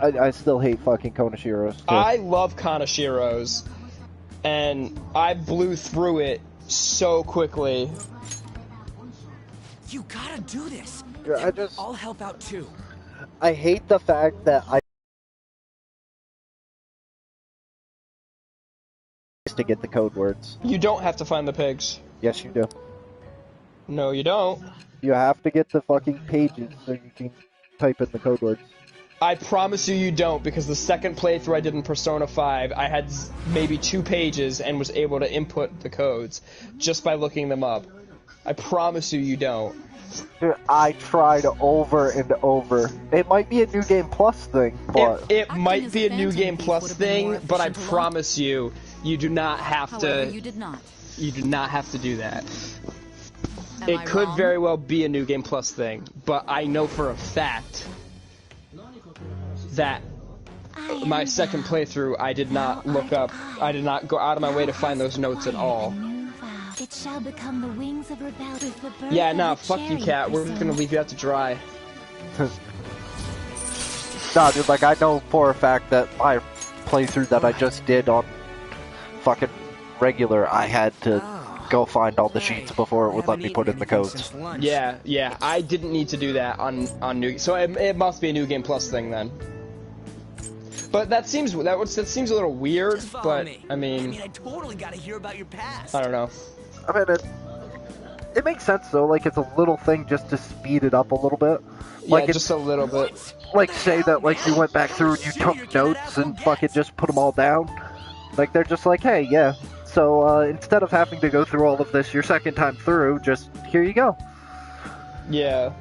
I still hate fucking Konoshiro's. Too. I love Konoshiro's. And I blew through it so quickly. You gotta do this. Yeah, I'll help out too. I hate the fact that I to get the code words. You don't have to find the pigs. Yes, you do. No, you don't. You have to get the fucking pages so you can type in the code words. I promise you don't, because the second playthrough I did in Persona 5, I had maybe 2 pages and was able to input the codes just by looking them up. I promise you don't. Dude, I tried over and over. It might be a New Game Plus thing, but... It might be a New Game Plus thing, but I promise you, you do not have to... You did not. You do not have to do that. It could very well be a New Game Plus thing, but I know for a fact that my second playthrough, I did not look up, I did not go out of my way to find those notes at all. It shall become the wings of rebellion with the birth Yeah, of nah, the fuck you, cherry Cat. We're persona. gonna leave you out to dry. Nah, dude, like, I know for a fact that my playthrough that I just did on fucking regular, I had to go find all the sheets before it would let me put in the codes. Yeah, yeah. I didn't need to do that on New. So it must be a New Game Plus thing then. But that seems a little weird. But I mean, I totally gotta hear about your past. I don't know. I mean, it makes sense though. Like, it's a little thing just to speed it up a little bit. Like, yeah, just a little bit. Like, say that like you went back through and you took notes and fucking just put them all down. Like, they're just like, hey, yeah. So instead of having to go through all of this your second time through, just here you go. Yeah.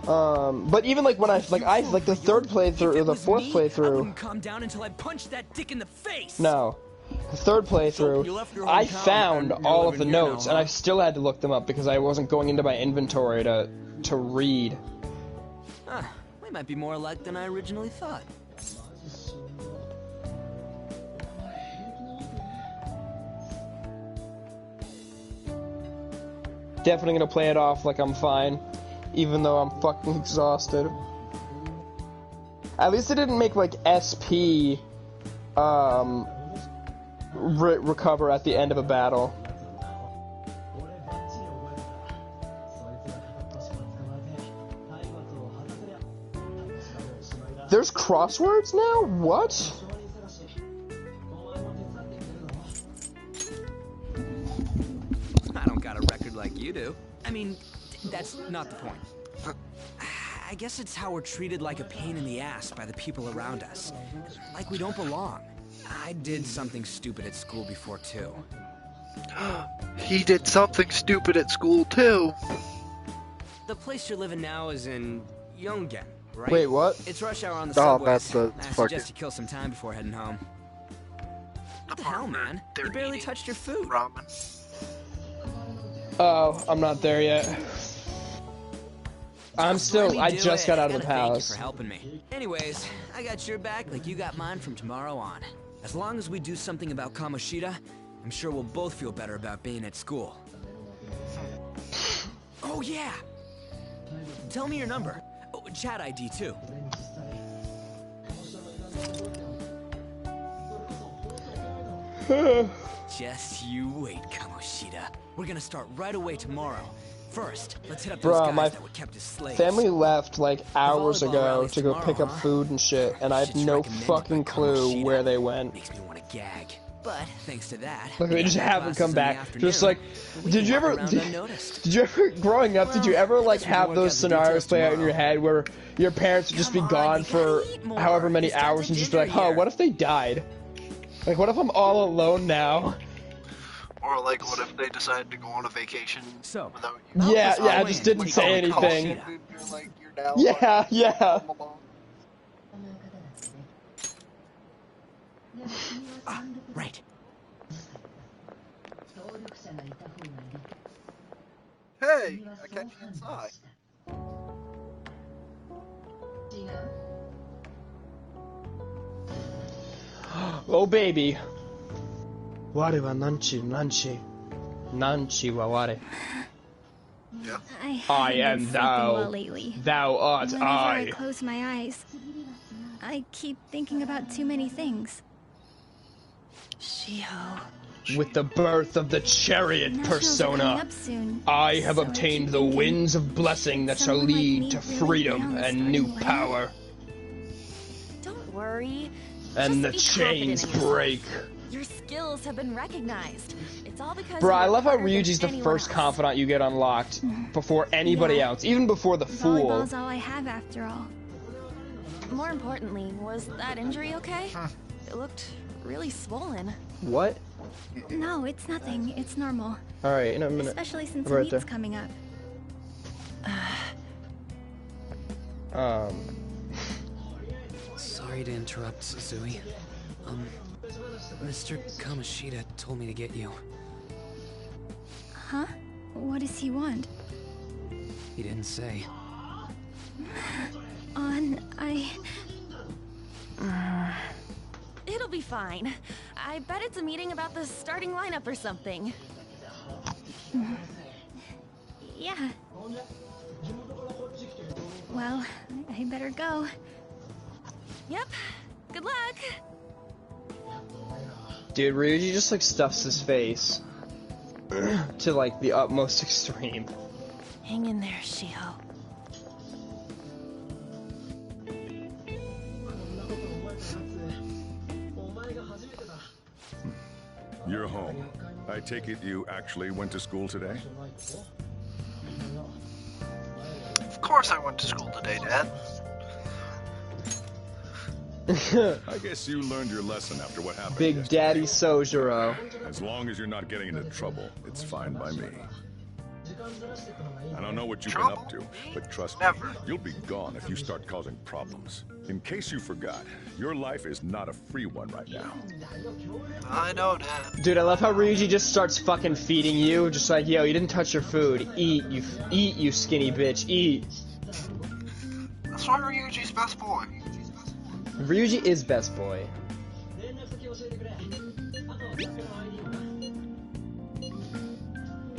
But even like when I the third playthrough or the fourth playthrough. I wouldn't calm down until I punched that dick in the face. No. The third playthrough, I found all of the notes, and I still had to look them up because I wasn't going into my inventory to read. We might be more alike than I originally thought. Definitely gonna play it off like I'm fine, even though I'm fucking exhausted. At least it didn't make like SP, recover at the end of a battle. There's crosswords now? What? I don't got a record like you do. I mean, that's not the point. I guess it's how we're treated like a pain in the ass by the people around us. Like we don't belong. I did something stupid at school before, too. He did something stupid at school, too. The place you're living now is in Yongen, right? Wait, what? It's rush hour on the Oh, subways. that's I suggest you kill some time before heading home. What the hell, man? You barely touched your food. Ramen. Oh, I'm not there yet. I just got out of the palace. Thank you for helping me. Anyways, I got your back like you got mine from tomorrow on. As long as we do something about Kamoshida, I'm sure we'll both feel better about being at school. Oh yeah! Tell me your number. Oh, chat ID too. Just you wait, Kamoshida. We're gonna start right away tomorrow. First, let's hit up those guys that were kept as slaves. Family left like hours ago to go pick up food and shit, and I have no fucking clue where they went. Makes me want to gag. But thanks to that, like they just haven't come back. Just like, did you ever, growing up, did you ever like have those scenarios play out in your head where your parents would just be gone for however many hours and just be like, huh, what if they died? Like, what if I'm all alone now? Or like, what if they decided to go on a vacation without you? Yeah, I just didn't say anything. You're like, you're now yeah. Right. Hey, I catch you inside. Oh baby. Ware wa nanchi wa ware. Yeah. I am thou. Well lately. Thou art Whenever I. I close my eyes, I keep thinking about too many things. Shiho. With the birth of the chariot persona, I have obtained the winds of blessing that shall lead to freedom and new power. Don't worry. And the chains break. Your skills have been recognized. It's all because Bro, I love how Ryuji's the first confidant you get unlocked before anybody else, even before the fool. Volleyball's all I have after all. More importantly, was that injury okay? It looked really swollen. What? No, it's nothing. It's normal. Alright, in a minute. Especially since right meet's there. coming up. Sorry to interrupt, Suzui. Mr. Kamoshida told me to get you. Huh? What does he want? He didn't say. Ew, It'll be fine. I bet it's a meeting about the starting lineup or something. Yeah. Well, I better go. Yep. Good luck. Dude, Ryuji just like stuffs his face to like the utmost extreme. Hang in there, Shiho. You're home. I take it you actually went to school today? Of course I went to school today, Dad. I guess you learned your lesson after what happened Big yesterday. Daddy Sojiro. As long as you're not getting into trouble, it's fine by me. I don't know what you've been up to, but trust me, you'll be gone if you start causing problems. In case you forgot, your life is not a free one right now. I know, Dad. Dude, I love how Ryuji just starts fucking feeding you, just like, yo, you didn't touch your food. Eat, you skinny bitch, eat. That's why Ryuji's best boy. Ryuji is best boy.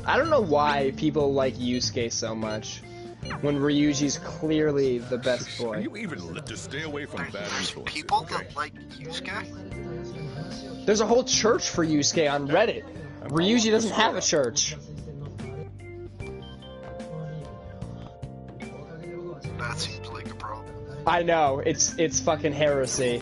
I don't know why people like Yusuke so much, when Ryuji's clearly the best boy. Are you even lit to stay away from bad influences? People that like Yusuke? There's a whole church for Yusuke on Reddit. Ryuji doesn't have a church. That seems like a problem. I know, it's fucking heresy.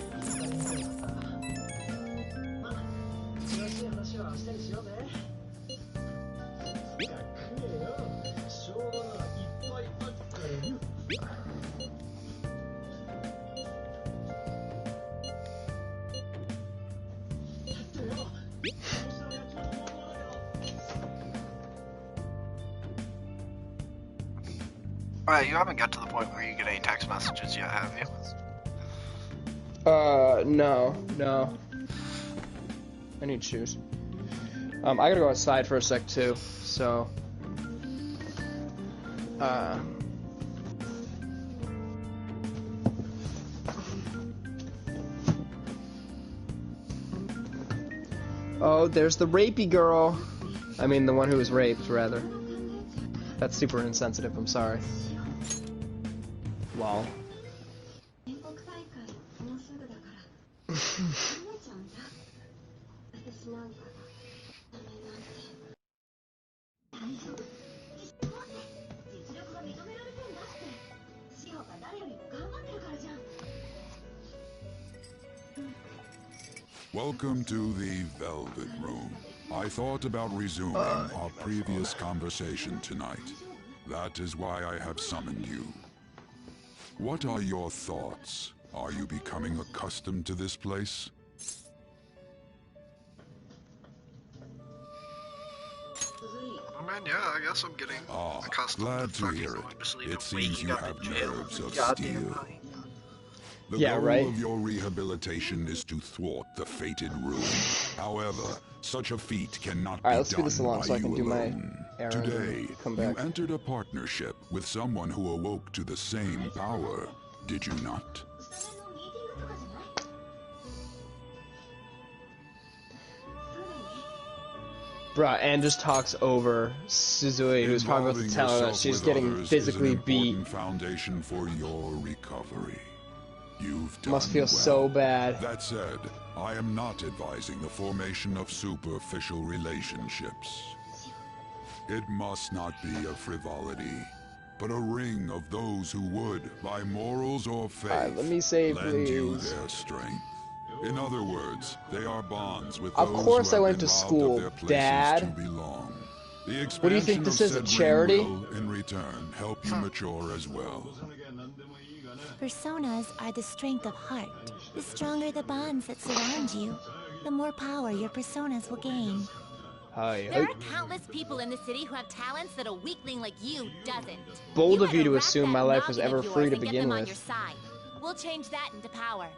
Alright, you haven't got to the point where you get any text messages yet, have you? No. I need shoes. I gotta go outside for a sec too, so... Oh, there's the rapey girl. I mean, the one who was raped, rather. That's super insensitive, I'm sorry. Lol. Welcome to the Velvet Room. I thought about resuming our previous conversation tonight. That is why I have summoned you. What are your thoughts? Are you becoming accustomed to this place? Oh man, yeah, I guess I'm getting accustomed glad to hear going it. to sleep It and seems waking you up have in jail nerves every of goddamn steel. night. The Yeah, goal right. of your rehabilitation is to thwart the fated ruin. However, such a feat cannot be let's speed done this along by so I can you do my alone. errand and Today, come you back. entered a partnership with someone who awoke to the same power, did you not? Bruh, and just talks over Suzui, who's probably about to tell her that Involving she's yourself getting with others physically is an beat. important foundation for your recovery. You've done Must feel well. so bad. That said, I am not advising the formation of superficial relationships. It must not be a frivolity, but a ring of those who would, by morals or faith, let me say, lend you please. their strength. In other words, they are bonds with Of those course who I have went been to robbed school, of their places Dad. to belong. The What do you think expansion this of is, a said charity? ring will, in return, help you mature as well. Personas are the strength of heart. The stronger the bonds that surround you, the more power your personas will gain. There are countless people in the city who have talents that a weakling like you doesn't. Bold of gotta you to rack assume that my life was noggin ever of yours free to and get begin them on your with. side. We'll change that into power.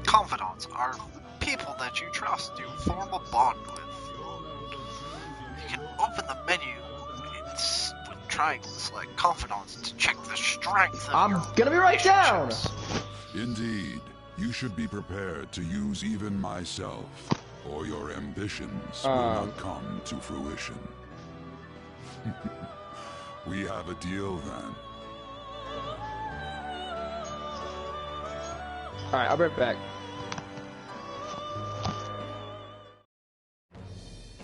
Confidants are people that you trust, you form a bond with. You can open the menu with triangles like confidants to check the strength of I'm your gonna be right down! Indeed, you should be prepared to use even myself, or your ambitions will not come to fruition. We have a deal then. Alright, I'll be right back.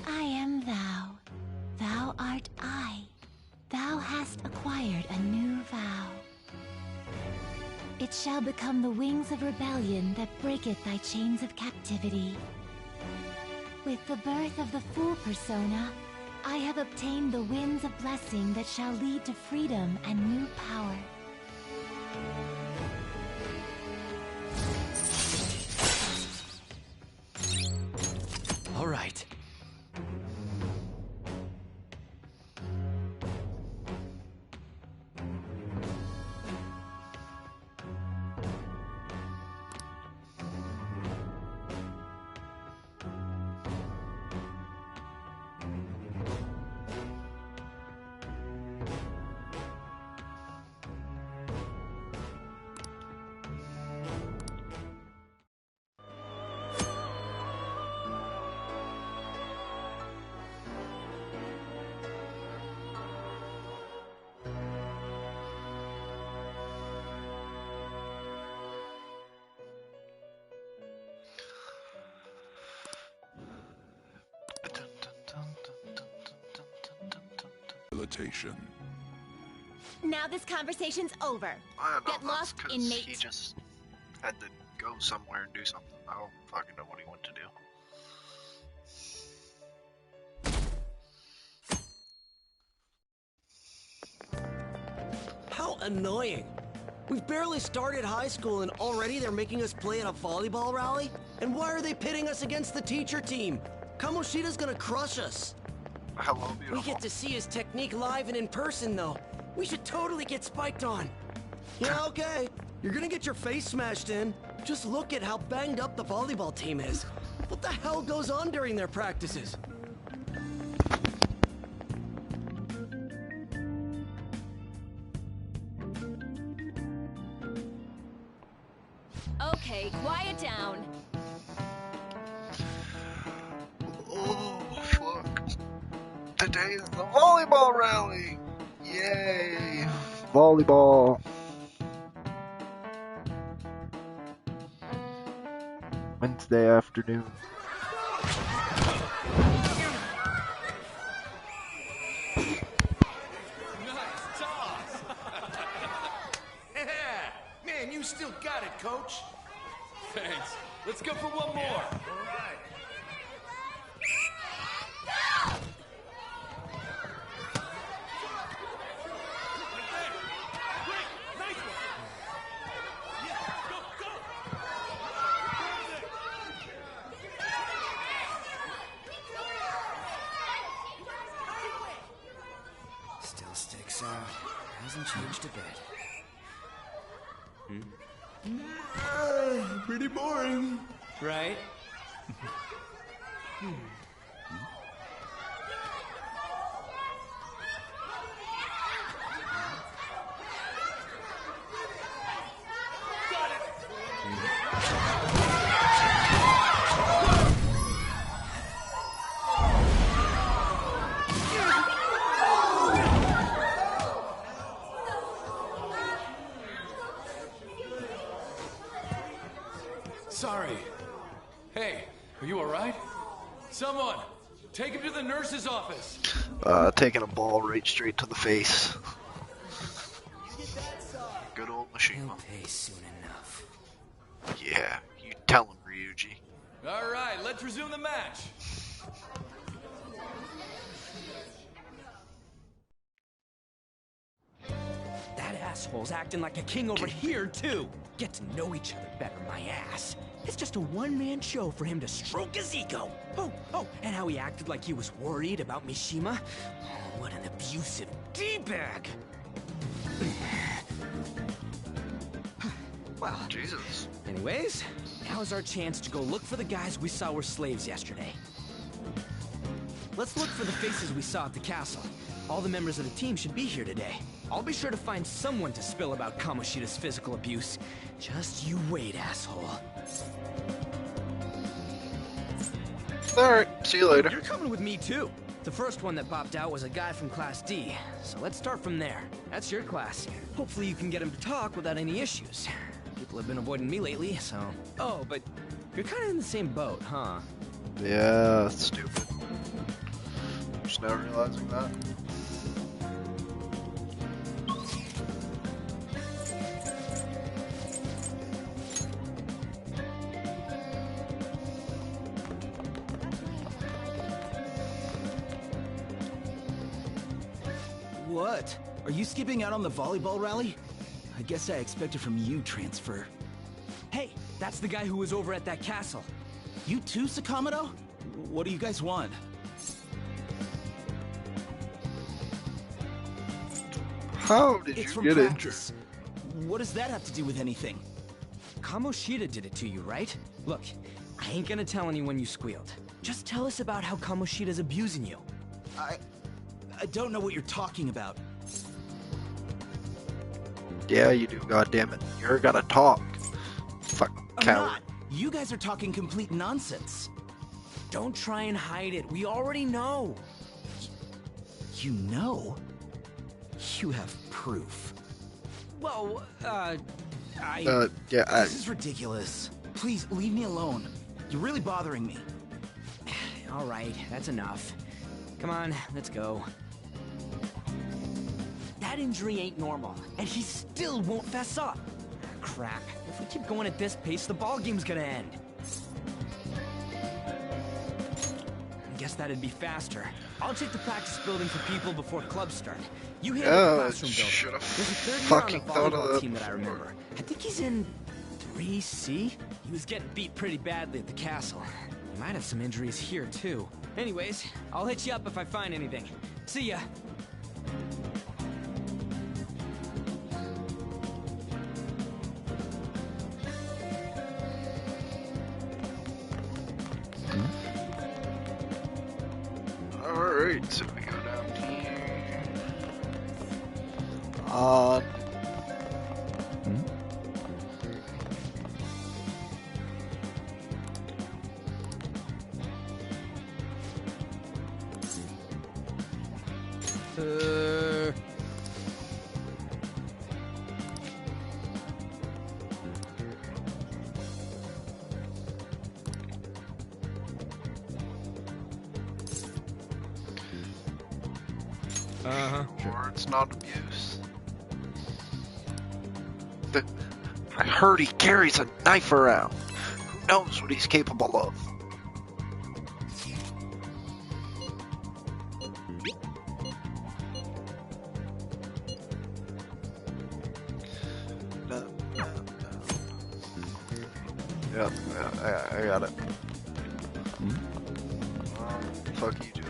I am thou. Thou art I. Thou hast acquired a new vow. It shall become the wings of rebellion that breaketh thy chains of captivity. With the birth of the Fool persona, I have obtained the winds of blessing that shall lead to freedom and new power. All right. Now this conversation's over. Get lost, inmate. He just had to go somewhere and do something. I don't fucking know what he went to do. How annoying. We've barely started high school and already they're making us play at a volleyball rally? And why are they pitting us against the teacher team? Kamoshida's gonna crush us. Hello, beautiful. We get to see his technique live and in person, though. We should totally get spiked on. Yeah, okay. You're gonna get your face smashed in. Just look at how banged up the volleyball team is. What the hell goes on during their practices? Okay, quiet down. Oh, fuck. Today is the volleyball rally! Yay! Volleyball. Wednesday afternoon. Nice toss! Yeah! Man, you still got it, coach. Thanks. Let's go for one more. All right. Still sticks out. Hasn't changed a bit. Pretty boring. Right? Sorry. Hey, are you alright? Someone, take him to the nurse's office. Taking a ball right straight to the face. Good old machine. He'll pay soon enough. Yeah, you tell him, Ryuji. Alright, let's resume the match. That asshole's acting like a king over here, too. Get to know each other better, my ass. It's just a one-man show for him to stroke his ego. Oh, and how he acted like he was worried about Mishima. Oh, what an abusive D-bag. Well, Jesus. Anyways, now's our chance to go look for the guys we saw were slaves yesterday. Let's look for the faces we saw at the castle. All the members of the team should be here today. I'll be sure to find someone to spill about Kamoshida's physical abuse. Just you wait, asshole. Alright, see you later. You're coming with me too. The first one that popped out was a guy from Class D, so let's start from there. That's your class. Hopefully you can get him to talk without any issues. People have been avoiding me lately, so... Oh, but you're kind of in the same boat, huh? Yeah, that's stupid. Just now realizing that. What? Are you skipping out on the volleyball rally? I guess I expected from you, Transfer. Hey, that's the guy who was over at that castle. You too, Sakamoto? What do you guys want? How did you get injured? What does that have to do with anything? Kamoshida did it to you, right? Look, I ain't gonna tell anyone you squealed. Just tell us about how Kamoshida's abusing you. I don't know what you're talking about. Yeah, you do, goddammit. You're gonna talk. Fuck coward. You guys are talking complete nonsense. Don't try and hide it. We already know. You know? You have proof. Well, yeah, This is ridiculous. Please, leave me alone. You're really bothering me. All right, that's enough. Come on, let's go. That injury ain't normal, and he still won't fess up. Crap. If we keep going at this pace, the ball game's gonna end. I guess that'd be faster. I'll check the practice building for people before clubs start. You hit the classroom building. There's a third year on the volleyball team that I remember. I think he's in 3C? He was getting beat pretty badly at the castle. He might have some injuries here, too. Anyways, I'll hit you up if I find anything. See ya. Alright, so we go down here. Or it's not abuse. I heard he carries a knife around. Who knows what he's capable of? Yep, yeah, I got it. Fuck you, dude.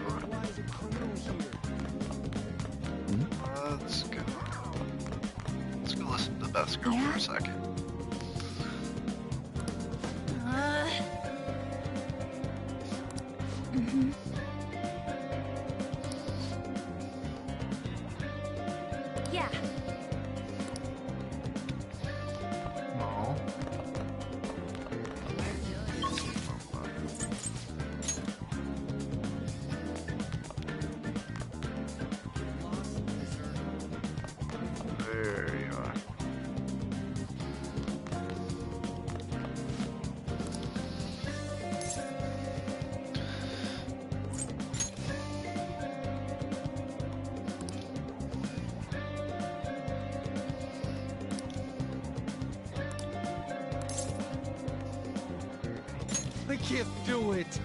Let's go. Let's go listen to the best girl for a second. Yeah. No. There you are. I can't do it.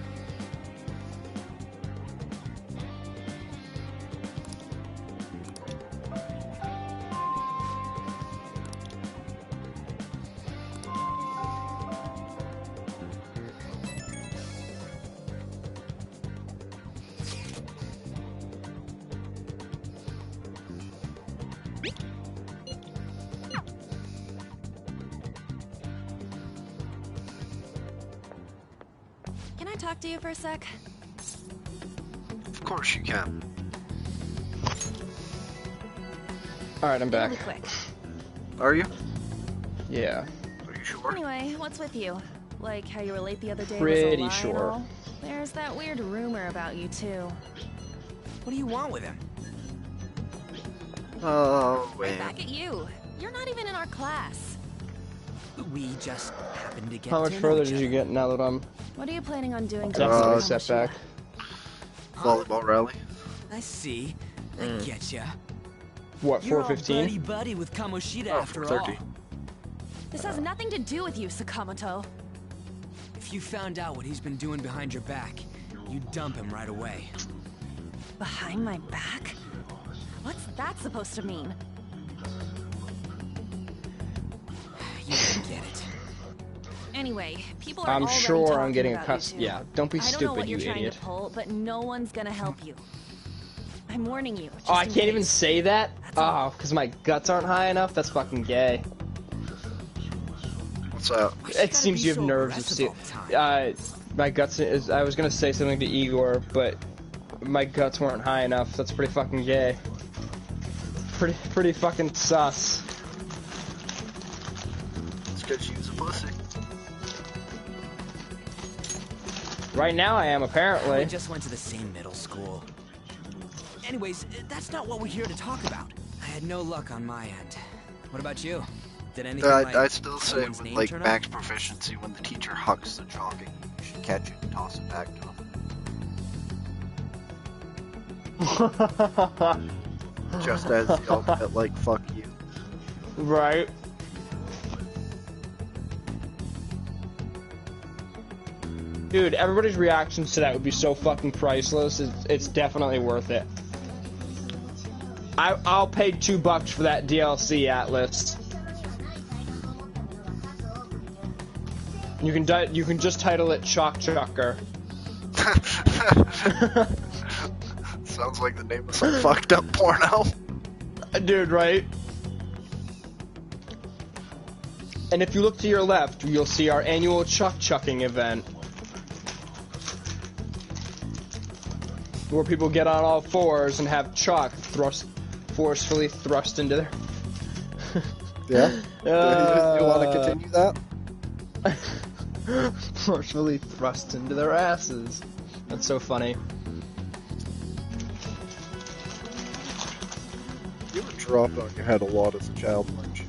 Can I talk to you for a sec? Of course you can. Alright, I'm back. It'll be quick. Are you? Yeah. Are you sure? Anyway, what's with you? Like how you were late the other day Pretty was a lie sure. and all? There's that weird rumor about you too. What do you want with him? Oh, Right back at you. You're not even in our class. We just happened to get How much further did you get now that I'm What are you planning on doing? definitely set back? Volleyball rally. I see. I getcha. What, You're all 4:15? buddy with Kamoshida Oh, after 4:30. all. This has nothing to do with you, Sakamoto. If you found out what he's been doing behind your back, you'd dump him right away. Behind my back? What's that supposed to mean? You didn't get it. Anyway, people are I'm already sure I'm talking getting a about cuss. you two. Yeah, don't be I don't know stupid, what you you're trying idiot. to pull, but no one's gonna help you. I'm warning you. Oh, I just in can't even case. say that? Oh, because my guts aren't high enough? That's fucking gay. What's up? It seems you have nerves of steel. My guts is. I was gonna say something to Igor, but my guts weren't high enough. That's pretty fucking gay. Pretty fucking sus. It's because you was a pussy. Right now I am, We apparently. just went to the same middle school. Anyways, that's not what we're here to talk about. I had no luck on my end. What about you? Did anything I still say someone's with name like turn up? max proficiency, when the teacher hucks the chalk, you should catch it and toss it back to him. Just as the ultimate, like, fuck you. Right. Dude, everybody's reactions to that would be so fucking priceless. It's definitely worth it. I'll pay $2 for that DLC, Atlas. You can just title it Chalk Chucker. Sounds like the name of some fucked up porno. Dude, right? And if you look to your left, you'll see our annual Chuck Chucking event. Where people get on all fours and have chalk forcefully thrust into their... Yeah? You want to continue that? Forcefully thrust into their asses. That's so funny. You were dropped on your head a lot as a child, weren't you?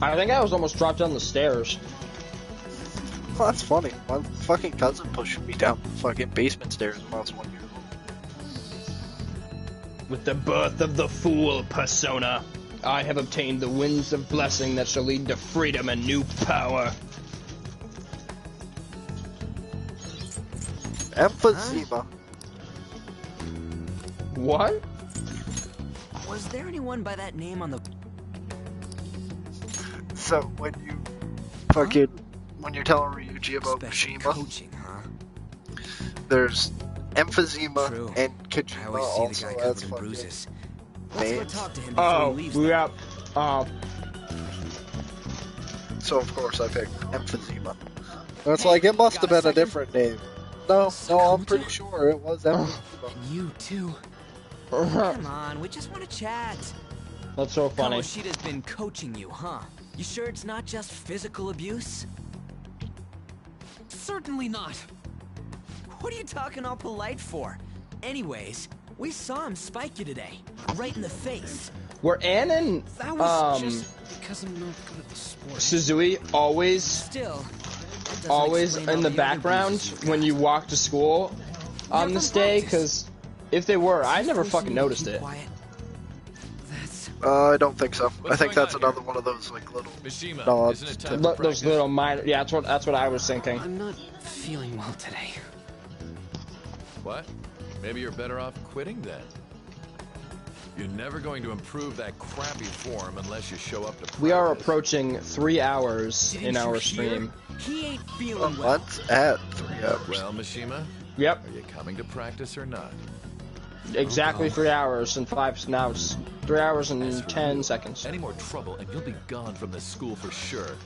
I think I was almost dropped down the stairs. Well, that's funny. My fucking cousin pushed me down the fucking basement stairs when I was 1 year old. With the birth of the fool persona, I have obtained the winds of blessing that shall lead to freedom and new power. Emphysema. What? Was there anyone by that name on the... So, when you fucking... When you're telling Ryuji about Mishima, coaching, huh? there's emphysema True. and I Kojima always see the also guy as covered in fucking bruises. Let's go names. talk to him before Oh, he leaves. we got... So of course I picked emphysema. And it's like, it must have been a different name. No, I'm pretty sure it was emphysema. You too. Come on, we just want to chat. That's so funny. Kamoshida's been coaching you, huh? You sure it's not just physical abuse? Certainly not. What are you talking all polite for? Anyways, we saw him spike you today, right in the face. Were Ann and, That was just because I'm not good at the sport. Suzui always... Still, always explain in all the the other background bruises when you walk to school on They're this from day? practice. Because if they were, I never Forcing fucking you to noticed keep it. quiet. I don't think so. I What's think going that's on here? another one of those like little Mishima, nods. isn't it to- time to Those little minor... Yeah, that's what I was thinking. I'm not feeling well today. What? Maybe you're better off quitting then. You're never going to improve that crappy form unless you show up to We are practice. approaching 3 hours in Didn't you our hear? stream. He ain't feeling well. What's at 3 hours? Well, Mishima, Yep, are you coming to practice or not? exactly 3 hours and 5... Now it's 3 hours As and for 10 you, seconds. Any more trouble and you'll be gone from this school for sure.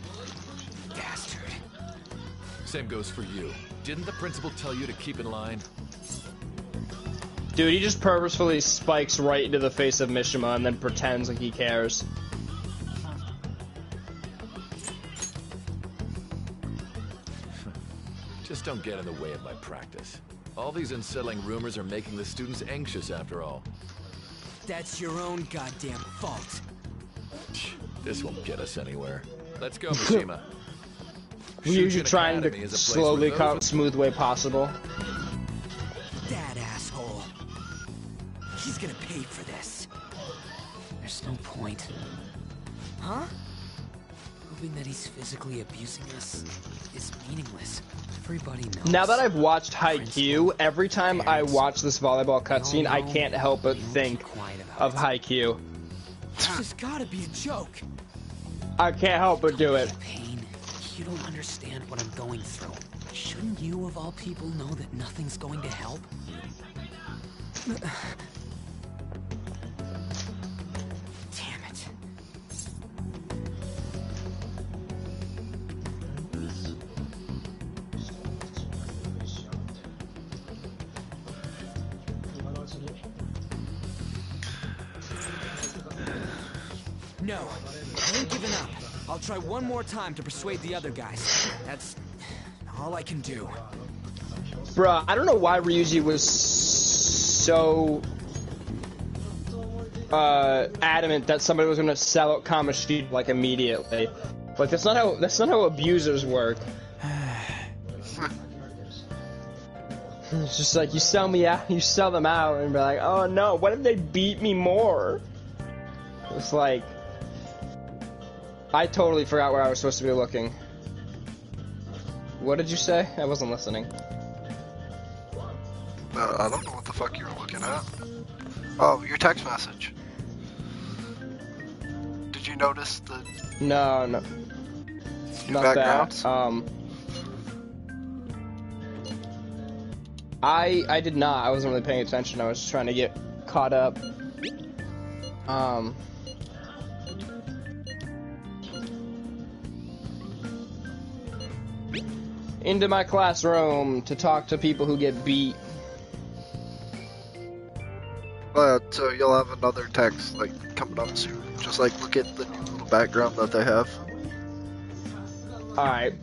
Bastard. Same goes for you. Didn't the principal tell you to keep in line? Dude, he just purposefully spikes right into the face of Mishima and then pretends like he cares. Just don't get in the way of my practice. All these unsettling rumors are making the students anxious after all. That's your own goddamn fault. This won't get us anywhere. Let's go, Mishima. We're usually trying to slowly come smooth way possible. That asshole. He's gonna pay for this. There's no point. Huh? Proving that he's physically abusing us is meaningless. Everybody knows. Now that I've watched Haikyuu, every time I watch this volleyball cutscene, I can't help but think of Haikyuu. This has gotta be a joke. I can't help but do it. Pain. You don't understand what I'm going through. Shouldn't you, of all people, know that nothing's going to help? Damn it. No, I ain't giving up. I'll try one more time to persuade the other guys. That's all I can do. Bruh, I don't know why Ryuji was so adamant that somebody was gonna sell out Kamoshida like immediately. Like that's not how abusers work. It's just like you sell me out, you sell them out, and be like, oh no, what if they beat me more? It's like I totally forgot where I was supposed to be looking. What did you say? I wasn't listening. I don't know what the fuck you were looking at. Oh, your text message. Did you notice the No. new Not backgrounds? that. I did not. I wasn't really paying attention. I was just trying to get caught up. Into my classroom to talk to people who get beat. So you'll have another text like coming up soon. Just like look at the new little background that they have. Alright.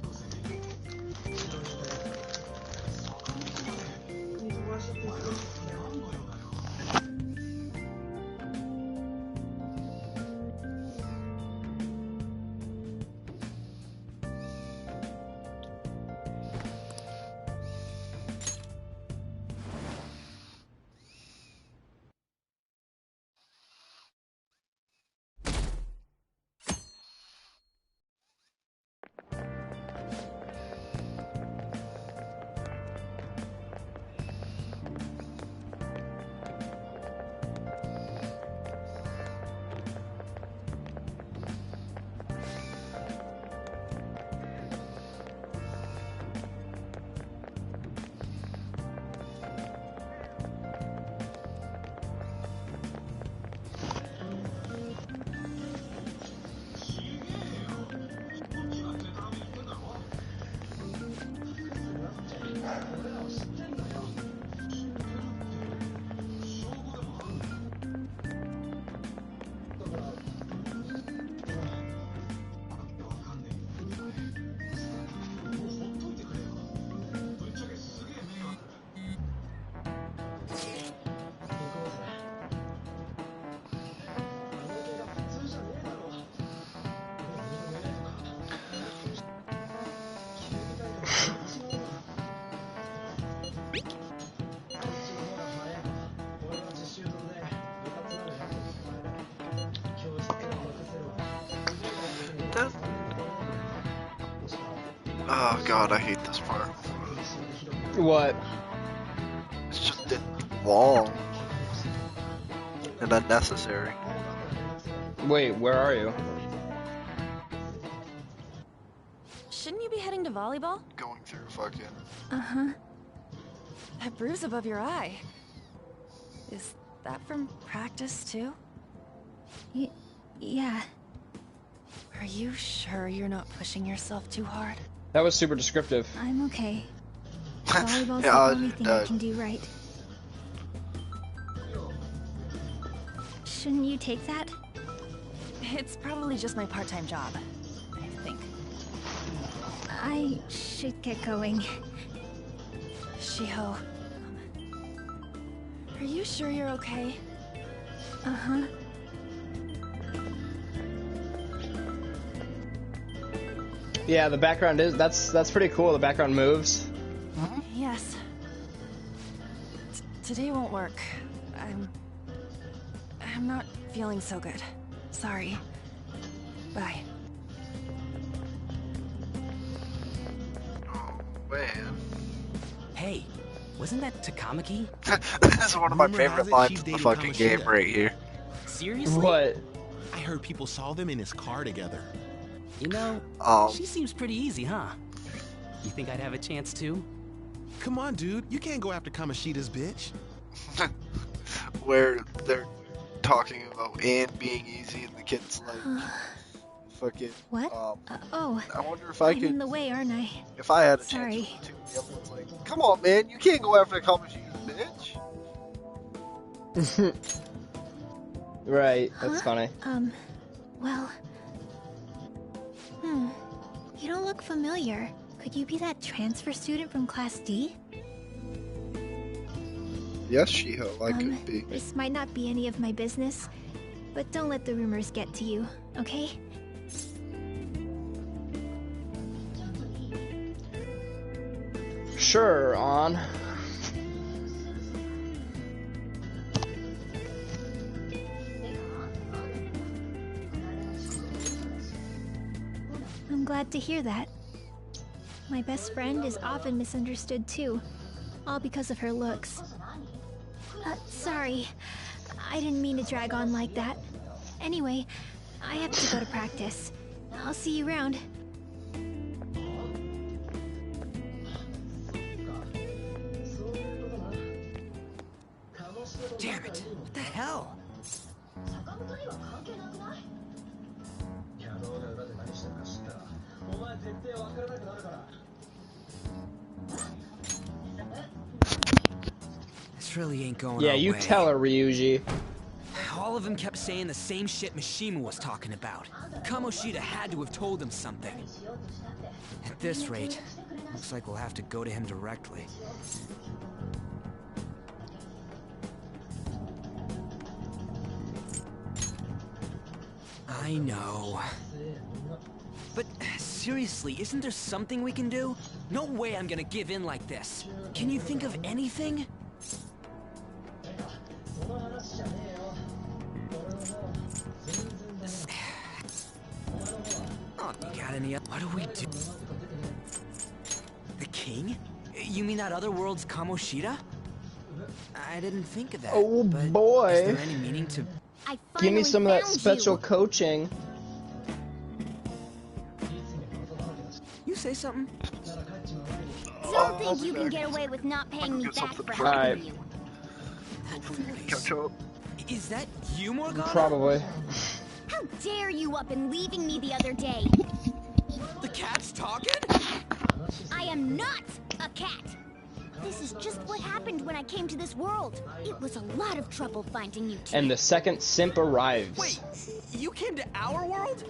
Oh god, I hate this part. What? It's just long and unnecessary. Wait, where are you? Shouldn't you be heading to volleyball? Going through fucking... Uh-huh. That bruise above your eye. Is that from practice, too? Yeah. Are you sure you're not pushing yourself too hard? That was super descriptive. I'm okay. Volleyball's Yeah, the only thing I can do right. Shouldn't you take that? It's probably just my part-time job, I think. I should get going. Shiho. Are you sure you're okay? Uh-huh. Yeah, the background is that's pretty cool. The background moves. Yes. Today won't work. I'm not feeling so good. Sorry. Bye. Oh man. Hey, wasn't that Takamaki? This is one of my favorite lines in the fucking game right here. Seriously? What? I heard people saw them in his car together. You know, she seems pretty easy, huh? You think I'd have a chance too? Come on, dude. You can't go after Kamoshida's bitch. Where they're talking about Anne being easy and the kid's like, fucking. What? Oh. I wonder if I I'm could. in the way, aren't I? If I had a Sorry. chance to, the other one's like, come on, man, you can't go after Kamoshida's bitch. Right, that's funny. Well. You don't look familiar. Could you be that transfer student from Class D? Yes, Shiho, I could be. This might not be any of my business, but don't let the rumors get to you, okay? Sure, on. I'm glad to hear that. My best friend is often misunderstood too, all because of her looks. Sorry, I didn't mean to drag on like that. Anyway, I have to go to practice. I'll see you around. Damn it! What the hell? This really ain't going Yeah, our you way. tell her, Ryuji. All of them kept saying the same shit Mishima was talking about. Kamoshida had to have told him something. At this rate, looks like we'll have to go to him directly. I know. But seriously, isn't there something we can do? No way I'm gonna give in like this. Can you think of anything? Oh, you got any other? What do we do? The king? You mean that other world's Kamoshida? I didn't think of that. Oh but boy. Is there any meaning to... Give me some of that special coaching. You say something? Don't think you can get away with not paying me back for helping you. Catch up. Is that you, Morgana? Probably. How dare you up and leaving me the other day? The cat's talking? I am not a cat. This is just what happened when I came to this world. It was a lot of trouble finding you two. And the second simp arrives. Wait, you came to our world?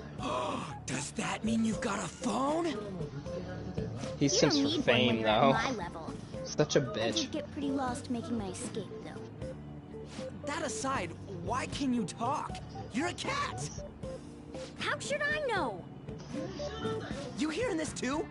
Does that mean you've got a phone? He simps for fame, though. At my level. Such a I bitch. did get pretty lost making my escape, though. That aside, why can you talk? You're a cat! How should I know? You hearing this too?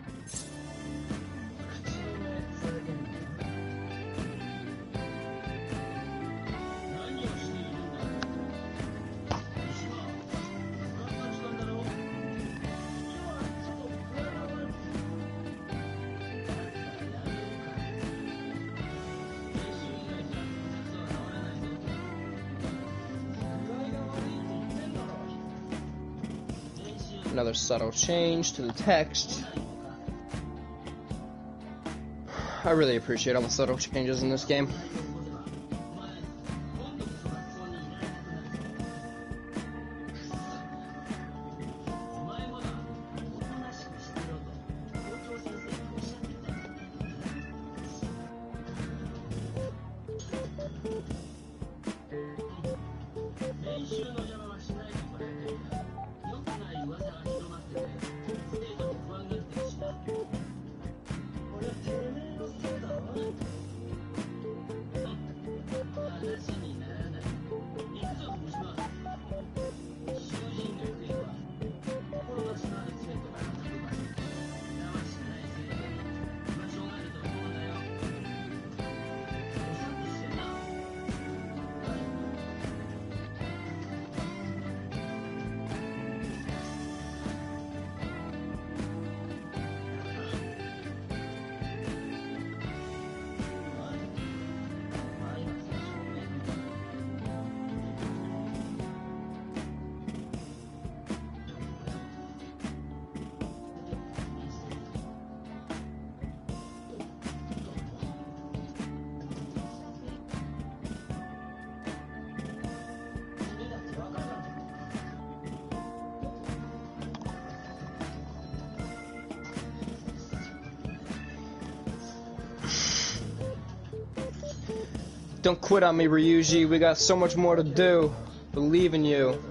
Another subtle change to the text. I really appreciate all the subtle changes in this game. Don't quit on me, Ryuji. We got so much more to do. Believe in you.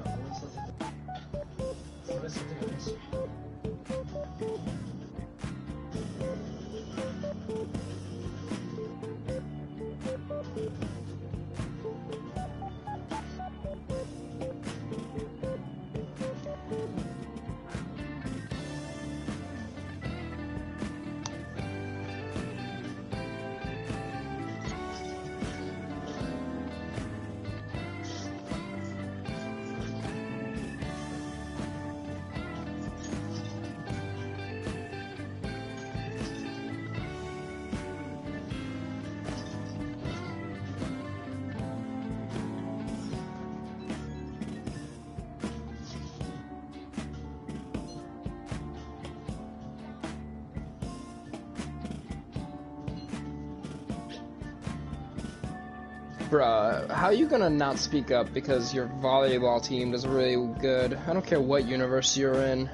Bruh, how are you gonna not speak up because your volleyball team is really good? I don't care what universe you're in.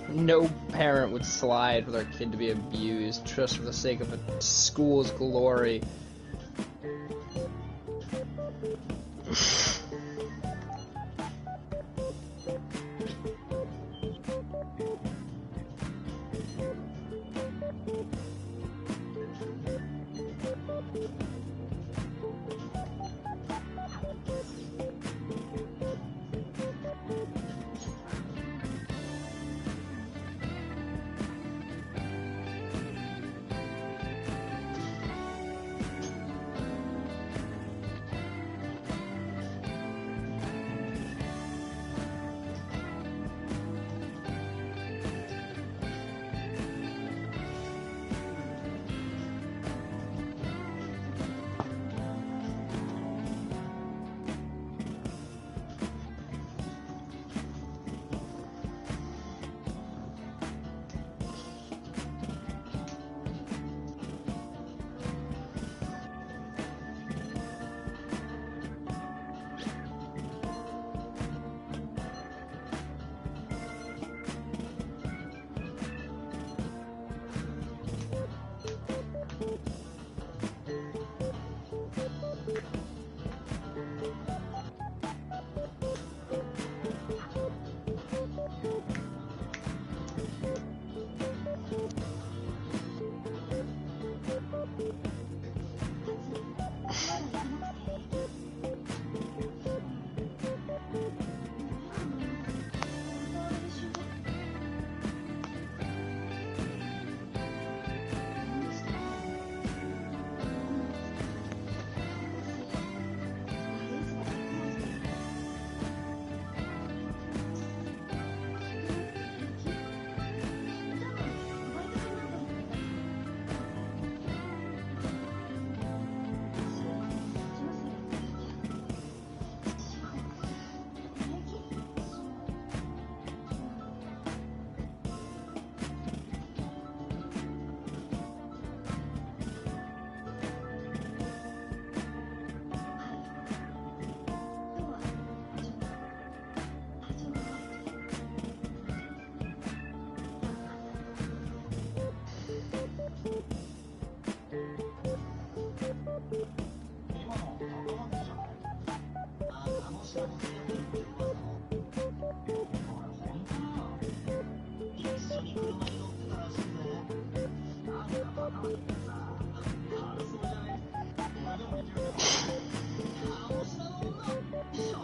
No parent would slide for their kid to be abused just for the sake of a school's glory.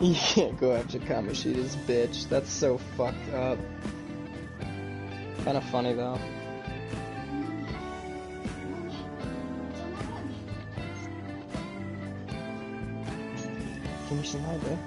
You can't go after Kamoshida's bitch. That's so fucked up. Kinda funny though. Give me some light, babe.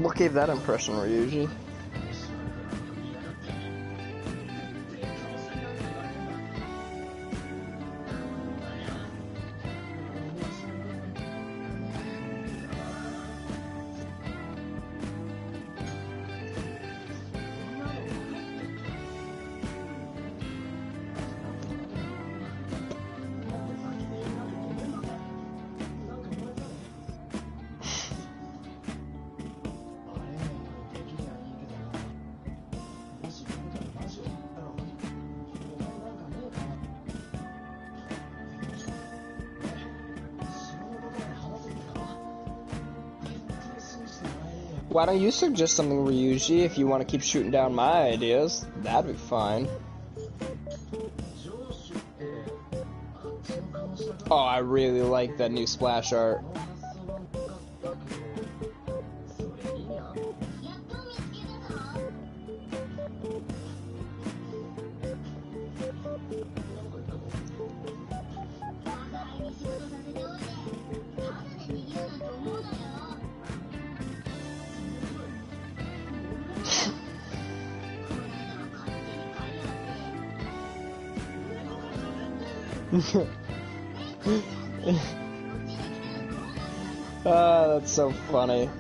What gave that impression, Ryuji? Why don't you suggest something, Ryuji, if you want to keep shooting down my ideas? That'd be fine. Oh, I really like that new splash art. That's so funny.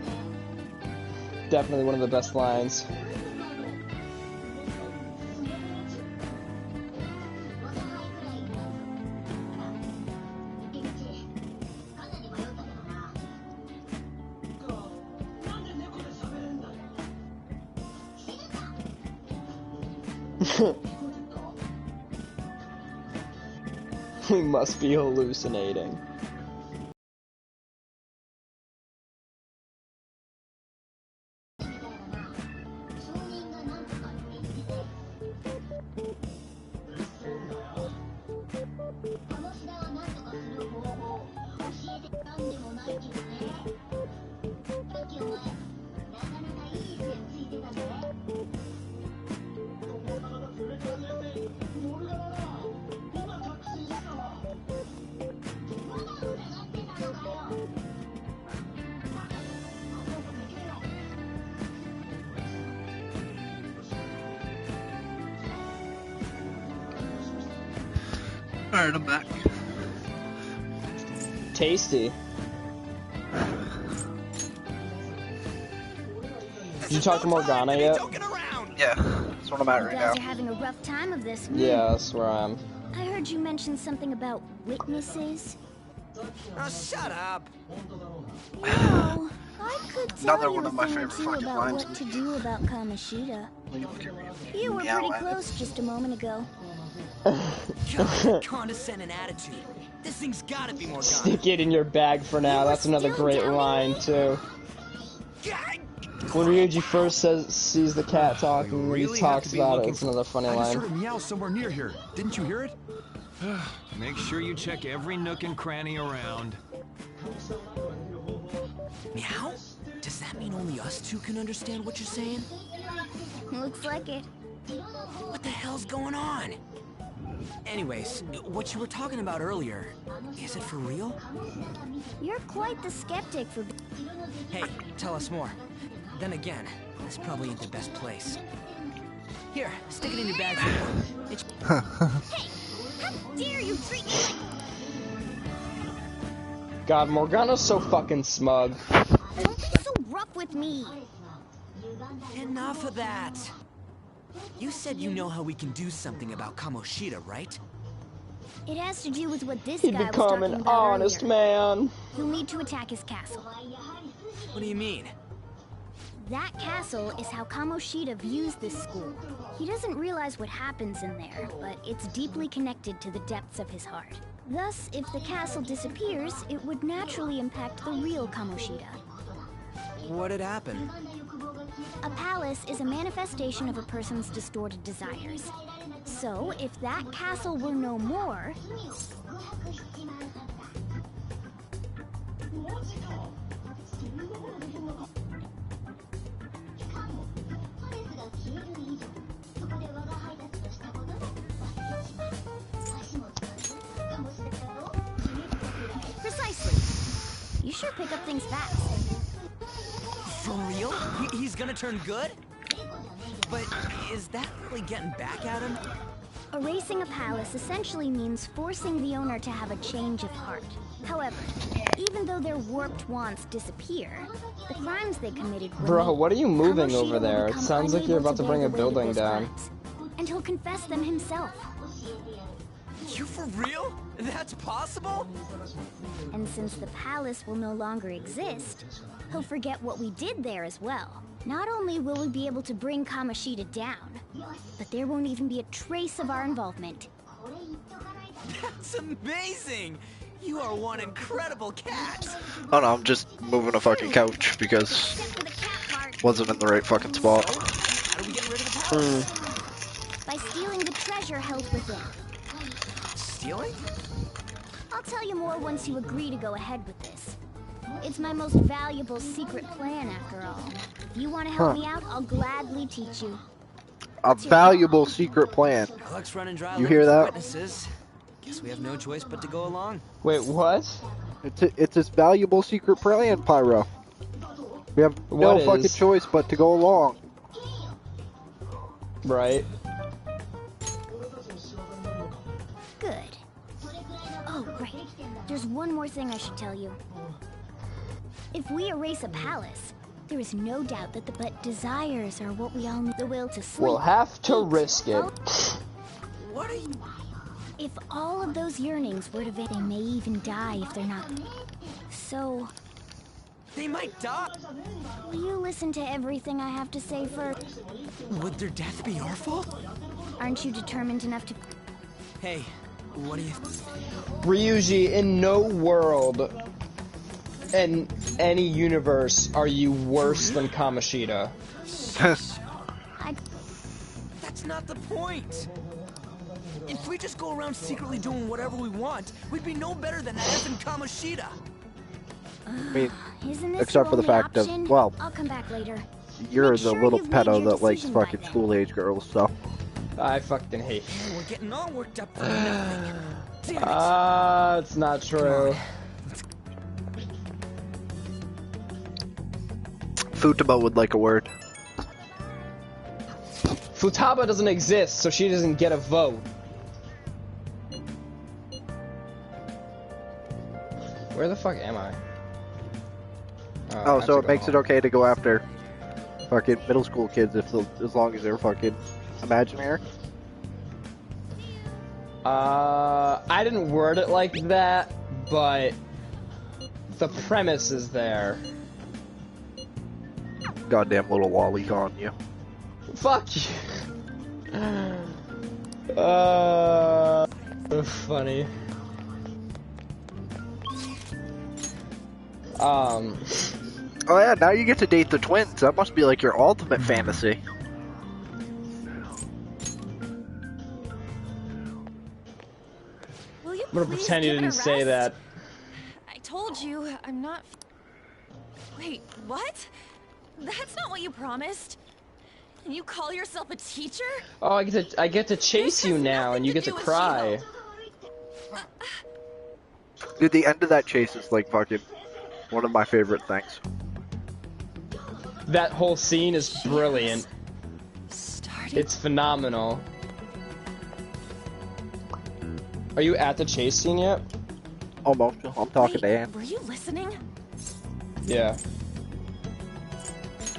Definitely one of the best lines. We must be hallucinating. Alright, I'm back. Tasty. Did you talk to Morgana yet? Yeah, that's what I'm at right now. You guys are having a rough time of this. Yeah, that's where I am. I heard you mention something about witnesses. Oh, shut up. No, I could tell Another you one a of my thing or favorite two fucking about lines. what to do about Kamoshida. You were pretty close just a moment ago. God, condescending attitude. This thing's gotta be more Stick it in your bag for now. That's another great line too. When Ryuji first sees the cat talking, when he talks about it, it's another funny I just line. heard a meow somewhere near here. Didn't you hear it? Make sure you check every nook and cranny around. Meow? Does that mean only us two can understand what you're saying? Looks like it. What the hell's going on? Anyways, what you were talking about earlier, is it for real? You're quite the skeptic for... Hey, tell us more. Then again, this probably ain't the best place. Here, stick it in your bag for now. Hey! How dare you treat me like... God, Morgana's so fucking smug. Don't be so rough with me! Enough of that! You said you know how we can do something about Kamoshida, right? It has to do with what this He'd guy was become talking an about honest earlier. man. You'll need to attack his castle. What do you mean? That castle is how Kamoshida views this school. He doesn't realize what happens in there, but it's deeply connected to the depths of his heart. Thus, if the castle disappears, it would naturally impact the real Kamoshida. What'd happen? A palace is a manifestation of a person's distorted desires. So, if that castle were no more... Precisely. You sure pick up things fast. For real? He's gonna turn good? But is that really getting back at him? Erasing a palace essentially means forcing the owner to have a change of heart. However, even though their warped wants disappear, the crimes they committed will. Bro, what are you moving over there? It sounds like you're about to bring a building down. And he'll confess them himself. You for real? That's possible? And since the palace will no longer exist, he'll forget what we did there as well. Not only will we be able to bring Kamoshida down, but there won't even be a trace of our involvement. That's amazing! You are one incredible cat! Oh no, I'm just moving a fucking couch because wasn't in the right fucking spot. How do we get rid of the palace? By stealing the treasure held within. Stealing? I'll tell you more once you agree to go ahead with this. It's my most valuable secret plan, after all. If you want to help me out, I'll gladly teach you. A valuable secret plan. Cluck's running dry. You hear that? Witnesses. Guess we have no choice but to go along. Wait, what? It's this valuable secret plan, Pyro. We have no fucking choice but to go along. Right. Good. Oh, right. There's one more thing I should tell you. If we erase a palace, there is no doubt that the desires are what we all need. The will to sleep. We'll have to risk it. What are you? If all of those yearnings were to vanish, they may even die if they're not. So... They might die. Will you listen to everything I have to say first? Would their death be our fault? Aren't you determined enough to... Hey, what do you... Ryuji, in no world, in any universe, are you worse than Kamoshida. That's not the point. If we just go around secretly doing whatever we want, we'd be no better than that effing Kamoshida. I mean, Isn't this except for the fact option? of, well, I'll come back later. you're the little pedo that likes fucking school-age girls, so. I fucking hate. Man, we're getting all worked up for nothing. Damn it. It's not true. Futaba would like a word. Futaba doesn't exist, so she doesn't get a vote. Where the fuck am I? Oh, so it makes it okay to go after fucking middle school kids as long as they're fucking imaginary? I didn't word it like that, but the premise is there. Goddamn little lolicon, you. Fuck you. Funny. Oh yeah, now you get to date the twins. That must be like your ultimate fantasy. Will you I'm gonna pretend you didn't say that. I told you, I'm not... Wait, what? That's not what you promised. And you call yourself a teacher? Oh, I get to chase you now, and you get to cry. Dude, the end of that chase is like fucking one of my favorite things. That whole scene is brilliant. It's phenomenal. Are you at the chase scene yet? Almost. I'm talking to Ann. Were you listening? Yeah.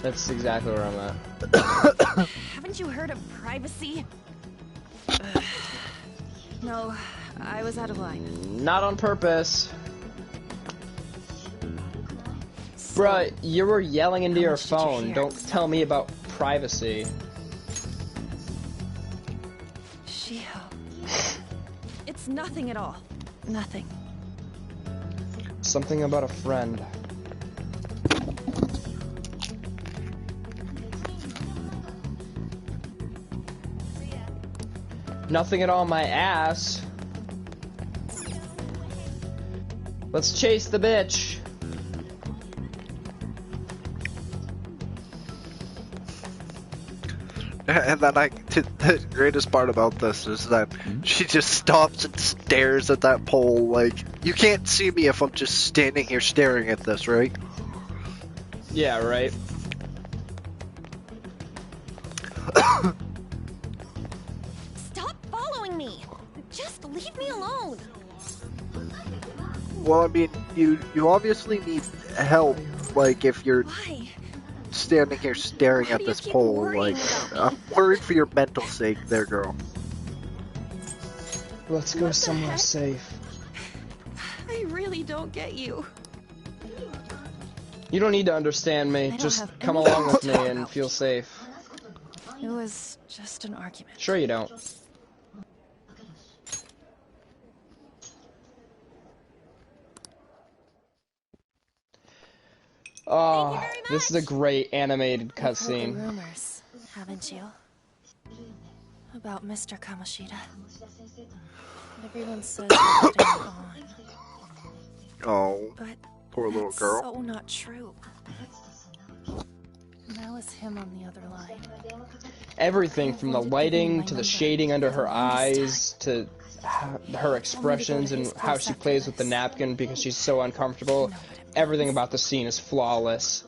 That's exactly where I'm at. Haven't you heard of privacy? No, I was out of line. Not on purpose. Bruh, you were yelling into your phone. Don't tell me about privacy. Shiho. It's nothing at all. Nothing. Something about a friend. Nothing at all, my ass. Let's chase the bitch. And then the greatest part about this is that she just stops and stares at that pole like, you can't see me if I'm just standing here staring at this, right? Yeah, right. me. Just leave me alone. Well, I mean, you obviously need help. Like, if you're standing here staring at this pole, like, I'm worried for your mental sake there, girl. Let's go somewhere safe. I really don't get you. You don't need to understand me. Just come along with me and feel safe. It was just an argument. Sure you don't. Oh, this is a great animated cutscene. Rumors, haven't you? About Mr. Kamoshida. Everyone says you're getting on. Oh, but poor little girl. So not true. Now it's him on the other line. Everything from the lighting to the shading under her eyes to her expressions and how she plays with the napkin because she's so uncomfortable. Everything about the scene is flawless.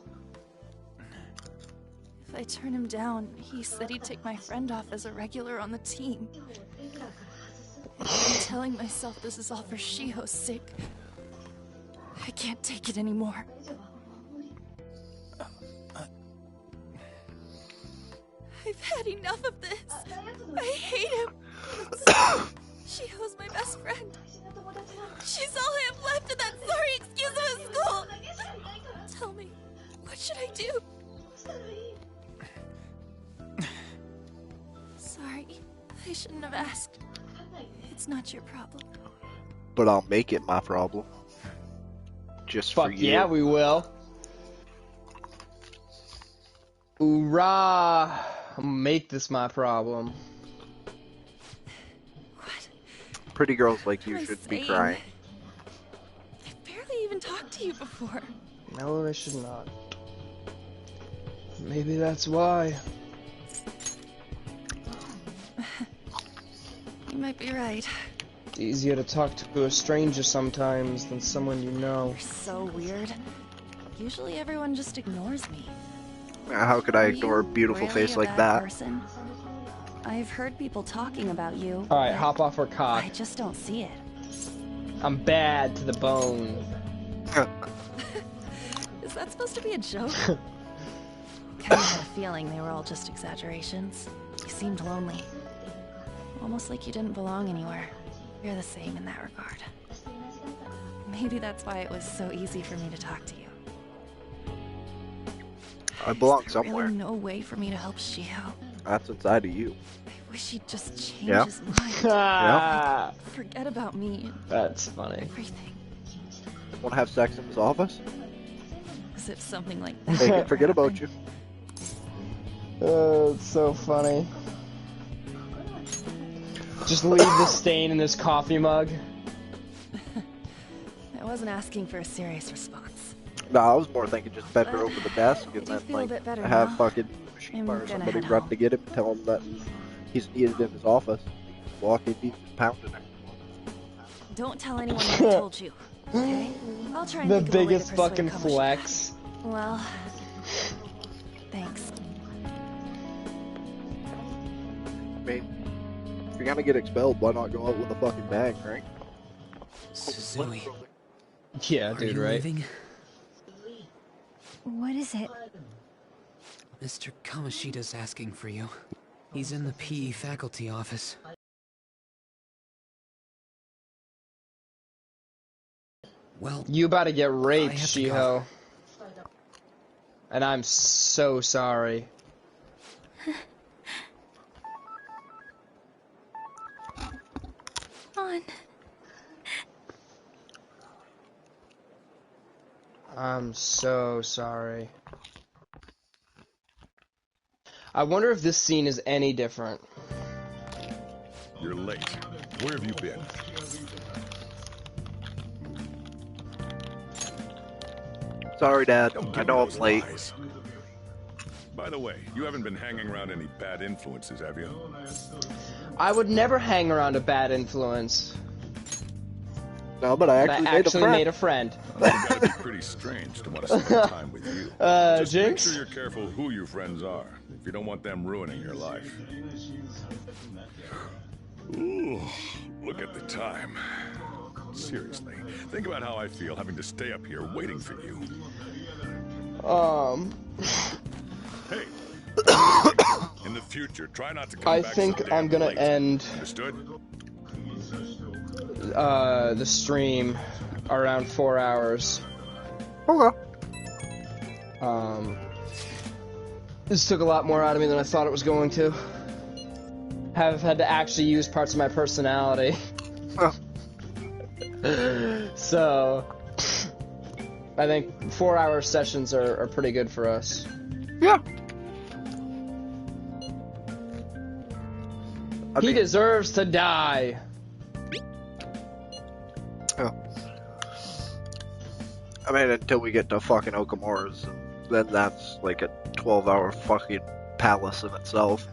If I turn him down, he said he'd take my friend off as a regular on the team. I'm telling myself this is all for Shiho's sake. I can't take it anymore. I've had enough of this. I hate him. Shiho's my best friend. She's all I have left in that sorry excuse of a school. Tell me, what should I do? Sorry, I shouldn't have asked. It's not your problem. But I'll make it my problem. Just for you. Yeah, we will. Hoorah! I'll make this my problem. What? Pretty girls like you should be crying. I've barely even talked to you before. No, I should not. Maybe that's why. You might be right. It's easier to talk to a stranger sometimes than someone you know. You're so weird. Usually everyone just ignores me. How could I ignore a beautiful face like that? Person? I've heard people talking about you. Alright, hop off her cock. I just don't see it. I'm bad to the bone. Is that supposed to be a joke? Kinda had a feeling they were all just exaggerations. You seemed lonely. Almost like you didn't belong anywhere. You're the same in that regard. Maybe that's why it was so easy for me to talk to you. I belong somewhere. Really no way for me to help Shiho. That's inside of you. I wish he'd just change his mind. Yeah. Forget about me. That's funny. Everything. Want to have sex in his office? As if something like that. They can forget about you. Oh, it's so funny. Just leave the stain in this coffee mug. I wasn't asking for a serious response. No, I was more thinking just bend her over the desk and then like have fucking machine fire somebody run to get him, tell him that he's needed in his office. Walk in, he's pounding her. Don't tell anyone what I told you. Okay? I'll try and the think of a way to biggest persuade fucking Kamoshida. flex. Well, thanks. I mean, if you're gonna get expelled, why not go out with a fucking bang, right? Suzui. Yeah, dude, right? Leaving? What is it? Mr. Kamoshida's asking for you. He's in the PE faculty office. Well, you about to get raped, Shiho. Go. And I'm so sorry. On. I'm so sorry. I wonder if this scene is any different. You're late. Where have you been? Sorry, Dad. I know I'm late. Lies. By the way, you haven't been hanging around any bad influences, have you? I would never hang around a bad influence. No, but I actually made a friend. Well, you gotta be pretty strange to want to spend time with you. Just Jinx? make sure you're careful who your friends are, if you don't want them ruining your life. Ooh, look at the time. Seriously, think about how I feel having to stay up here waiting for you. Hey. In the future, try not to come I back think so damn I'm gonna late. end Understood? the stream around 4 hours. Okay. This took a lot more out of me than I thought it was going to. Have had to actually use parts of my personality. So, I think 4-hour sessions are pretty good for us. Yeah. He deserves to die. Yeah. I mean, until we get to fucking Okamura's, then that's like a 12-hour fucking palace in itself.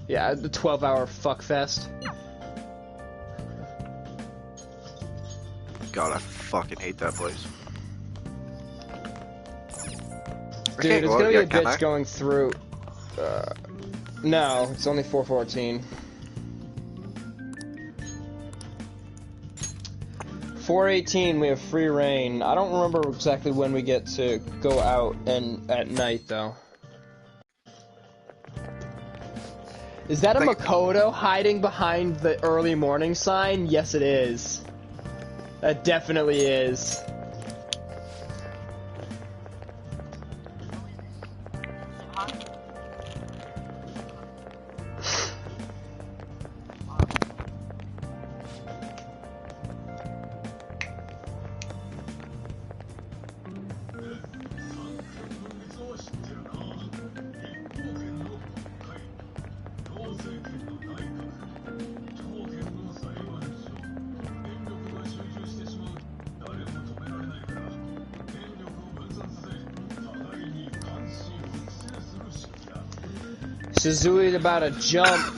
Yeah, the 12-hour fuckfest. God, I fucking hate that place. Dude, it's gonna be a bitch going through. No, it's only 4:14. 4:18, we have free reign. I don't remember exactly when we get to go out and at night though. Is that a Makoto hiding behind the early morning sign? Yes, it is. That definitely is. Suzui's about to jump.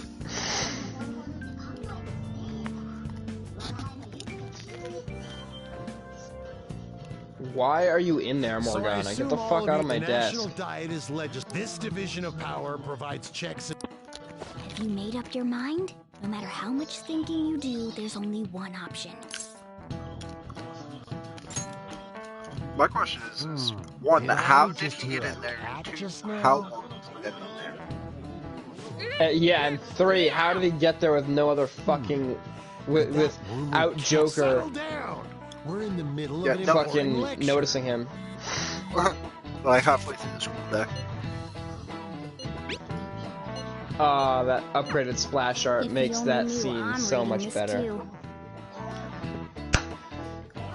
Why are you in there, Morgana? Get the fuck out of my desk. National diet is This division of power provides checks. Have you made up your mind? No matter how much thinking you do, there's only one option. My question is one, how did he get in there? How long did he get in there? Yeah, and 3, how did he get there with no other fucking... without Joker... We're in the middle of fucking noticing him. Like halfway through the school day. That upgraded splash art makes that scene so much better.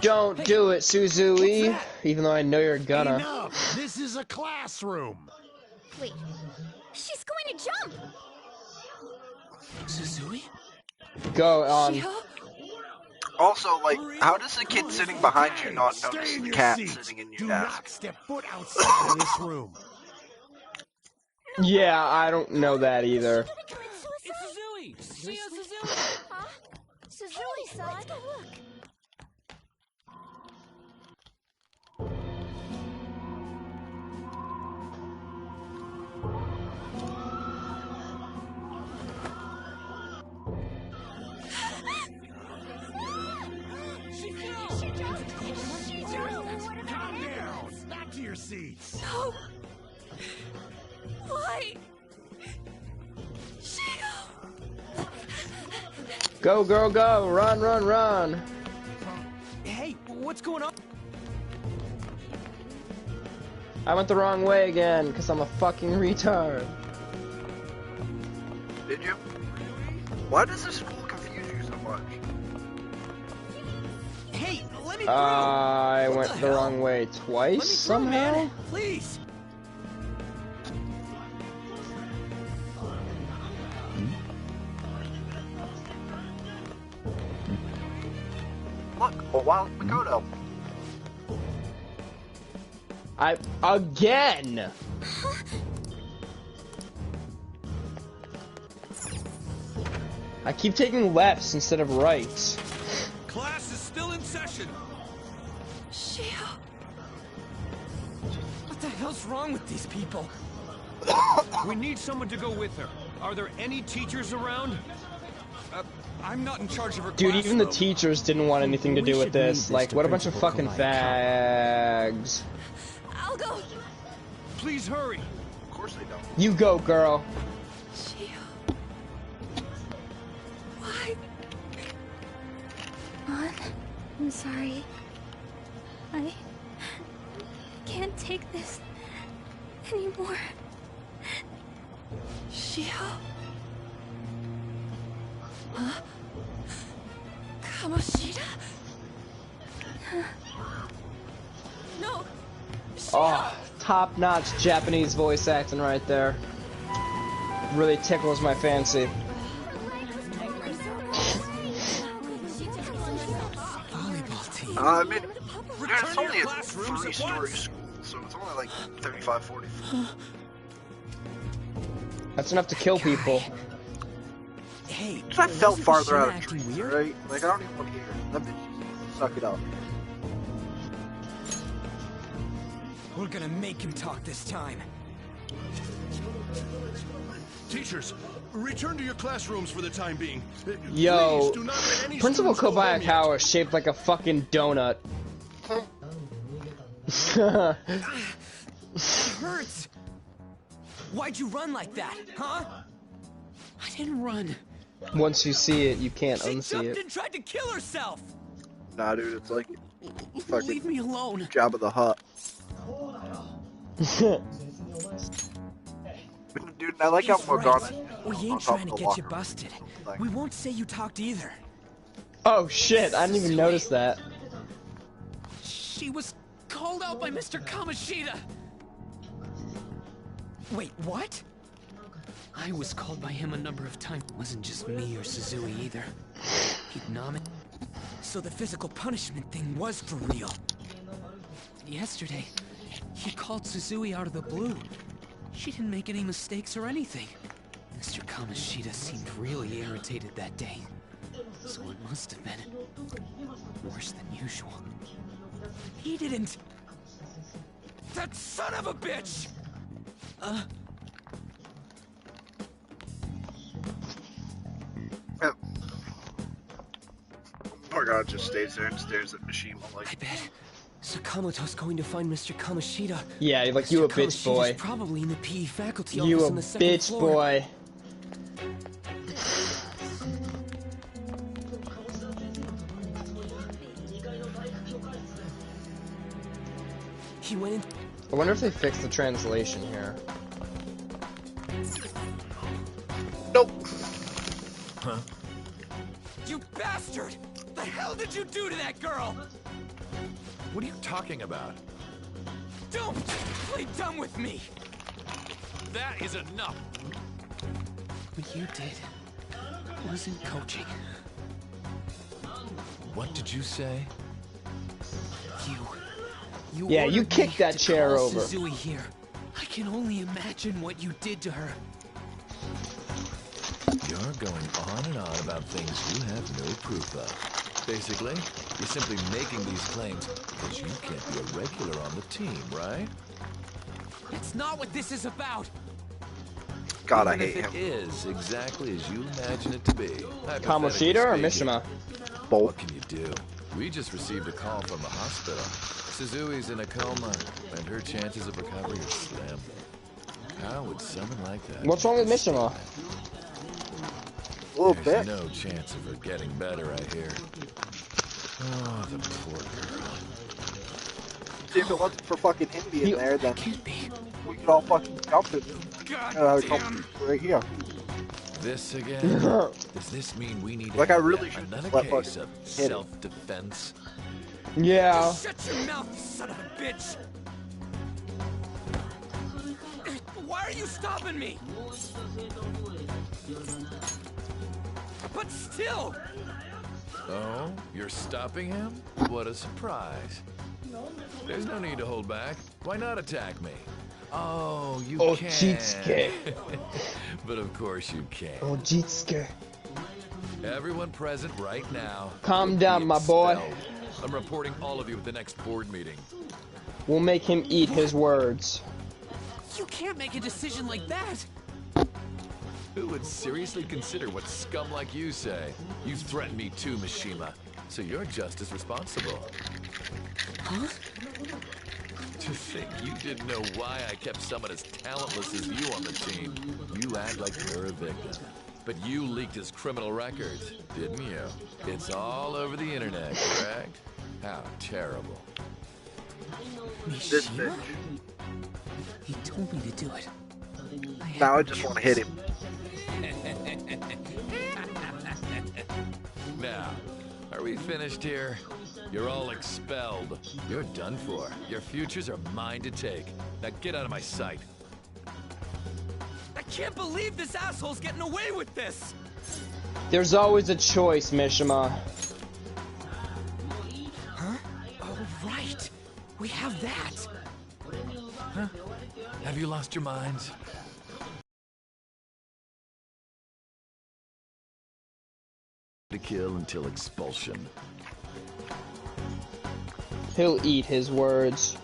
Don't do it, Suzui! Even though I know you're gonna. Enough! This is a classroom! Wait, she's going to jump! Suzui? Go on. Also, like, how does the kid sitting behind you not notice the cat sitting in your Do desk? not step foot outside of this room. Yeah, I don't know that either. It's Suzui! She has Suzui! Huh? Suzui-san? Let's go look. Calm down! Back to your seats! No! Why? Shio! Go, girl, go! Run, run, run! Hey, what's going on? I went the wrong way again, because I'm a fucking retard. Did you? Why does this school confuse you so much? Hey, let me through! I went the wrong way twice somehow? Man. Please! Look, a wild Makoto. Again! I keep taking lefts instead of rights. Class is still in session. Shio. What the hell's wrong with these people? We need someone to go with her. Are there any teachers around? I'm not in charge of her Dude, even the classroom. teachers didn't want anything to do with this. Like, what a bunch of fucking fags. I'll go. Please hurry. Of course they don't. You go, girl. Why? Mom, I'm sorry. I can't take this anymore. Shio? Huh? Kamoshida? No! Oh, top-notch Japanese voice acting right there. Really tickles my fancy. I mean, it's only a 3-story school, so it's only like 35, 40. That's enough to kill people. Hey, I felt farther out of trees, right? Like, I don't even want to hear it. That bitch, suck it up. We're gonna make him talk this time. Teachers, return to your classrooms for the time being. Yo, Please do not let any Principal students go home Kobayakawa is shaped like a fucking donut. It hurts. Why'd you run like that, huh? I didn't run. Once you see it, you can't She unsee jumped it. and tried to kill herself. Nah, dude, it's like fucking Leave me alone. Jabba the Hutt. Dude, I like how Morgana. We ain't trying to get you busted. We won't say you talked either. Oh shit, I didn't even notice that. She was called out by Mr. Kamoshida. Wait, what? I was called by him a number of times. It wasn't just me or Suzui either. He'd nominate. So the physical punishment thing was for real. Yesterday, he called Suzui out of the blue. She didn't make any mistakes or anything. Mr. Kamoshida seemed really irritated that day. So it must have been worse than usual. He didn't... That son of a bitch! Morgana just stays there and stares at Mishima like... I bet Sakamoto's going to find Mr. Kamoshida. Yeah, like you a bitch boy. Probably in the PE faculty You office a on the second bitch floor. boy. He went in. I wonder if they fixed the translation here. Nope. Huh? You bastard! The hell did you do to that girl? What are you talking about? Don't play dumb with me! That is enough! What you did wasn't coaching. What did you say? Yeah, you ordered kicked me that to chair call over. Suzui here. I can only imagine what you did to her. You're going on and on about things you have no proof of. Basically, you're simply making these claims because you can't be a regular on the team, right? That's not what this is about. God, I Even hate if him. it is exactly as you imagine it to be. Kamoshida or Mishima? Both. What can you do? We just received a call from the hospital. Suzui's in a coma, and her chances of recovery are slim. How would someone like that... What's wrong with Mishima? A little There's bit. no chance of her getting better, I hear. Oh, the poor girl. See, if it wasn't for fucking Indy in there, then can't be. we could all fucking jump it. Damn. Right here. This again? Does this mean we need Like, to I have really yet should another let case fucking of hit it. self-defense? Yeah. Just shut your mouth, you son of a bitch! Why are you stopping me? But still! Oh, you're stopping him? What a surprise. There's no need to hold back. Why not attack me? Oh, you can. Ojitsuke. But of course you can. Ojitsuke. Everyone present right now. Calm will down, be my boy. expelled. I'm reporting all of you at the next board meeting. We'll make him eat his words. You can't make a decision like that! Who would seriously consider what scum like you say? You threatened me too, Mishima, so you're just as responsible. Huh? To think you didn't know why I kept someone as talentless as you on the team. You act like you're a victim. But you leaked his criminal records, didn't you? It's all over the internet, correct? How terrible. This bitch. He told me to do it. Now I just want to hit him. Now, are we finished here? You're all expelled. You're done for. Your futures are mine to take. Now get out of my sight. I can't believe this asshole's getting away with this! There's always a choice, Mishima. Huh? Oh, right. We have that. Huh? Have you lost your minds? To kill until expulsion. He'll eat his words.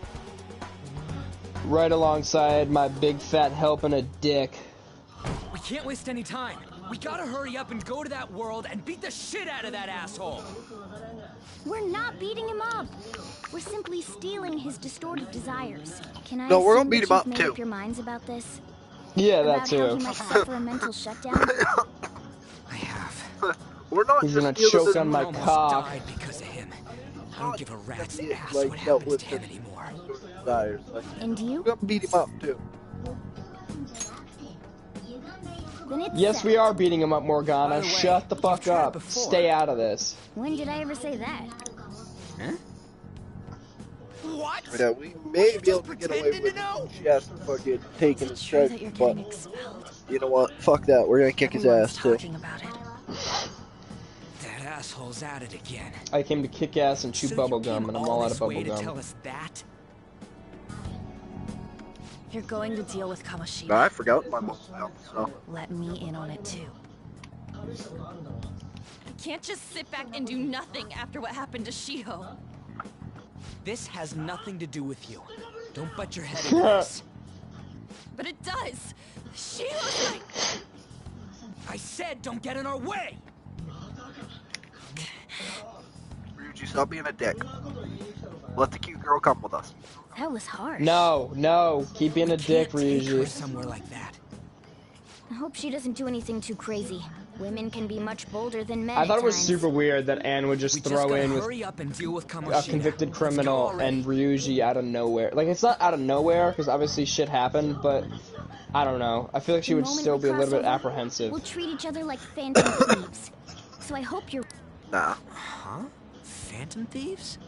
Right alongside my big fat helping a dick. We can't waste any time. We gotta hurry up and go to that world and beat the shit out of that asshole. We're not beating him up. We're simply stealing his distorted desires. Can I No, we're gonna assume beat that him up you've made too. up your minds about this? Yeah, that About too. how he might suffer a mental shutdown? I have. We're not He's just gonna stealing choke this on my Almost cock. died because of him. I don't give a rat's ass like, what dealt happens with to him his anymore. desires. Like, And you? we're gonna beat him up too. Then it's Yes, we settled. are beating him up, Morgana. By the way, Shut the fuck you've tried it up. before. Stay out of this. When did I ever say that? Huh? What? Yeah, we may be able to get away pretending with to know? it. She has to fucking take Is his it true that strength, you're but getting expelled? you know what? Fuck that. We're gonna kick his Everyone's ass too. talking about it. That asshole's at it again. I came to kick ass and chew So bubble you gum, came and I'm all all out this of way bubble to tell gum. us that? You're going to deal with Kamoshida. No, I forgot my mom's now, so. Let me in on it too. I can't just sit back and do nothing after what happened to Shiho. This has nothing to do with you. Don't butt your head into this. But it does. Shiho's like... I said don't get in our way! Ryuji, stop being a dick. Let the cute girl come with us. That was harsh. No, no. Keep being a dick, Take her Ryuji. somewhere like that. I hope she doesn't do anything too crazy. Women can be much bolder than men I thought at it was times. super weird that Anne would We just just throw gotta in with hurry up and deal with a Kamoshida. convicted Let's go criminal already. and Ryuji out of nowhere. Like, it's not out of nowhere, because obviously shit happened, but I don't know. I feel like she The would moment still we be a cross little bit over, apprehensive. We'll treat each other like phantom thieves. So I hope you're... Nah. Huh? Phantom thieves?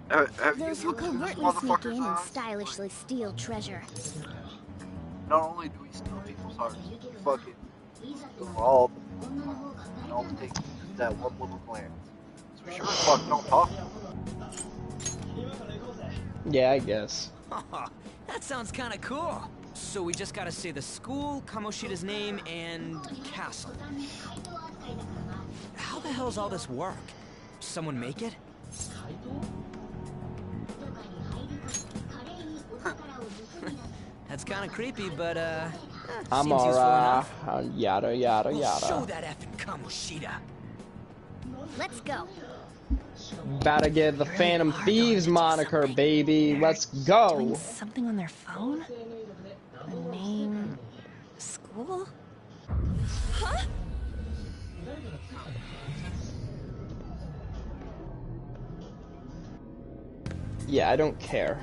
Have Those you who looked at these covertly sneak motherfuckers' in and eyes? stylishly steal treasure. Not only do we steal people's hearts, we fucking steal all of them. And all it takes is that one little glance. So we sure as fuck don't talk to them. Yeah, I guess. That sounds kinda cool. So we just gotta say the school, Kamoshida's name, and castle. How the hell's all this work? Someone make it? That's kinda creepy, but I'm seems useful alright. enough. Yada, yada, We'll yada. show that effing Kamoshida. Let's go. About to get the Phantom Thieves moniker, baby. Let's go. Doing something on their phone? A name... School? Huh? Yeah, I don't care.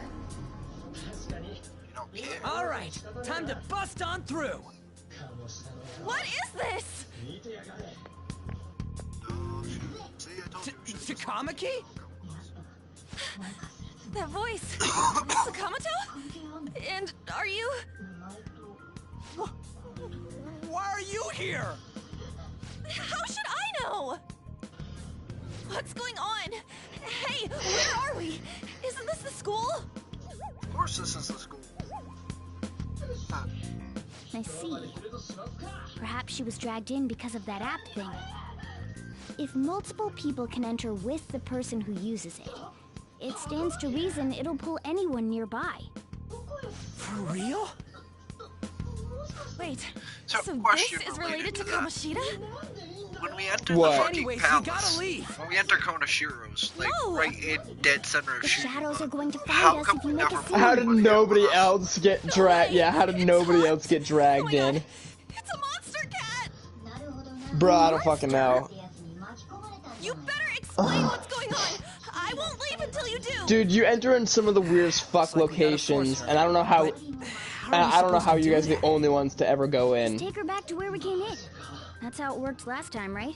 All right, time to bust on through. What is this? Takamaki? That voice. Sakamoto? And are you... Why are you here? How should I know? What's going on? Hey, where are we? Isn't this the school? Of course this is the school. I see. Perhaps she was dragged in because of that app thing. If multiple people can enter with the person who uses it, it stands to reason it'll pull anyone nearby. For real? Wait, so this is related to Kamoshida? When we enter What? the fucking Anyways, palace, you gotta leave. when we enter Konashiro's, like right in dead center of The shadows are going to find how us come if you we make never a scene. How did nobody else get dragged? Yeah, how did nobody else get dragged in? It's a monster cat! Bro, I don't fucking know. You better explain what's going on! I won't leave until you do! Dude, you enter in some of the weirdest fuck locations, and I don't know how... I don't know how you guys are the only ones to ever go in. Take her back to where we came in. That's how it worked last time, right?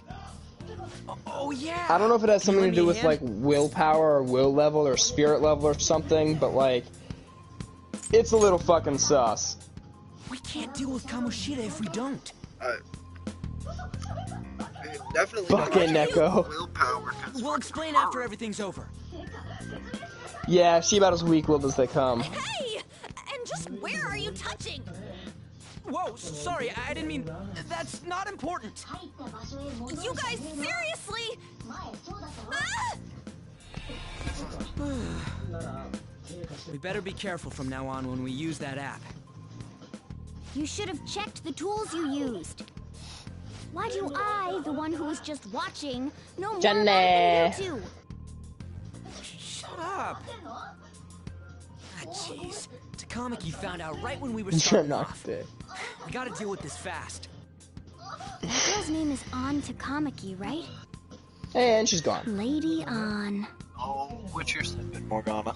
Oh yeah. I don't know if it has something to do with like willpower or will level or spirit level or something, but like, it's a little fucking sus. We can't deal with Kamoshida if we don't. Definitely fucking Neko. Willpower. We'll explain after everything's over. Yeah, she about as weak-willed as they come. Hey! And just where are you touching? Whoa, sorry, I didn't mean... That's not important. You guys, seriously? We better be careful from now on when we use that app. You should have checked the tools you used. Why do I, the one who was just watching, know more about it than you two? Shut up. Ah, jeez. Takamaki found out right when we were starting off. We gotta deal with this fast. That girl's name is An Takamaki, right? And she's gone. Lady An. Oh, what's your snippet, Morgana?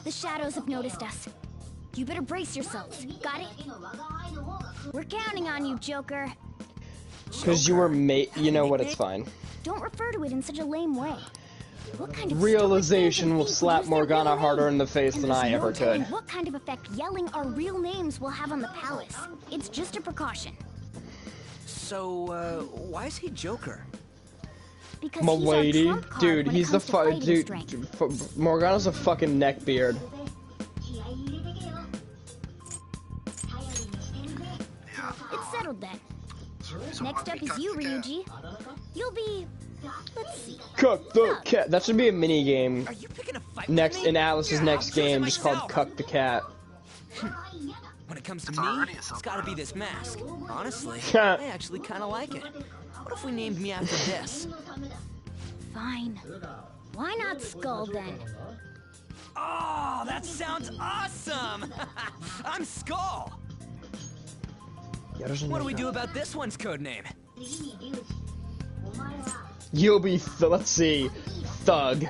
The shadows have noticed us. You better brace yourselves. Got it? We're counting on you, Joker. Because you were you know what, it's fine. Don't refer to it in such a lame way. What kind of Realization will slap Morgana harder in the face than I ever could. What kind of effect yelling our real names will have on the palace? It's just a precaution. So, why is he Joker? Because M'lady, he's our trump card dude, when he's it the comes to fighting dude. strength. Morgana's a fucking neckbeard. It's settled then. Next up is you, Ryuji. You'll be... Let's see. Cuck the cat. That should be a mini game. Are you picking a fight Next in Alice's next game, just called Cuck the Cat. When it comes to me, it's gotta be this mask. Honestly, I actually kind of like it. What if we named me after this? Fine. Why not Skull then? Oh, that sounds awesome! I'm Skull! What do we do about this one's codename? You'll be, let's see, Thug.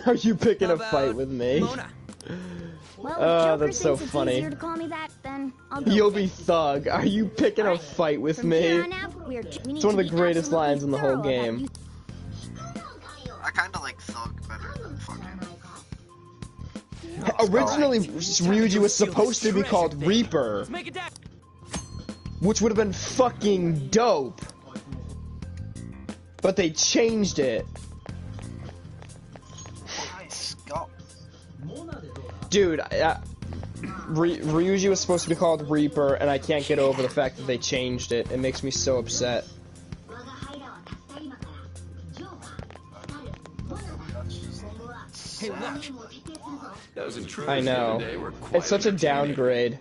Are you picking a fight with me? Mona? Well, that's so funny. Easier to call me that, then I'll go You'll with be it. Thug. Are you picking a fight with From me? here on out, we It's need one of to the be greatest absolutely lines in the whole thorough about game. I kinda like Thug better than fucking... Originally, Ryuji was supposed to be called Reaper, which would have been fucking dope. But they changed it. Dude, Ryuji was supposed to be called Reaper, and I can't get over the fact that they changed it. It makes me so upset. Hey, look. Those intruders I know. the other day were quite It's such a entertaining. downgrade.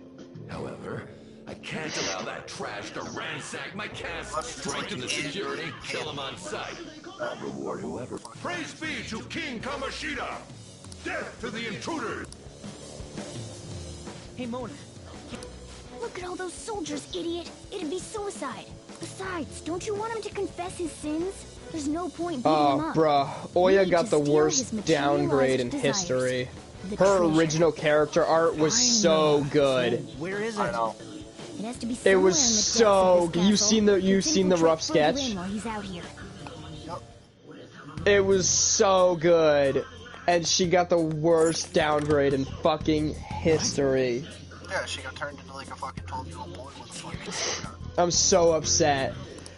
However, I can't allow that trash to ransack my castle. Strengthen the security, kill him on sight. I'll reward whoever. Praise be to King Kamoshida! Death to the intruders! Hey, Mona. Look at all those soldiers, idiot. It'd be suicide. Besides, don't you want him to confess his sins? There's no point beating him up. Bruh. We Oya need got to the steal worst his downgrade in materialized history. The Her treasure. original character art was so good. Where is it? I know. It has to be It somewhere was in the depths so of this you've castle. seen the you've Let's seen the rough infiltrate further sketch. in while he's out here. It was so good. And she got the worst downgrade in fucking history. Yeah, she got turned into like a fucking 12-year-old boy with a fucking... I'm so upset.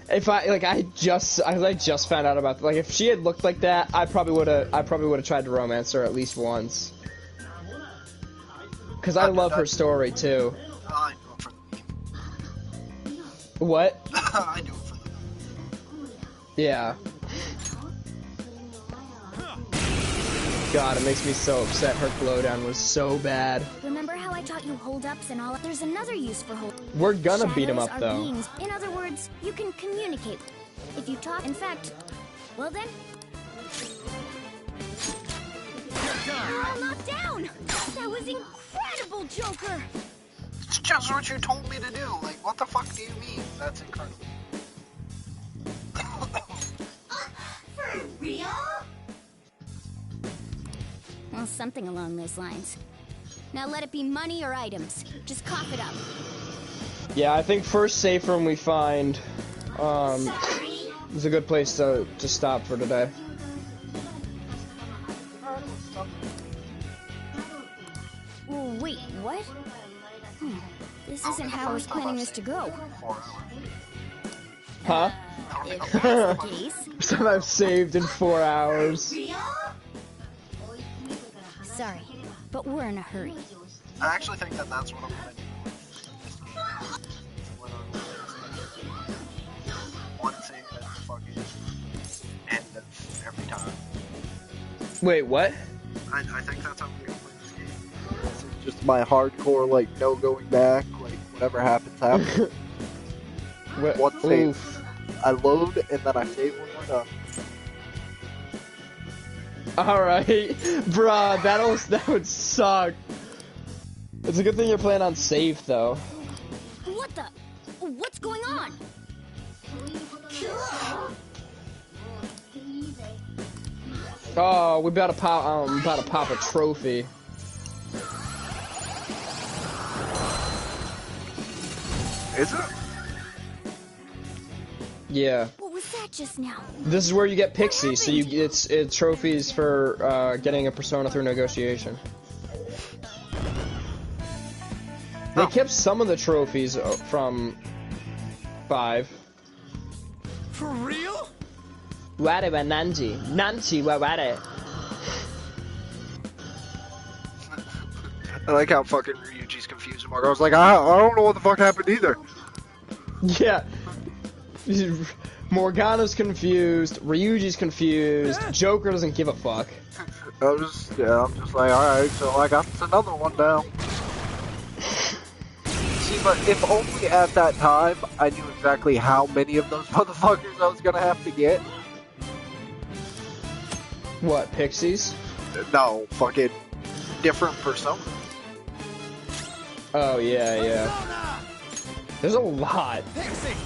If I just found out about, like, if she had looked like that, I probably would have tried to romance her at least once. Cause I love her story too. I do it for the meme. What? I do it for the meme. Yeah. God, it makes me so upset. Her glow down was so bad. Remember how I taught you hold-ups and all? There's another use for hold. We're gonna beat him Shadows up, are though. beings. In other words, you can communicate. If you talk, in fact, well then. You're all knocked down. That was incredible, Joker. It's just what you told me to do. Like, what the fuck do you mean? That's incredible. For real? Well, something along those lines. Now let it be money or items. Just cough it up. Yeah, I think first safe room we find is a good place to stop for today. Oh, wait, what? This isn't how I was planning this to go. Huh? If that's the case. So I've saved in 4 hours. Sorry, but we're in a hurry. I actually think that that's what I'm gonna do. One save at the fucking end of every time. Wait, what? I think that's how we're gonna play this game. This is just my hardcore, like, no going back, like, whatever happens, happens. One save. Oof. I load, and then I save when we're done. Alright. Bruh, that would suck. It's a good thing you're playing on safe, though. What the? What's going on? Oh, we about to pop a trophy. Is it? Yeah. What was that just now? This is where you get Pixie, so it's trophies for getting a persona through negotiation. They kept some of the trophies from 5. For real? Ware wa Nanji. Nanji wa ware. I like how fucking Ryuji's confused Mark. I was like, I don't know what the fuck happened either. Yeah. Morgana's confused, Ryuji's confused, Joker doesn't give a fuck. I'm just like, alright, so I got another one down. See, but if only at that time I knew exactly how many of those motherfuckers I was gonna have to get. What, Pixies? No, fucking different personas. Oh, yeah. There's a lot. Pixie!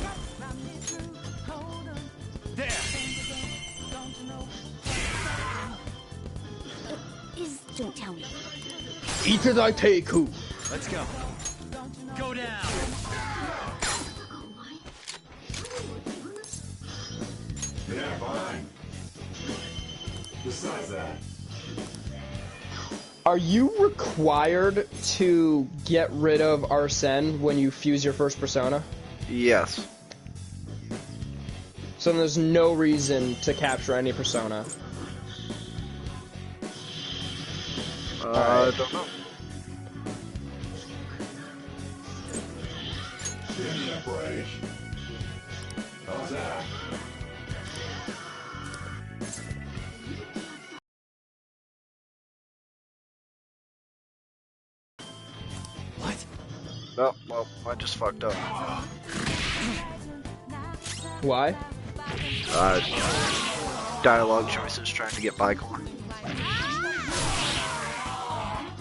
Don't tell me. Itadai-teiku. Let's go. Go down. Yeah, fine. Besides that. Are you required to get rid of Arsene when you fuse your first persona? Yes. So there's no reason to capture any persona. I don't know. Give me a break. How's that? What? No, well, I just fucked up. Why? Dialogue choices trying to get Bicorn.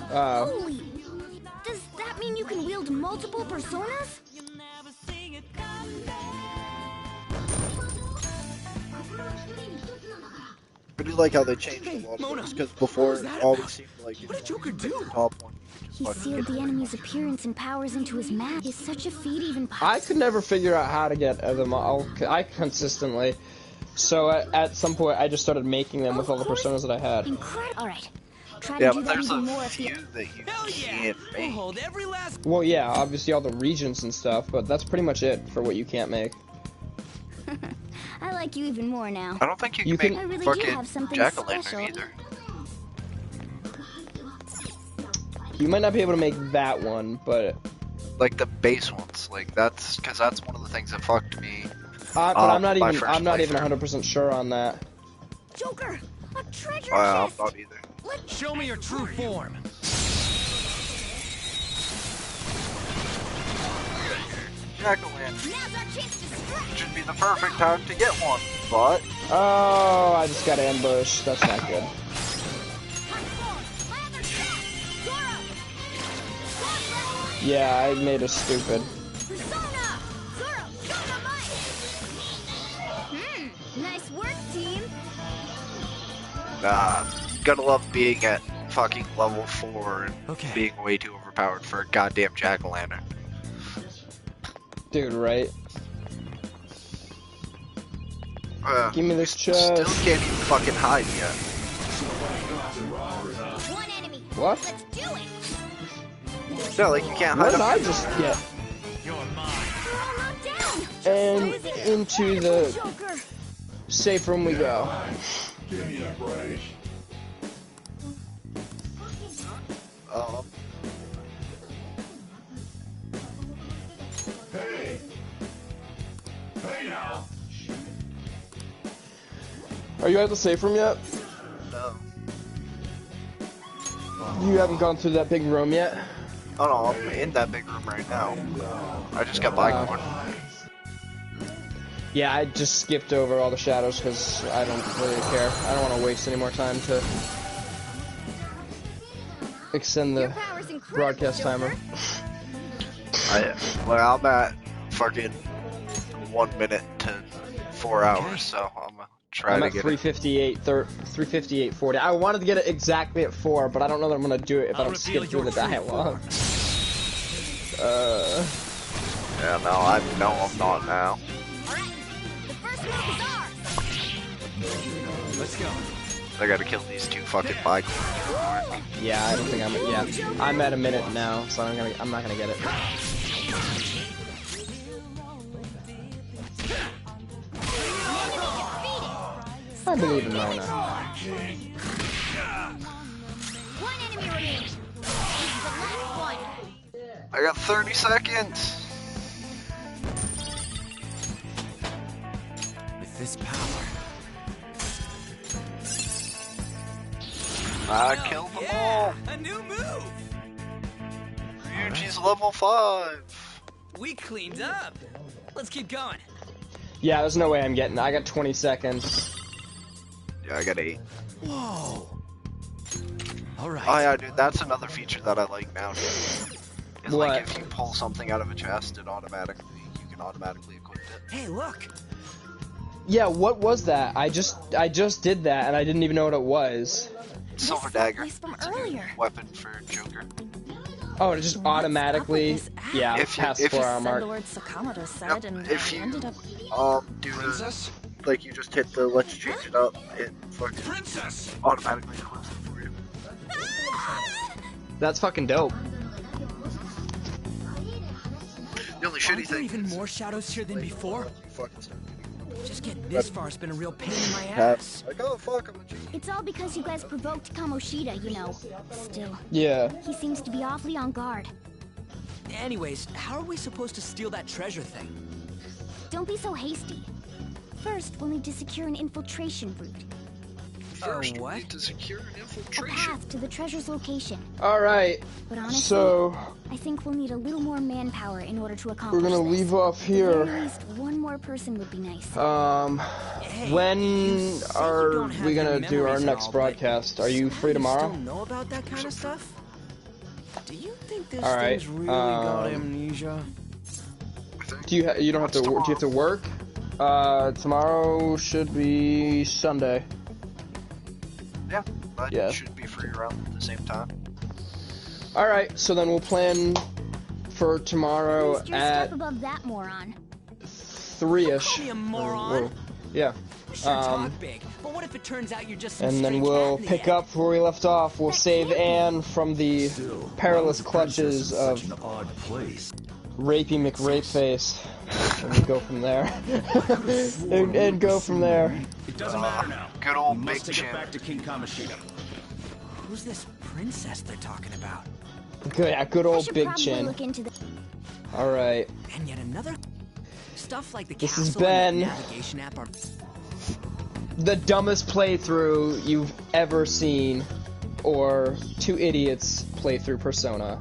Holy! Does that mean you can wield multiple personas? I do like how they changed a lot of things, because before it always seemed like what did Joker do? Top one. He sealed the enemy's appearance and powers into his mask. Is such a feat even possible? I could never figure out how to get them all. I consistently. So at some point, I just started making them with all the personas that I had. Incredible. All right. Try to do that even more if you. That you can't make. We'll hold every last. Well, yeah, obviously all the regions and stuff, but that's pretty much it for what you can't make. I like you even more now. I don't think you can make I really fucking do have something Jack-o'-lantern special. either. You might not be able to make that one, but like the base ones, like that's because that's one of the things that fucked me. But I'm not even 100% sure on that. Joker, a treasure Wow, chest. I'm not either. Show me your true form. Jack-o'-lantern. Should be the perfect time to get one, but... Oh, I just got ambushed. That's not good. Yeah, I made us stupid. Nice work, team. Gotta love being at fucking level 4 and being way too overpowered for a goddamn jack-o'-lantern. Dude, right? Give me this chest. Still can't even fucking hide yet. One enemy. What? Let's do it. No, like you can't hide. What did I just get? And into the safe room we go. Give me a break. Hey! Hey now! Are you at the safe room yet? No. You haven't gone through that big room yet? Oh no, I'm in that big room right now. I just got Bycorn. Yeah, I just skipped over all the shadows because I don't really care. I don't want to waste any more time to extend the broadcast timer. Well, I'm at fucking 1 minute to 4 hours, so I'm gonna try to get 358.40. I wanted to get it exactly at 4, but I don't know that I'm gonna do it if I don't skip through the dialogue. Yeah, no, I'm not now. Let's go. I gotta kill these 2 fucking Bycorn. Yeah, I don't think I'm. Yeah, I'm at a minute now, so I'm not gonna get it. I believe in Mona. One enemy remains. This is the last one. I got 30 seconds. With this power. I killed them all. A new move. Ryuji's level 5. We cleaned up. Let's keep going. Yeah, there's no way I'm getting. I got 20 seconds. Yeah, I got 8. Whoa. All right. Oh yeah, dude, that's another feature that I like now. Dude. Is what? Like if you pull something out of a chest, you can automatically equip it. Hey, look. Yeah, what was that? I just did that and I didn't even know what it was. Silver dagger. From earlier. Weapon for Joker. Oh, it just automatically, yeah, past 4 hour mark. Lord Sakamoto said, and if you ended up. do this, like you just hit the let's change it up, it fucking automatically equips it for you. That's fucking dope. The only shitty thing. Even more shadows here than before. Fucking just getting this far has been a real pain in my ass. Like, oh fuck, I'm a G. It's all because you guys provoked Kamoshida, you know. Still. Yeah. He seems to be awfully on guard. Anyways, how are we supposed to steal that treasure thing? Don't be so hasty. First, we'll need to secure an infiltration route. First, what? we need to secure an A infiltration. path to the treasure's location. Alright. But honestly, So I think we'll need a little more manpower in order to accomplish we're gonna this. leave off At here. least one more person would be nice. When are we gonna do our next broadcast? Are you free tomorrow? Still know about that kind of stuff? Do you think this Alright, thing's really got amnesia? Do you don't have to do you have to work? Tomorrow should be Sunday. Yeah, but Yeah. it should be free around the same time. Alright, so then we'll plan for tomorrow At least you're a at step above that moron. 3-ish. Call me a moron. Yeah. Sure, talk big, but what if it turns out you're just some And then stray we'll cat in the pick head? up where we left off. We'll save Anne from the perilous clutches of Rapey McRapeface. And go from there. and go from there. It doesn't matter now. Good old we Big must take Chin. it back to King Kamoshida. Who's this princess they're talking about? Good, yeah, good I old should Big probably Chin. look into the... Alright. And yet another stuff like the This castle has and been the navigation app are the dumbest playthrough you've ever seen or two idiots play through Persona.